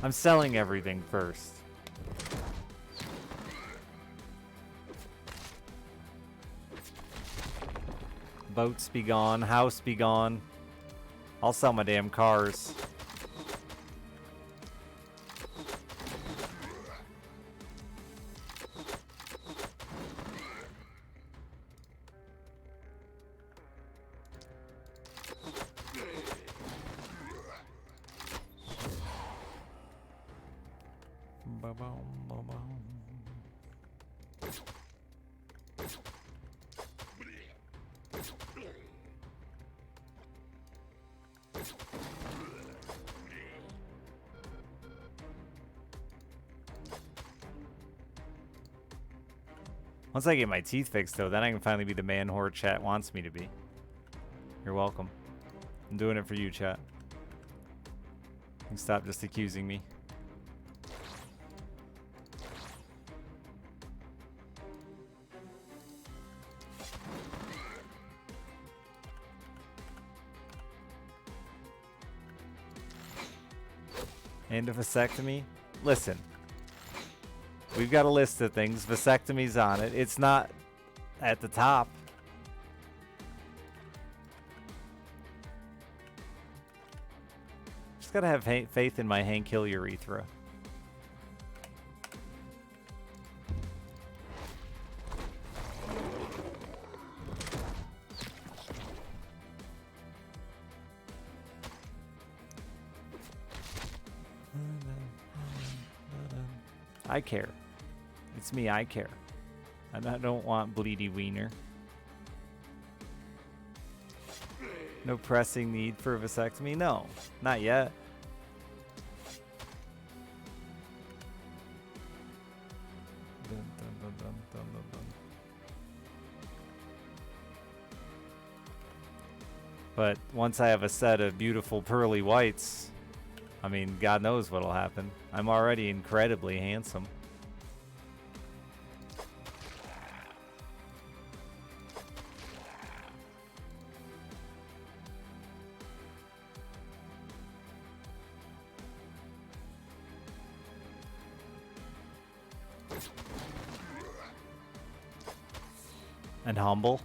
I'm selling everything first. Boats be gone, house be gone. I'll sell my damn cars. Once I get my teeth fixed, though, then I can finally be the man whore chat wants me to be. You're welcome. I'm doing it for you, chat. You can stop just accusing me. And a vasectomy? Listen. We've got a list of things. Vasectomy's on it. It's not at the top. Just gotta have faith in my Hank Hill urethra. I care. It's me, I care. And I don't want bleedy wiener. No pressing need for a vasectomy? No, not yet. Dun, dun, dun, dun, dun, dun, dun. But once I have a set of beautiful pearly whites, I mean, God knows what'll happen. I'm already incredibly handsome. And humble.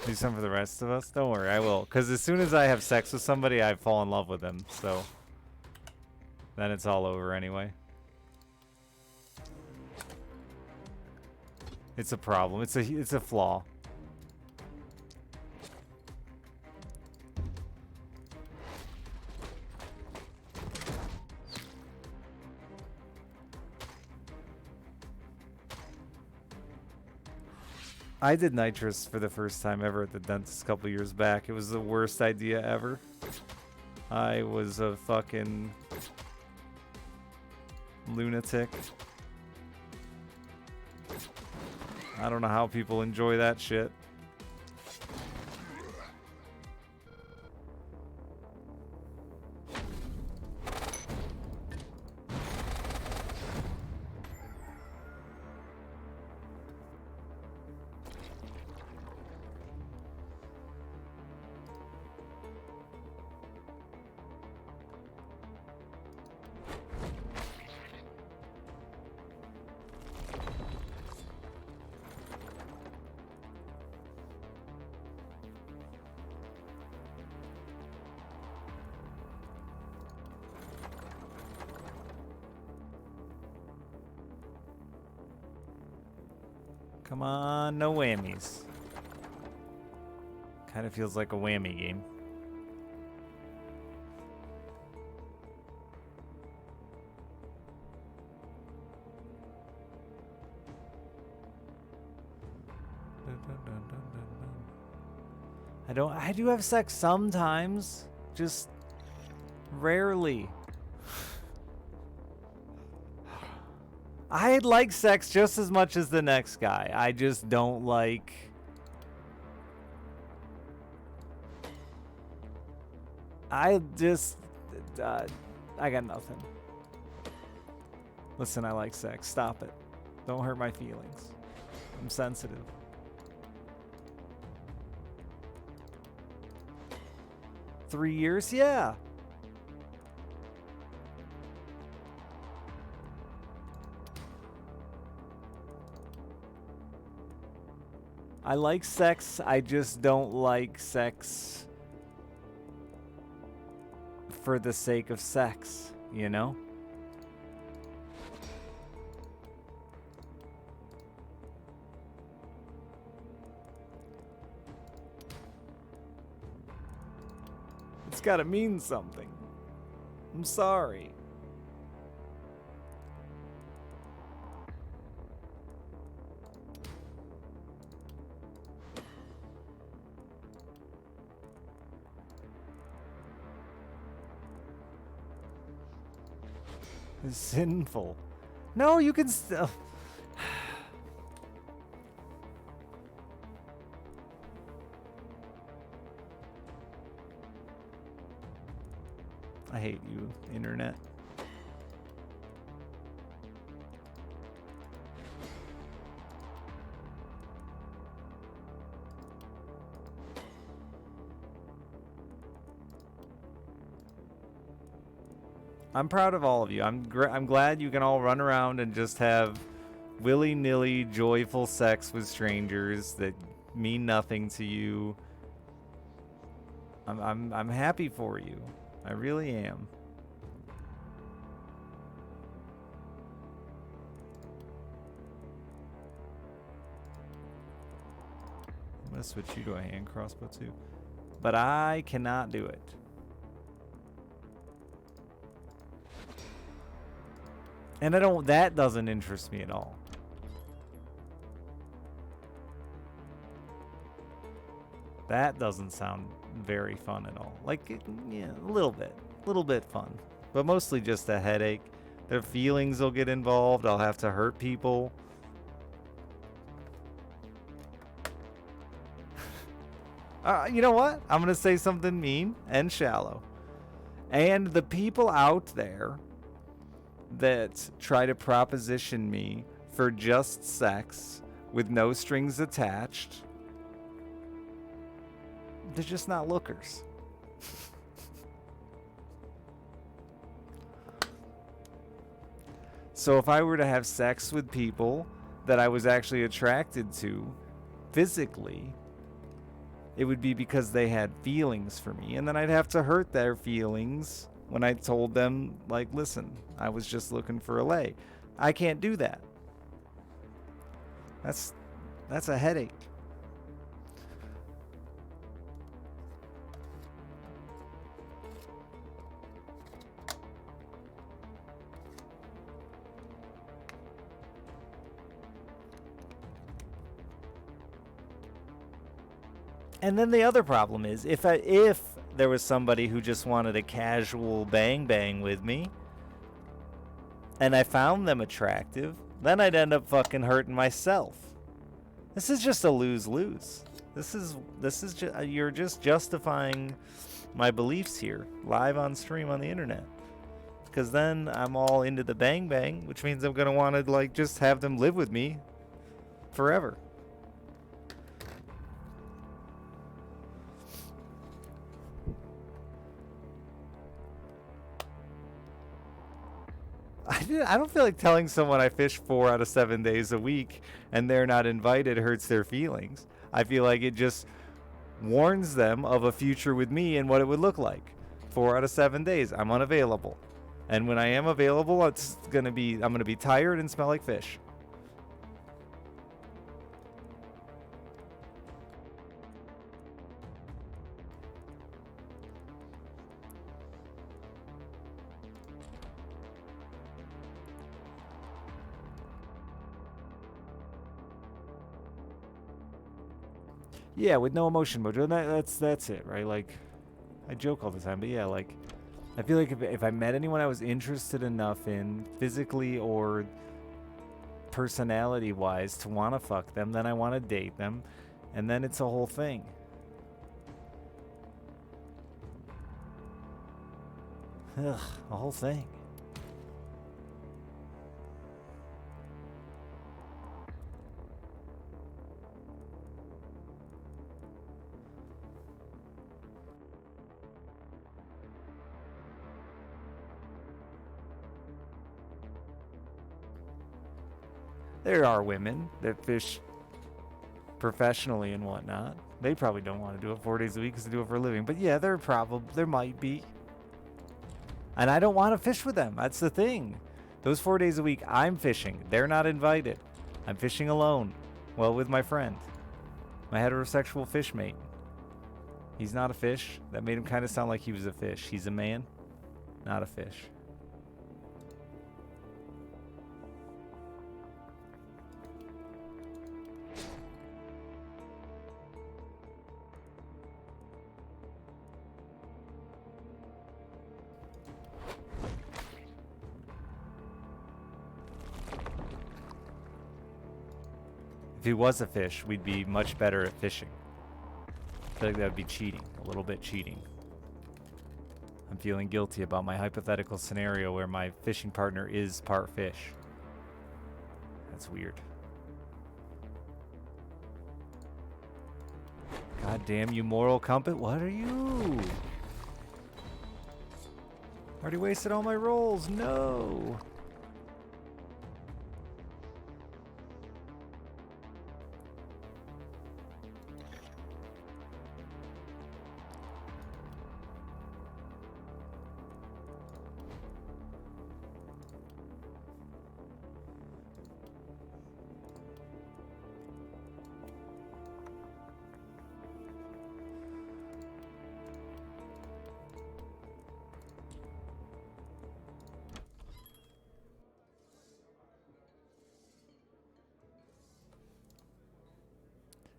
Do some for the rest of us? Don't worry, I will. Because as soon as I have sex with somebody, I fall in love with them. So then it's all over anyway. It's a problem. It's a flaw. I did nitrous for the first time ever at the dentist a couple years back. It was the worst idea ever. I was a fucking lunatic. I don't know how people enjoy that shit. Come on, no whammies. Kind of feels like a whammy game. I do have sex sometimes, just rarely. I like sex just as much as the next guy. I just don't like... I got nothing. Listen, I like sex. Stop it. Don't hurt my feelings. I'm sensitive. Three years? Yeah. I like sex, I just don't like sex for the sake of sex, you know? It's gotta mean something. I'm sorry. Sinful. No, you can still... I hate you, internet. I'm proud of all of you. I'm glad you can all run around and just have willy-nilly joyful sex with strangers that mean nothing to you. I'm happy for you. I really am. gonna switch you to a hand crossbow too. But I cannot do it. And that doesn't interest me at all. That doesn't sound very fun at all. Like, yeah, a little bit fun. But mostly just a headache. Their feelings will get involved. I'll have to hurt people. You know what? I'm going to say something mean and shallow. And the people out there that try to proposition me for just sex with no strings attached, they're just not lookers. So if I were to have sex with people that I was actually attracted to physically, it would be because they had feelings for me. And then I'd have to hurt their feelings when I told them, like, listen, I was just looking for a lay. I can't do that. That's a headache. And then the other problem is, if there was somebody who just wanted a casual bang with me, and I found them attractive, then I'd end up fucking hurting myself. This is just a lose-lose. This is you're just justifying my beliefs here, live on stream on the internet. Because then I'm all into the bang, which means I'm gonna want to, like, just have them live with me forever. I don't feel like telling someone I fish 4 out of 7 days a week and they're not invited hurts their feelings. I feel like it just warns them of a future with me and what it would look like. 4 out of 7 days, I'm unavailable. And when I am available, I'm gonna be tired and smell like fish. Yeah, with no emotion, Mojo. That's it, right? Like, I joke all the time, but yeah, like, I feel like if I met anyone I was interested enough in, physically or personality-wise, to want to fuck them, then I want to date them, and then it's a whole thing. Ugh, a whole thing. There are women that fish professionally and whatnot. They probably don't want to do it 4 days a week because they do it for a living. But yeah, there might be. And I don't want to fish with them. That's the thing. Those 4 days a week, I'm fishing. They're not invited. I'm fishing alone. Well, with my friend. My heterosexual fish mate. He's not a fish. That made him kind of sound like he was a fish. He's a man, not a fish. If he was a fish, we'd be much better at fishing. I feel like that would be cheating, a little bit cheating. I'm feeling guilty about my hypothetical scenario where my fishing partner is part fish. That's weird. God damn you, moral compass. What are you? Already wasted all my rolls. No.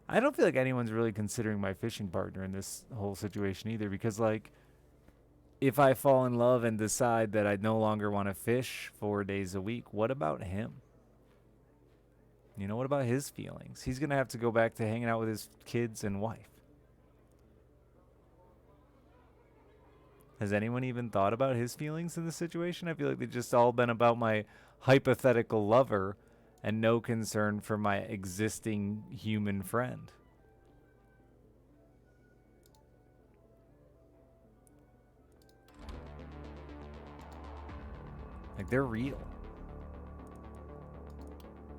I don't feel like anyone's really considering my fishing partner in this whole situation either, because like if I fall in love and decide that I no longer want to fish 4 days a week, what about him? You know, what about his feelings? He's going to have to go back to hanging out with his kids and wife. Has anyone even thought about his feelings in this situation? I feel like they've just all been about my hypothetical lover and no concern for my existing human friend. Like, they're real.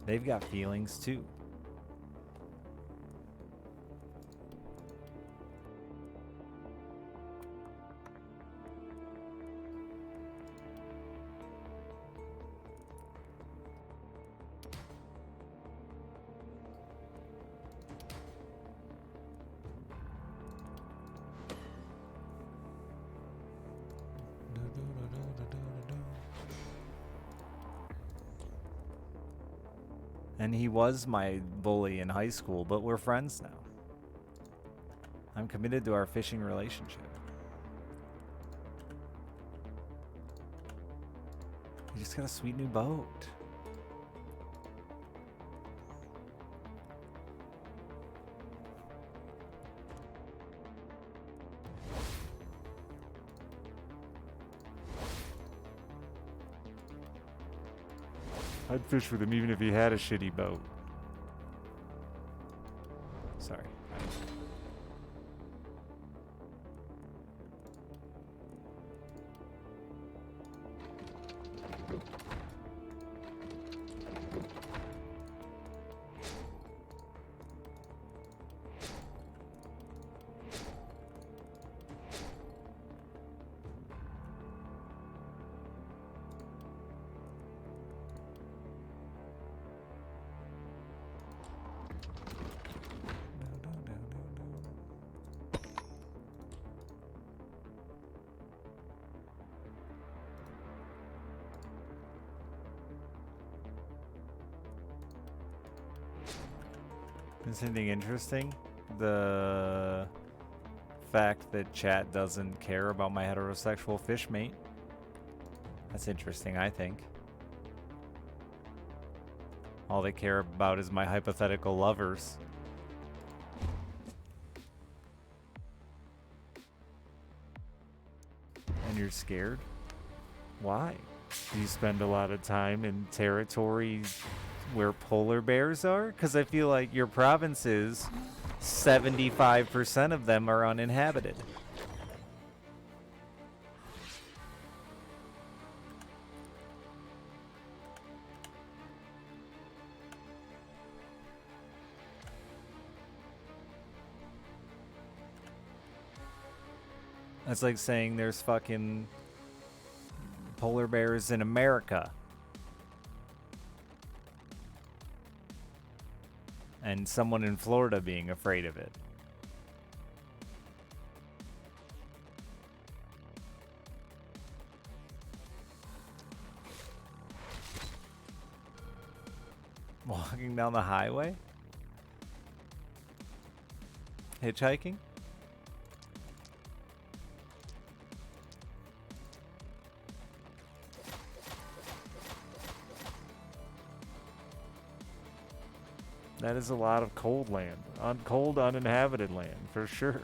They've got feelings too. And he was my bully in high school, but we're friends now. I'm committed to our fishing relationship. He just got a sweet new boat. I'd fish with him even if he had a shitty boat. Sorry. Is anything interesting? The fact that chat doesn't care about my heterosexual fish mate. That's interesting, I think. All they care about is my hypothetical lovers. And you're scared? Why? Do you spend a lot of time in territories where polar bears are? Because I feel like your provinces, 75% of them are uninhabited. That's like saying there's fucking polar bears in America. And someone in Florida being afraid of it. Walking down the highway? Hitchhiking? That is a lot of cold land. Cold, uninhabited land, for sure.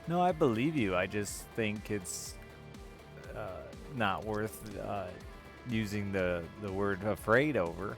No, I believe you. I just think it's not worth using the word afraid over.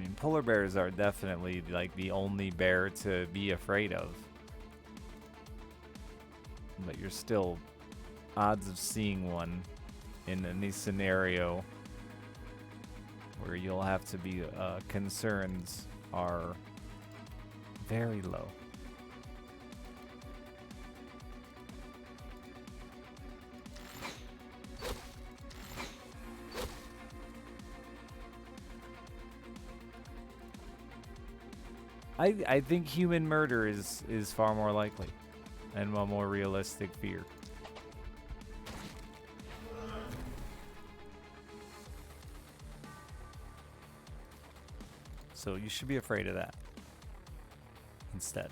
mean, polar bears are definitely like the only bear to be afraid of. But you're still odds of seeing one in any scenario where you'll have to be concerned are very low. I think human murder is far more likely and a more realistic fear. So you should be afraid of that instead.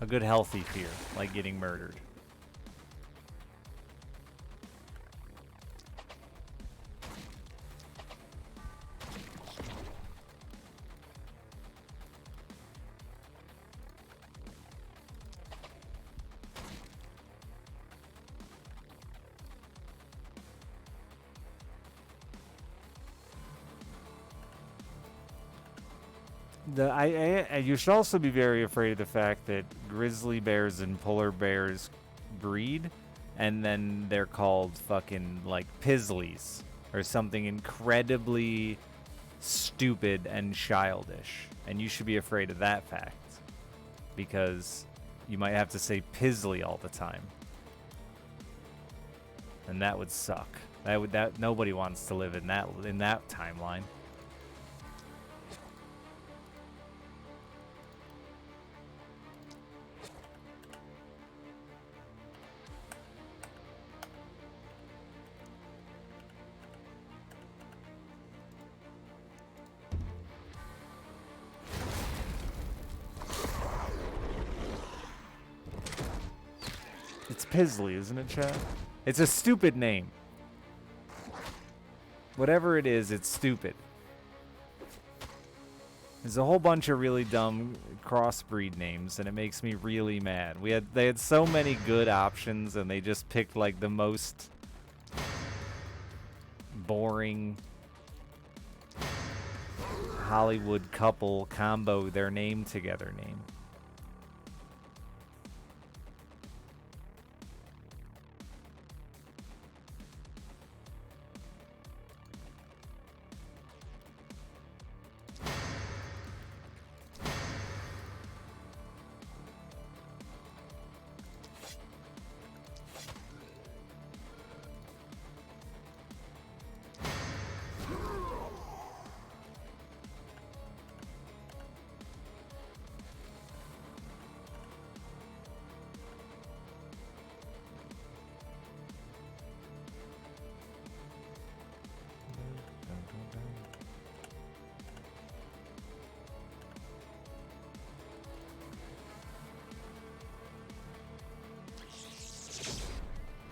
A good healthy fear, like getting murdered. You should also be very afraid of the fact that grizzly bears and polar bears breed, and then they're called fucking like Pisleys or something incredibly stupid and childish. And you should be afraid of that fact because you might have to say Pisley all the time, and that would suck. That nobody wants to live in that timeline. It's Pisley, isn't it, Chad? It's a stupid name. Whatever it is, it's stupid. There's a whole bunch of really dumb crossbreed names, and it makes me really mad. They had so many good options, and they just picked like the most boring Hollywood couple combo their name together name.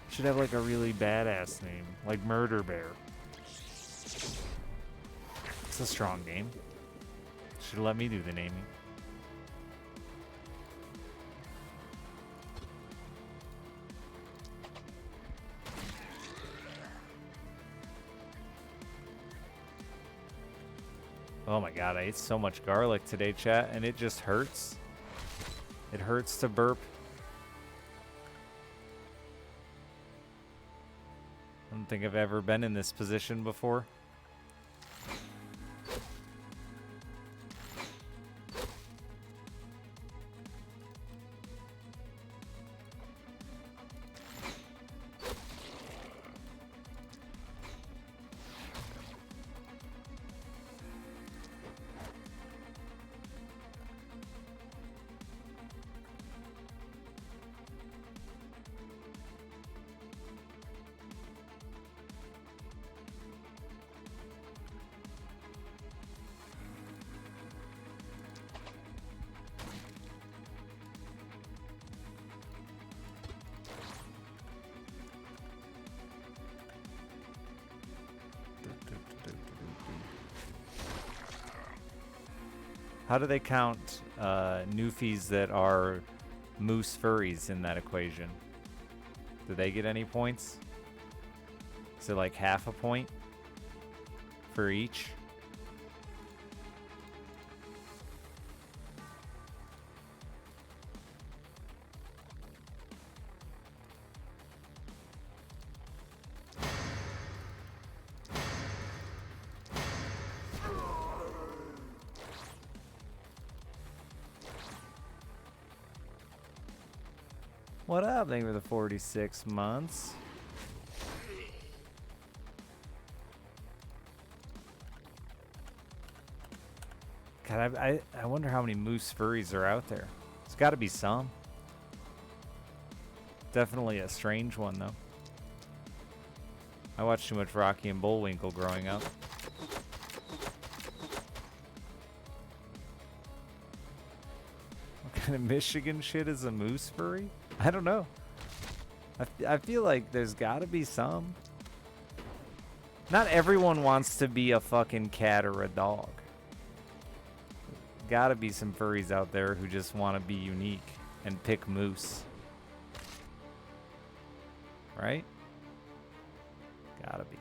Should have like a really badass name, like Murder Bear. It's a strong name. Should let me do the naming. Oh my god, I ate so much garlic today, chat, and it just hurts. It hurts to burp. I don't think I've ever been in this position before. How do they count Newfies that are moose furries in that equation? Do they get any points? Is it like half a point for each? What up? Thank you for the 46 months. God, I wonder how many moose furries are out there. There's got to be some. Definitely a strange one, though. I watched too much Rocky and Bullwinkle growing up. What kind of Michigan shit is a moose furry? I don't know. I feel like there's got to be some. Not everyone wants to be a fucking cat or a dog. Gotta be some furries out there who just want to be unique and pick moose. Right? Gotta be.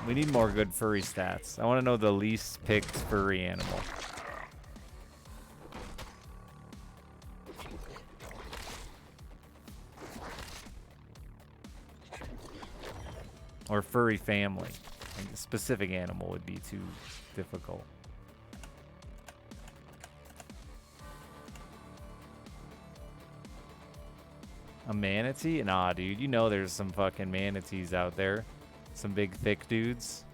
We need more good furry stats. I want to know the least picked furry animal. Or furry family. Like a specific animal would be too difficult. A manatee? Nah, dude. You know there's some fucking manatees out there. Some big thick dudes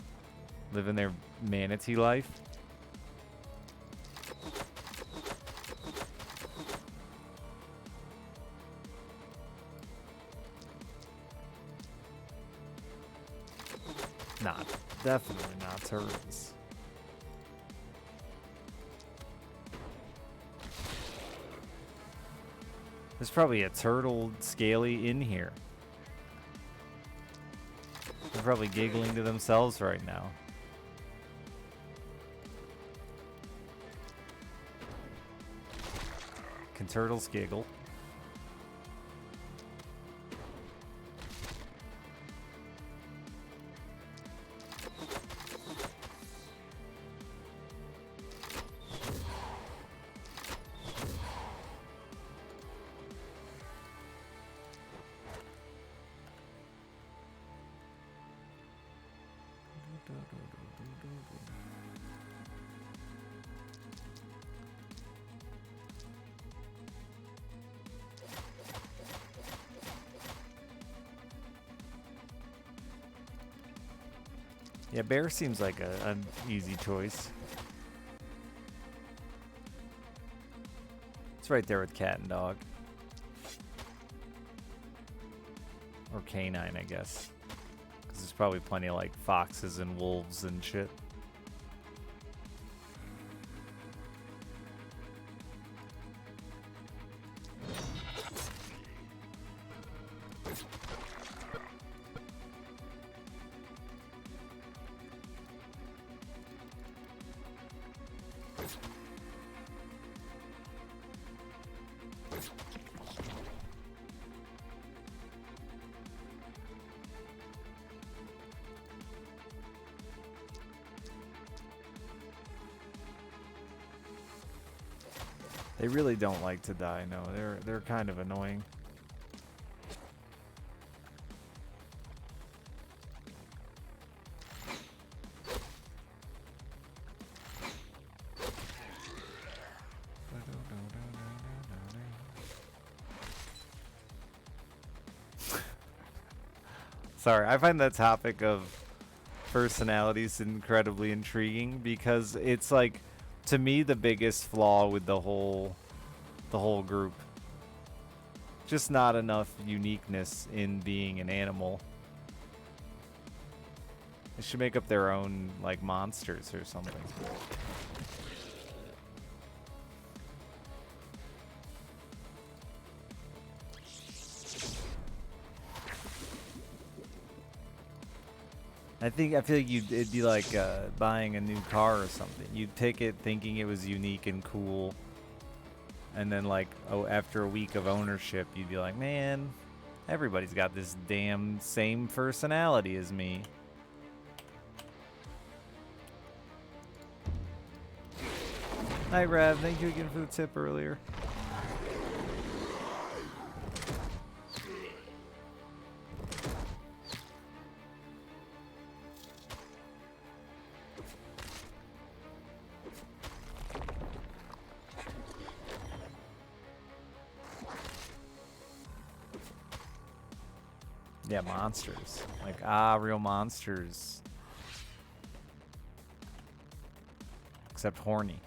living their manatee life. Nah, definitely not turtles. There's probably a turtle scaly in here. They're probably giggling to themselves right now. Can turtles giggle? Yeah, bear seems like an easy choice. It's right there with cat and dog. Or canine, I guess. Because there's probably plenty of like foxes and wolves and shit. They really don't like to die, no. They're kind of annoying. Sorry, I find that topic of personalities incredibly intriguing because it's like, to me, the biggest flaw with the whole group. Just not enough uniqueness in being an animal. They should make up their own like monsters or something. I feel like it'd be like buying a new car or something. You'd pick it thinking it was unique and cool, and then like after a week of ownership, you'd be like, man, everybody's got this damn same personality as me. Night Rev, thank you again for the tip earlier. Yeah, monsters. Like, real monsters. Except horny.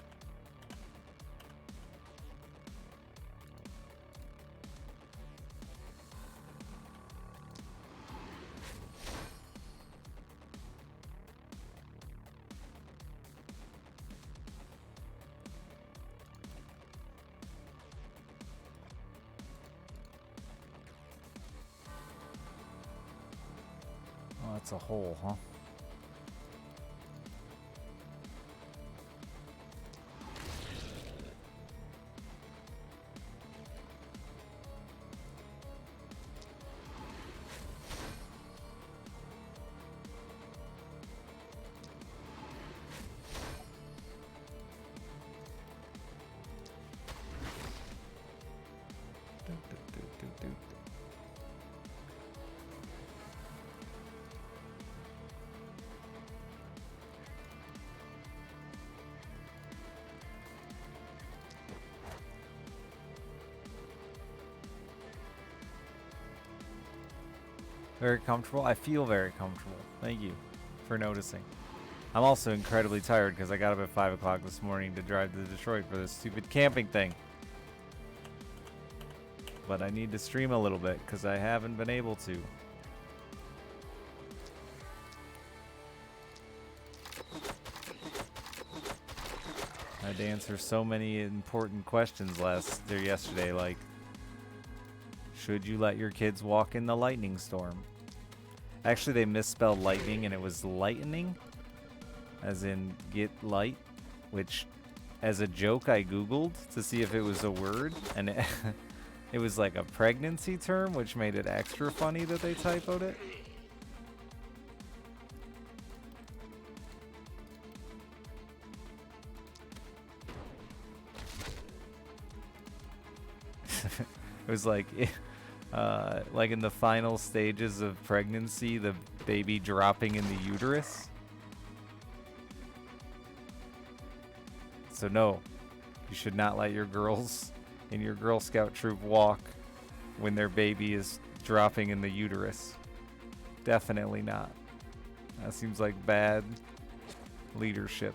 Oh, that's a hole, huh? Very comfortable? I feel very comfortable. Thank you for noticing. I'm also incredibly tired because I got up at 5 o'clock this morning to drive to Detroit for this stupid camping thing. But I need to stream a little bit because I haven't been able to. I had to answer so many important questions yesterday, like, should you let your kids walk in the lightning storm? Actually, they misspelled lightning and it was lightning, as in get light, which as a joke I googled to see if it was a word, and it was like a pregnancy term, which made it extra funny that they typoed it. It was like in the final stages of pregnancy, the baby dropping in the uterus. So no, you should not let your girls in your Girl Scout troop walk when their baby is dropping in the uterus. Definitely not. That seems like bad leadership.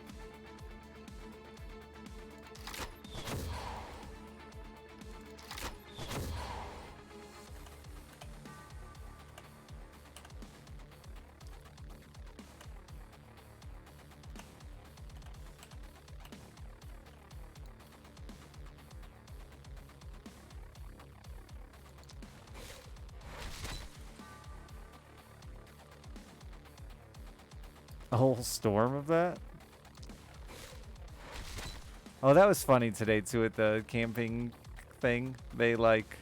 A whole storm of that? Oh, that was funny today too at the camping thing. They like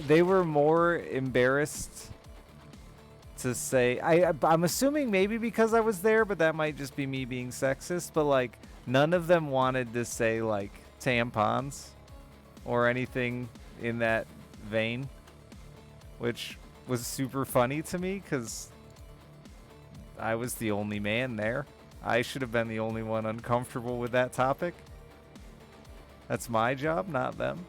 they were more embarrassed to say I'm assuming maybe because I was there, but that might just be me being sexist, but like none of them wanted to say like tampons or anything in that vein, which was super funny to me because I was the only man there. I should have been the only one uncomfortable with that topic. That's my job, not them.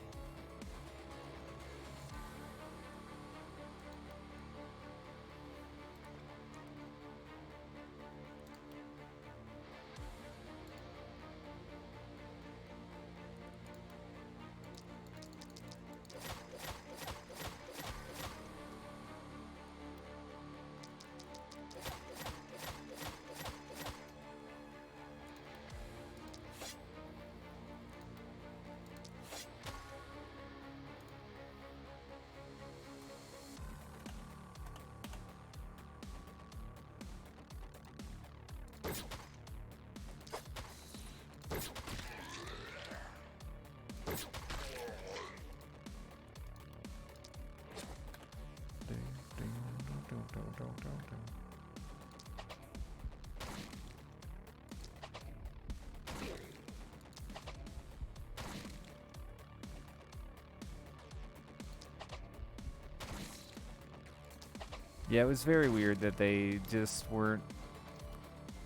Yeah, it was very weird that they just weren't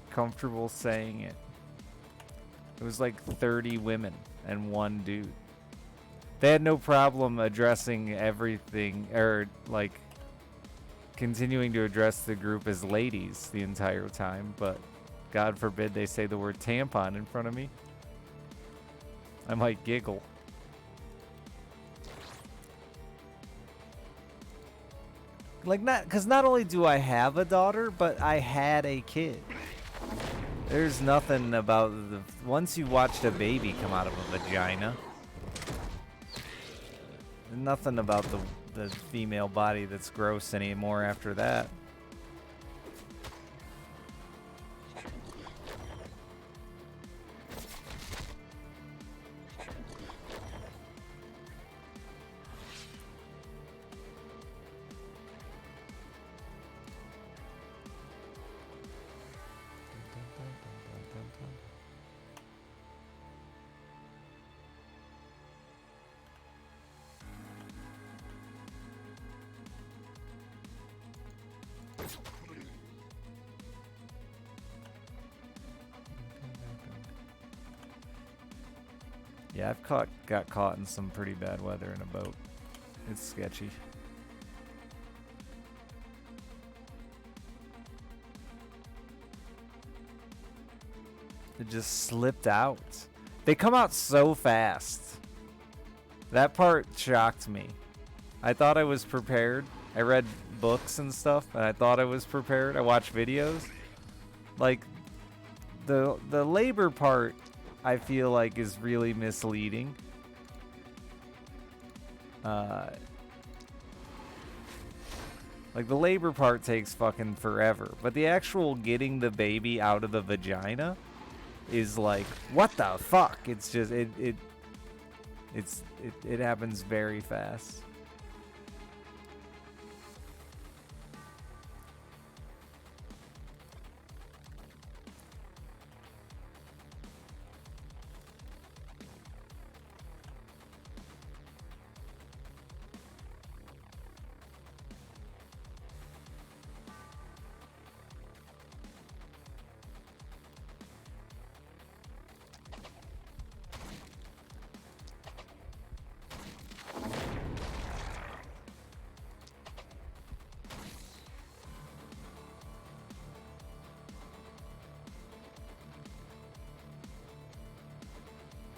comfortable saying it. It was like 30 women and one dude. They had no problem addressing everything, or like continuing to address the group as ladies the entire time, but God forbid they say the word tampon in front of me. I might giggle. Like, because not only do I have a daughter, but I had a kid. There's nothing about once you watched a baby come out of a vagina, nothing about the female body that's gross anymore after that. Yeah, I've got caught in some pretty bad weather in a boat. It's sketchy. It just slipped out. They come out so fast. That part shocked me. I thought I was prepared. I read books and stuff, and I thought I was prepared. I watched videos. Like, the labor part, I feel like, is really misleading. Like, the labor part takes fucking forever, but the actual getting the baby out of the vagina is like, what the fuck? It's just it happens very fast.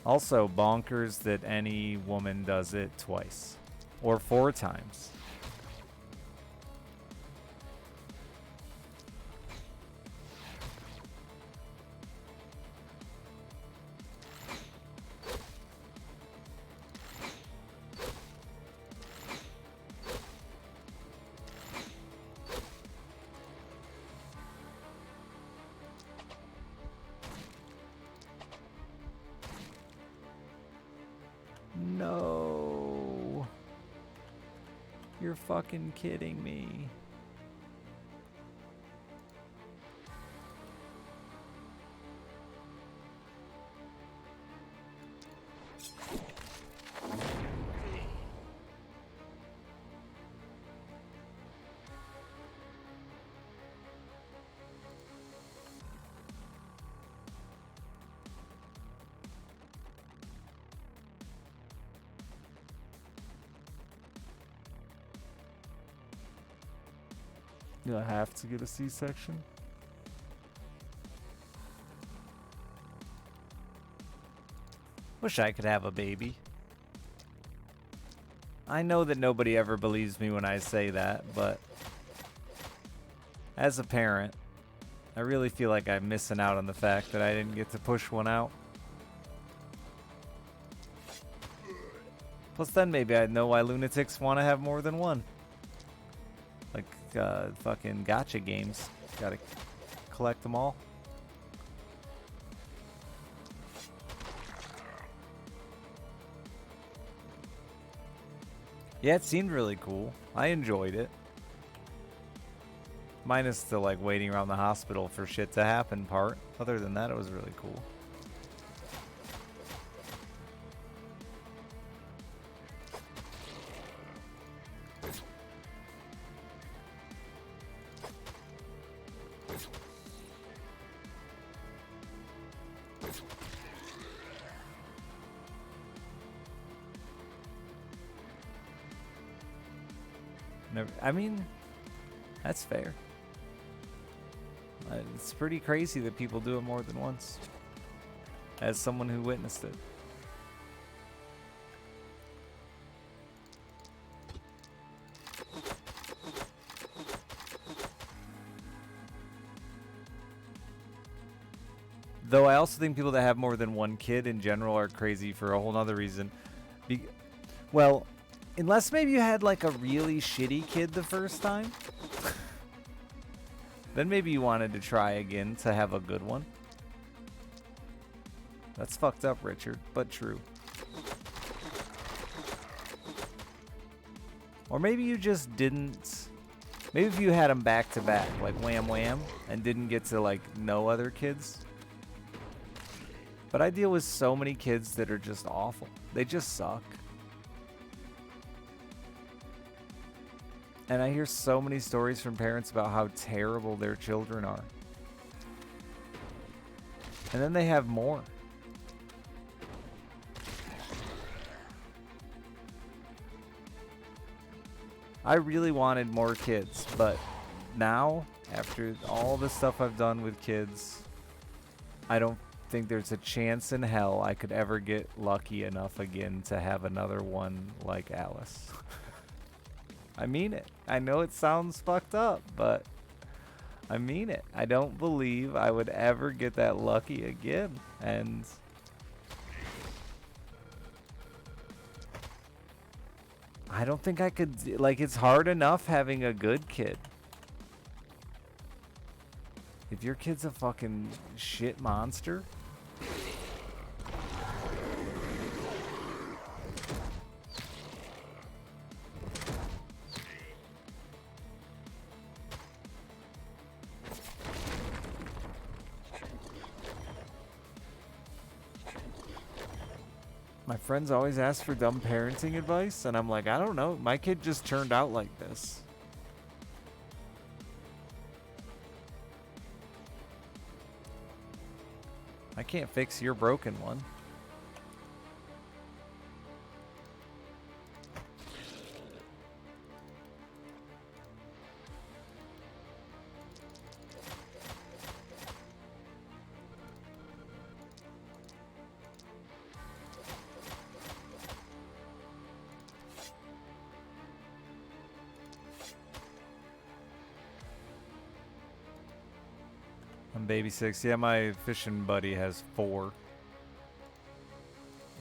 Also, bonkers that any woman does it twice or 4 times. No. You're fucking kidding me. Do I have to get a C-section? Wish I could have a baby. I know that nobody ever believes me when I say that, but as a parent, I really feel like I'm missing out on the fact that I didn't get to push one out. Plus then maybe I'd know why lunatics want to have more than one. Like, fucking gacha games. Gotta collect them all. Yeah, it seemed really cool. I enjoyed it. Minus the like waiting around the hospital for shit to happen part. Other than that, it was really cool. Never, I mean, that's fair. It's pretty crazy that people do it more than once. As someone who witnessed it. Though I also think people that have more than one kid in general are crazy for a whole nother reason. Well, unless maybe you had like a really shitty kid the first time. Then maybe you wanted to try again to have a good one. That's fucked up, Richard, but true. Or maybe you just didn't. Maybe if you had them back to back, like wham wham, and didn't get to like know other kids. But I deal with so many kids that are just awful. They just suck. And I hear so many stories from parents about how terrible their children are. And then they have more. I really wanted more kids, but now, after all the stuff I've done with kids, I don't think there's a chance in hell I could ever get lucky enough again to have another one like Alice. I mean it. I know it sounds fucked up, but I mean it. I don't believe I would ever get that lucky again. And I don't think I could, like, it's hard enough having a good kid. If your kid's a fucking shit monster. My friends always ask for dumb parenting advice, and I'm like, I don't know. My kid just turned out like this. I can't fix your broken one. I'm baby 6. Yeah, my fishing buddy has 4.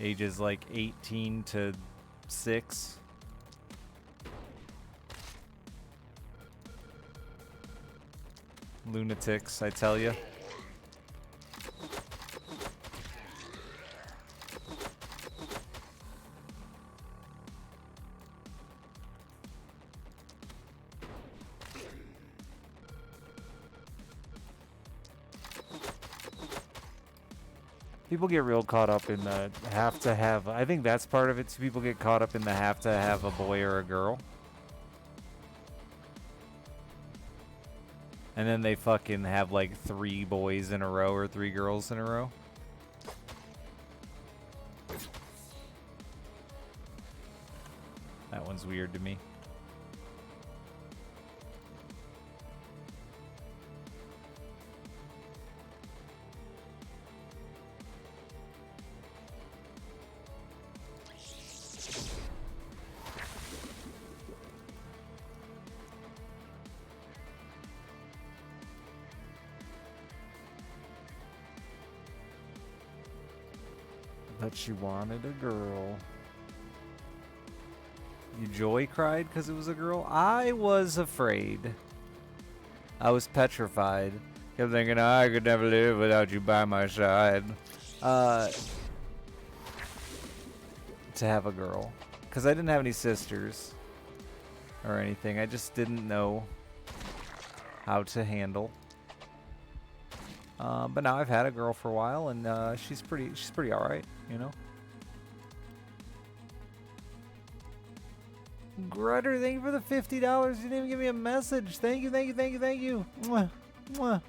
Ages like 18 to 6. Lunatics, I tell you. People get real caught up in the have to have. I think that's part of it too. People get caught up in the have to have a boy or a girl. And then they fucking have like 3 boys in a row or 3 girls in a row. That one's weird to me. But she wanted a girl. You joy cried because it was a girl? I was afraid. I was petrified. Kept thinking, I could never live without you by my side. To have a girl. Because I didn't have any sisters or anything. I just didn't know how to handle. But now I've had a girl for a while, and she's pretty all right, you know. Grutter, thank you for the $50. You didn't even give me a message. Thank you, thank you, thank you, thank you. Mwah, mwah.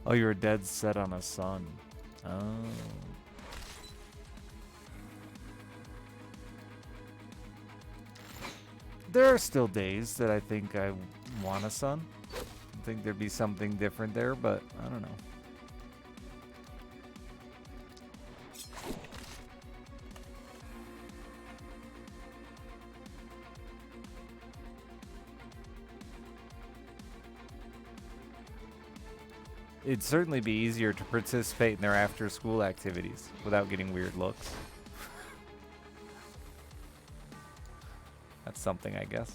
Oh, you're dead set on a son. Oh. There are still days that I think I want a son. I think there'd be something different there, but I don't know. It'd certainly be easier to participate in their after-school activities without getting weird looks. That's something, I guess.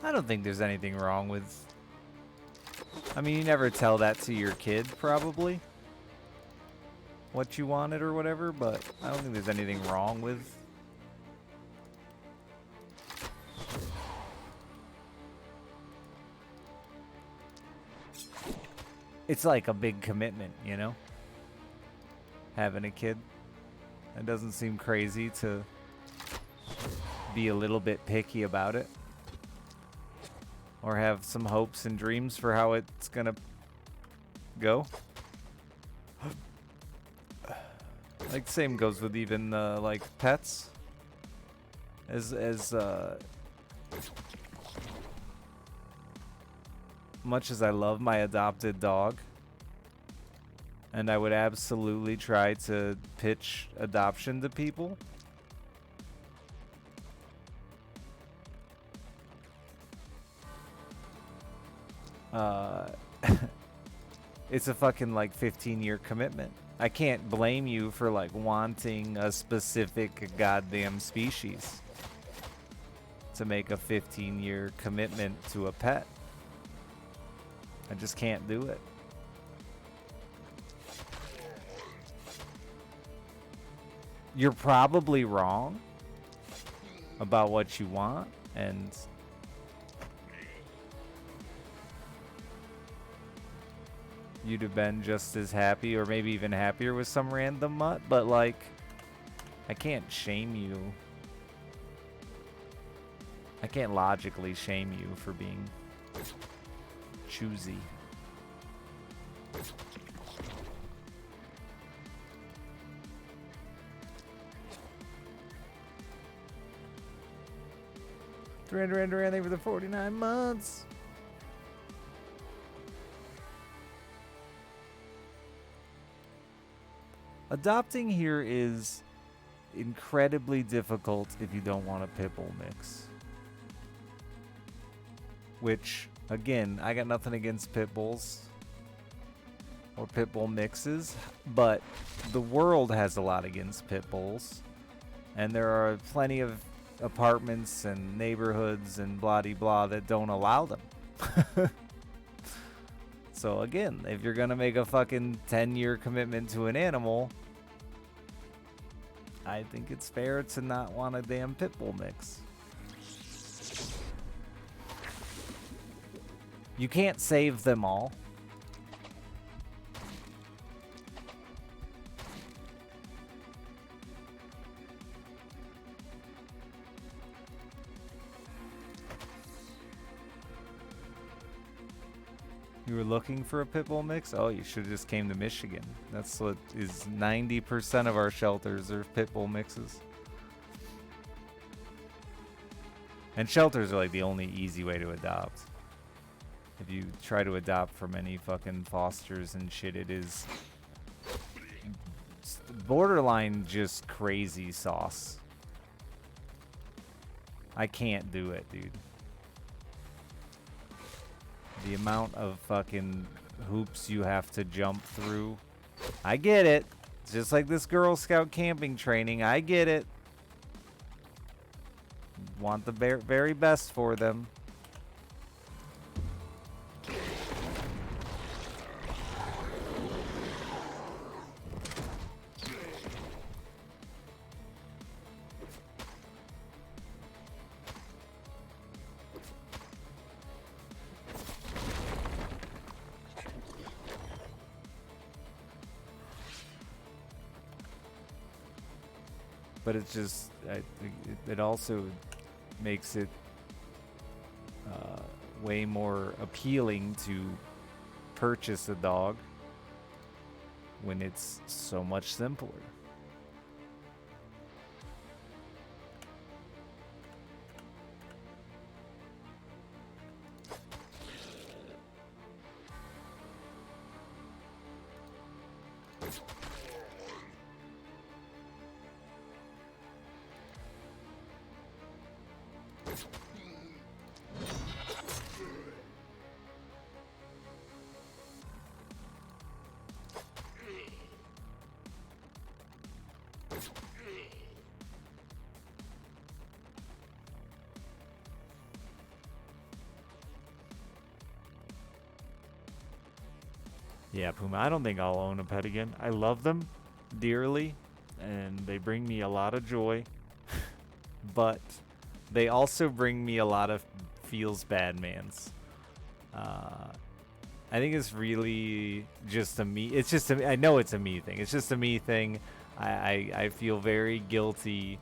I don't think there's anything wrong with... I mean, you never tell that to your kid, probably. What you wanted or whatever, but I don't think there's anything wrong with... It's like a big commitment, you know? Having a kid. It doesn't seem crazy to be a little bit picky about it. Or have some hopes and dreams for how it's gonna go. Like, same goes with even like pets. As much as I love my adopted dog, and I would absolutely try to pitch adoption to people. It's a fucking like 15-year commitment. I can't blame you for like wanting a specific goddamn species to make a 15-year commitment to a pet. I just can't do it. You're probably wrong about what you want, and you'd have been just as happy or maybe even happier with some random mutt, but like, I can't shame you. I can't logically shame you for being choosy. Duran, thank you for the 49 months. Adopting here is incredibly difficult if you don't want a pit bull mix. Which, again, I got nothing against pit bulls or pit bull mixes, but the world has a lot against pit bulls, and there are plenty of apartments and neighborhoods and blah-de-blah that don't allow them. So again, if you're gonna make a fucking 10-year commitment to an animal, I think it's fair to not want a damn Pitbull mix. You can't save them all. You were looking for a Pitbull mix? Oh, you should have just came to Michigan. That's what is 90% of our shelters are Pitbull mixes. And shelters are like the only easy way to adopt. If you try to adopt from any fucking fosters and shit, it is borderline just crazy sauce. I can't do it, dude. The amount of fucking hoops you have to jump through. I get it. It's just like this Girl Scout camping training. I get it. Want the very best for them. But it's just, it also makes it way more appealing to purchase a dog when it's so much simpler. Yeah, Puma, I don't think I'll own a pet again. I love them dearly, and they bring me a lot of joy. But they also bring me a lot of feels bad mans. I think it's really just a me. It's just I know it's a me thing. It's just a me thing. I feel very guilty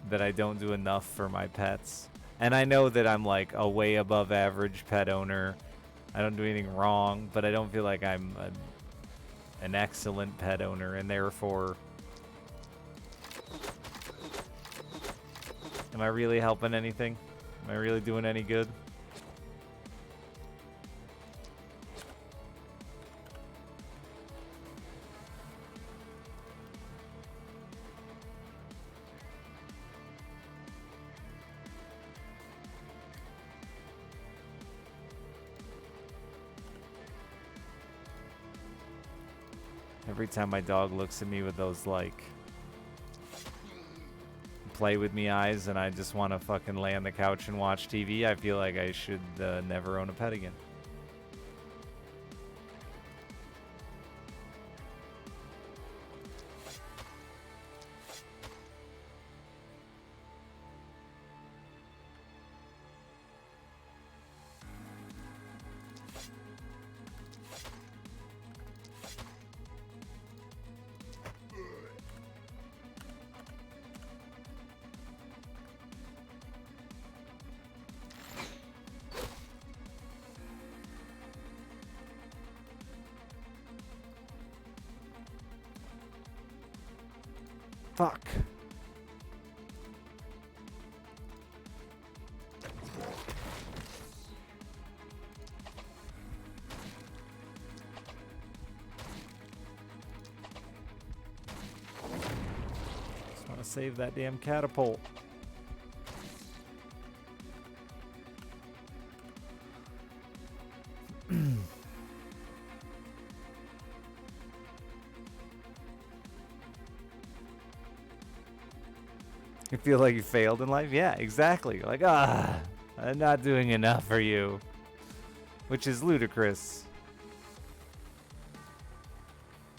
that I don't do enough for my pets. And I know that I'm like a way above average pet owner. I don't do anything wrong, but I don't feel like I'm an excellent pet owner, and therefore, am I really helping anything? Am I really doing any good? Every time my dog looks at me with those, like, play with me eyes and I just want to fucking lay on the couch and watch TV, I feel like I should never own a pet again. Fuck. Just want to save that damn catapult. You feel like you failed in life? Yeah, exactly. Like, I'm not doing enough for you. Which is ludicrous.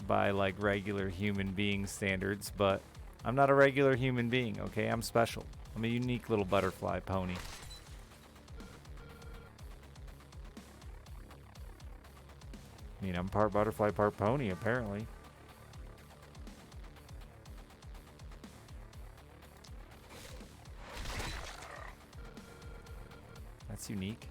By, like, regular human being standards, but I'm not a regular human being, okay? I'm special. I'm a unique little butterfly pony. I mean, I'm part butterfly, part pony, apparently. That's unique.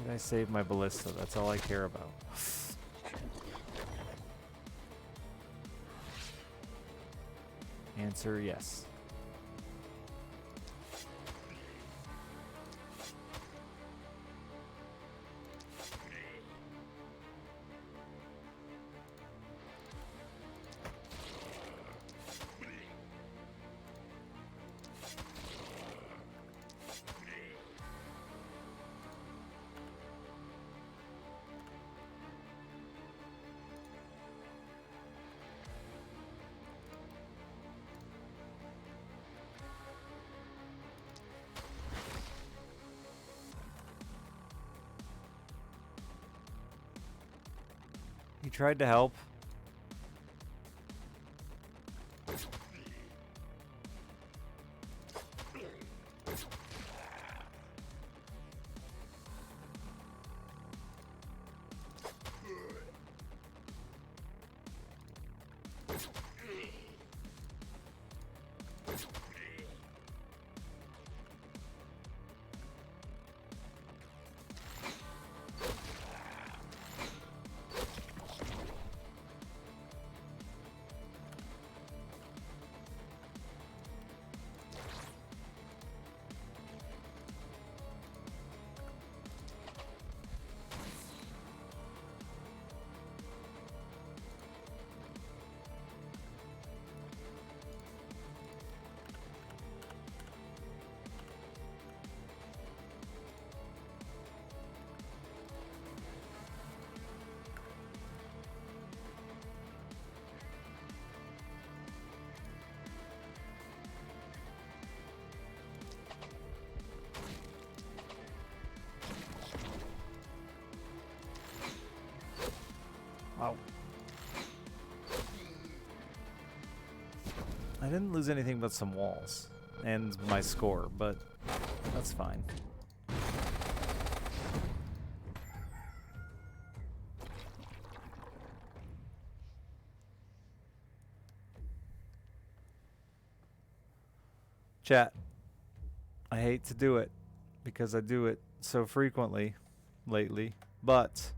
I saved my ballista. That's all I care about. Answer yes. He tried to help. Wow. I didn't lose anything but some walls and my score, but that's fine. Chat, I hate to do it because I do it so frequently lately, but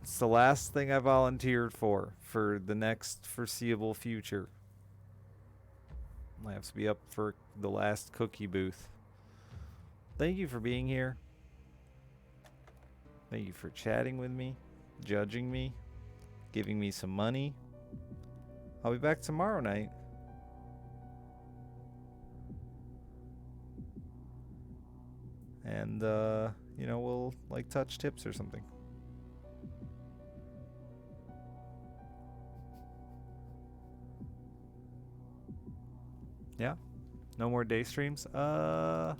it's the last thing I volunteered for the next foreseeable future. I have to be up for the last cookie booth. Thank you for being here. Thank you for chatting with me, judging me, giving me some money. I'll be back tomorrow night. And, you know, we'll, like, touch tips or something. Yeah? No more day streams? I'm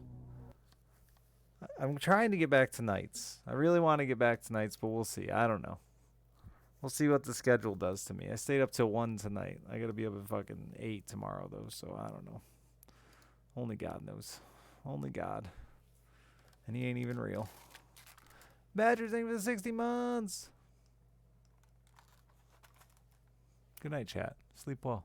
trying to get back to nights. I really want to get back to nights, but we'll see. I don't know. We'll see what the schedule does to me. I stayed up till 1 tonight. I gotta be up at fucking 8 tomorrow, though, so I don't know. Only God knows. Only God. And he ain't even real. Badger, thank you for the 60 months. Good night, chat. Sleep well.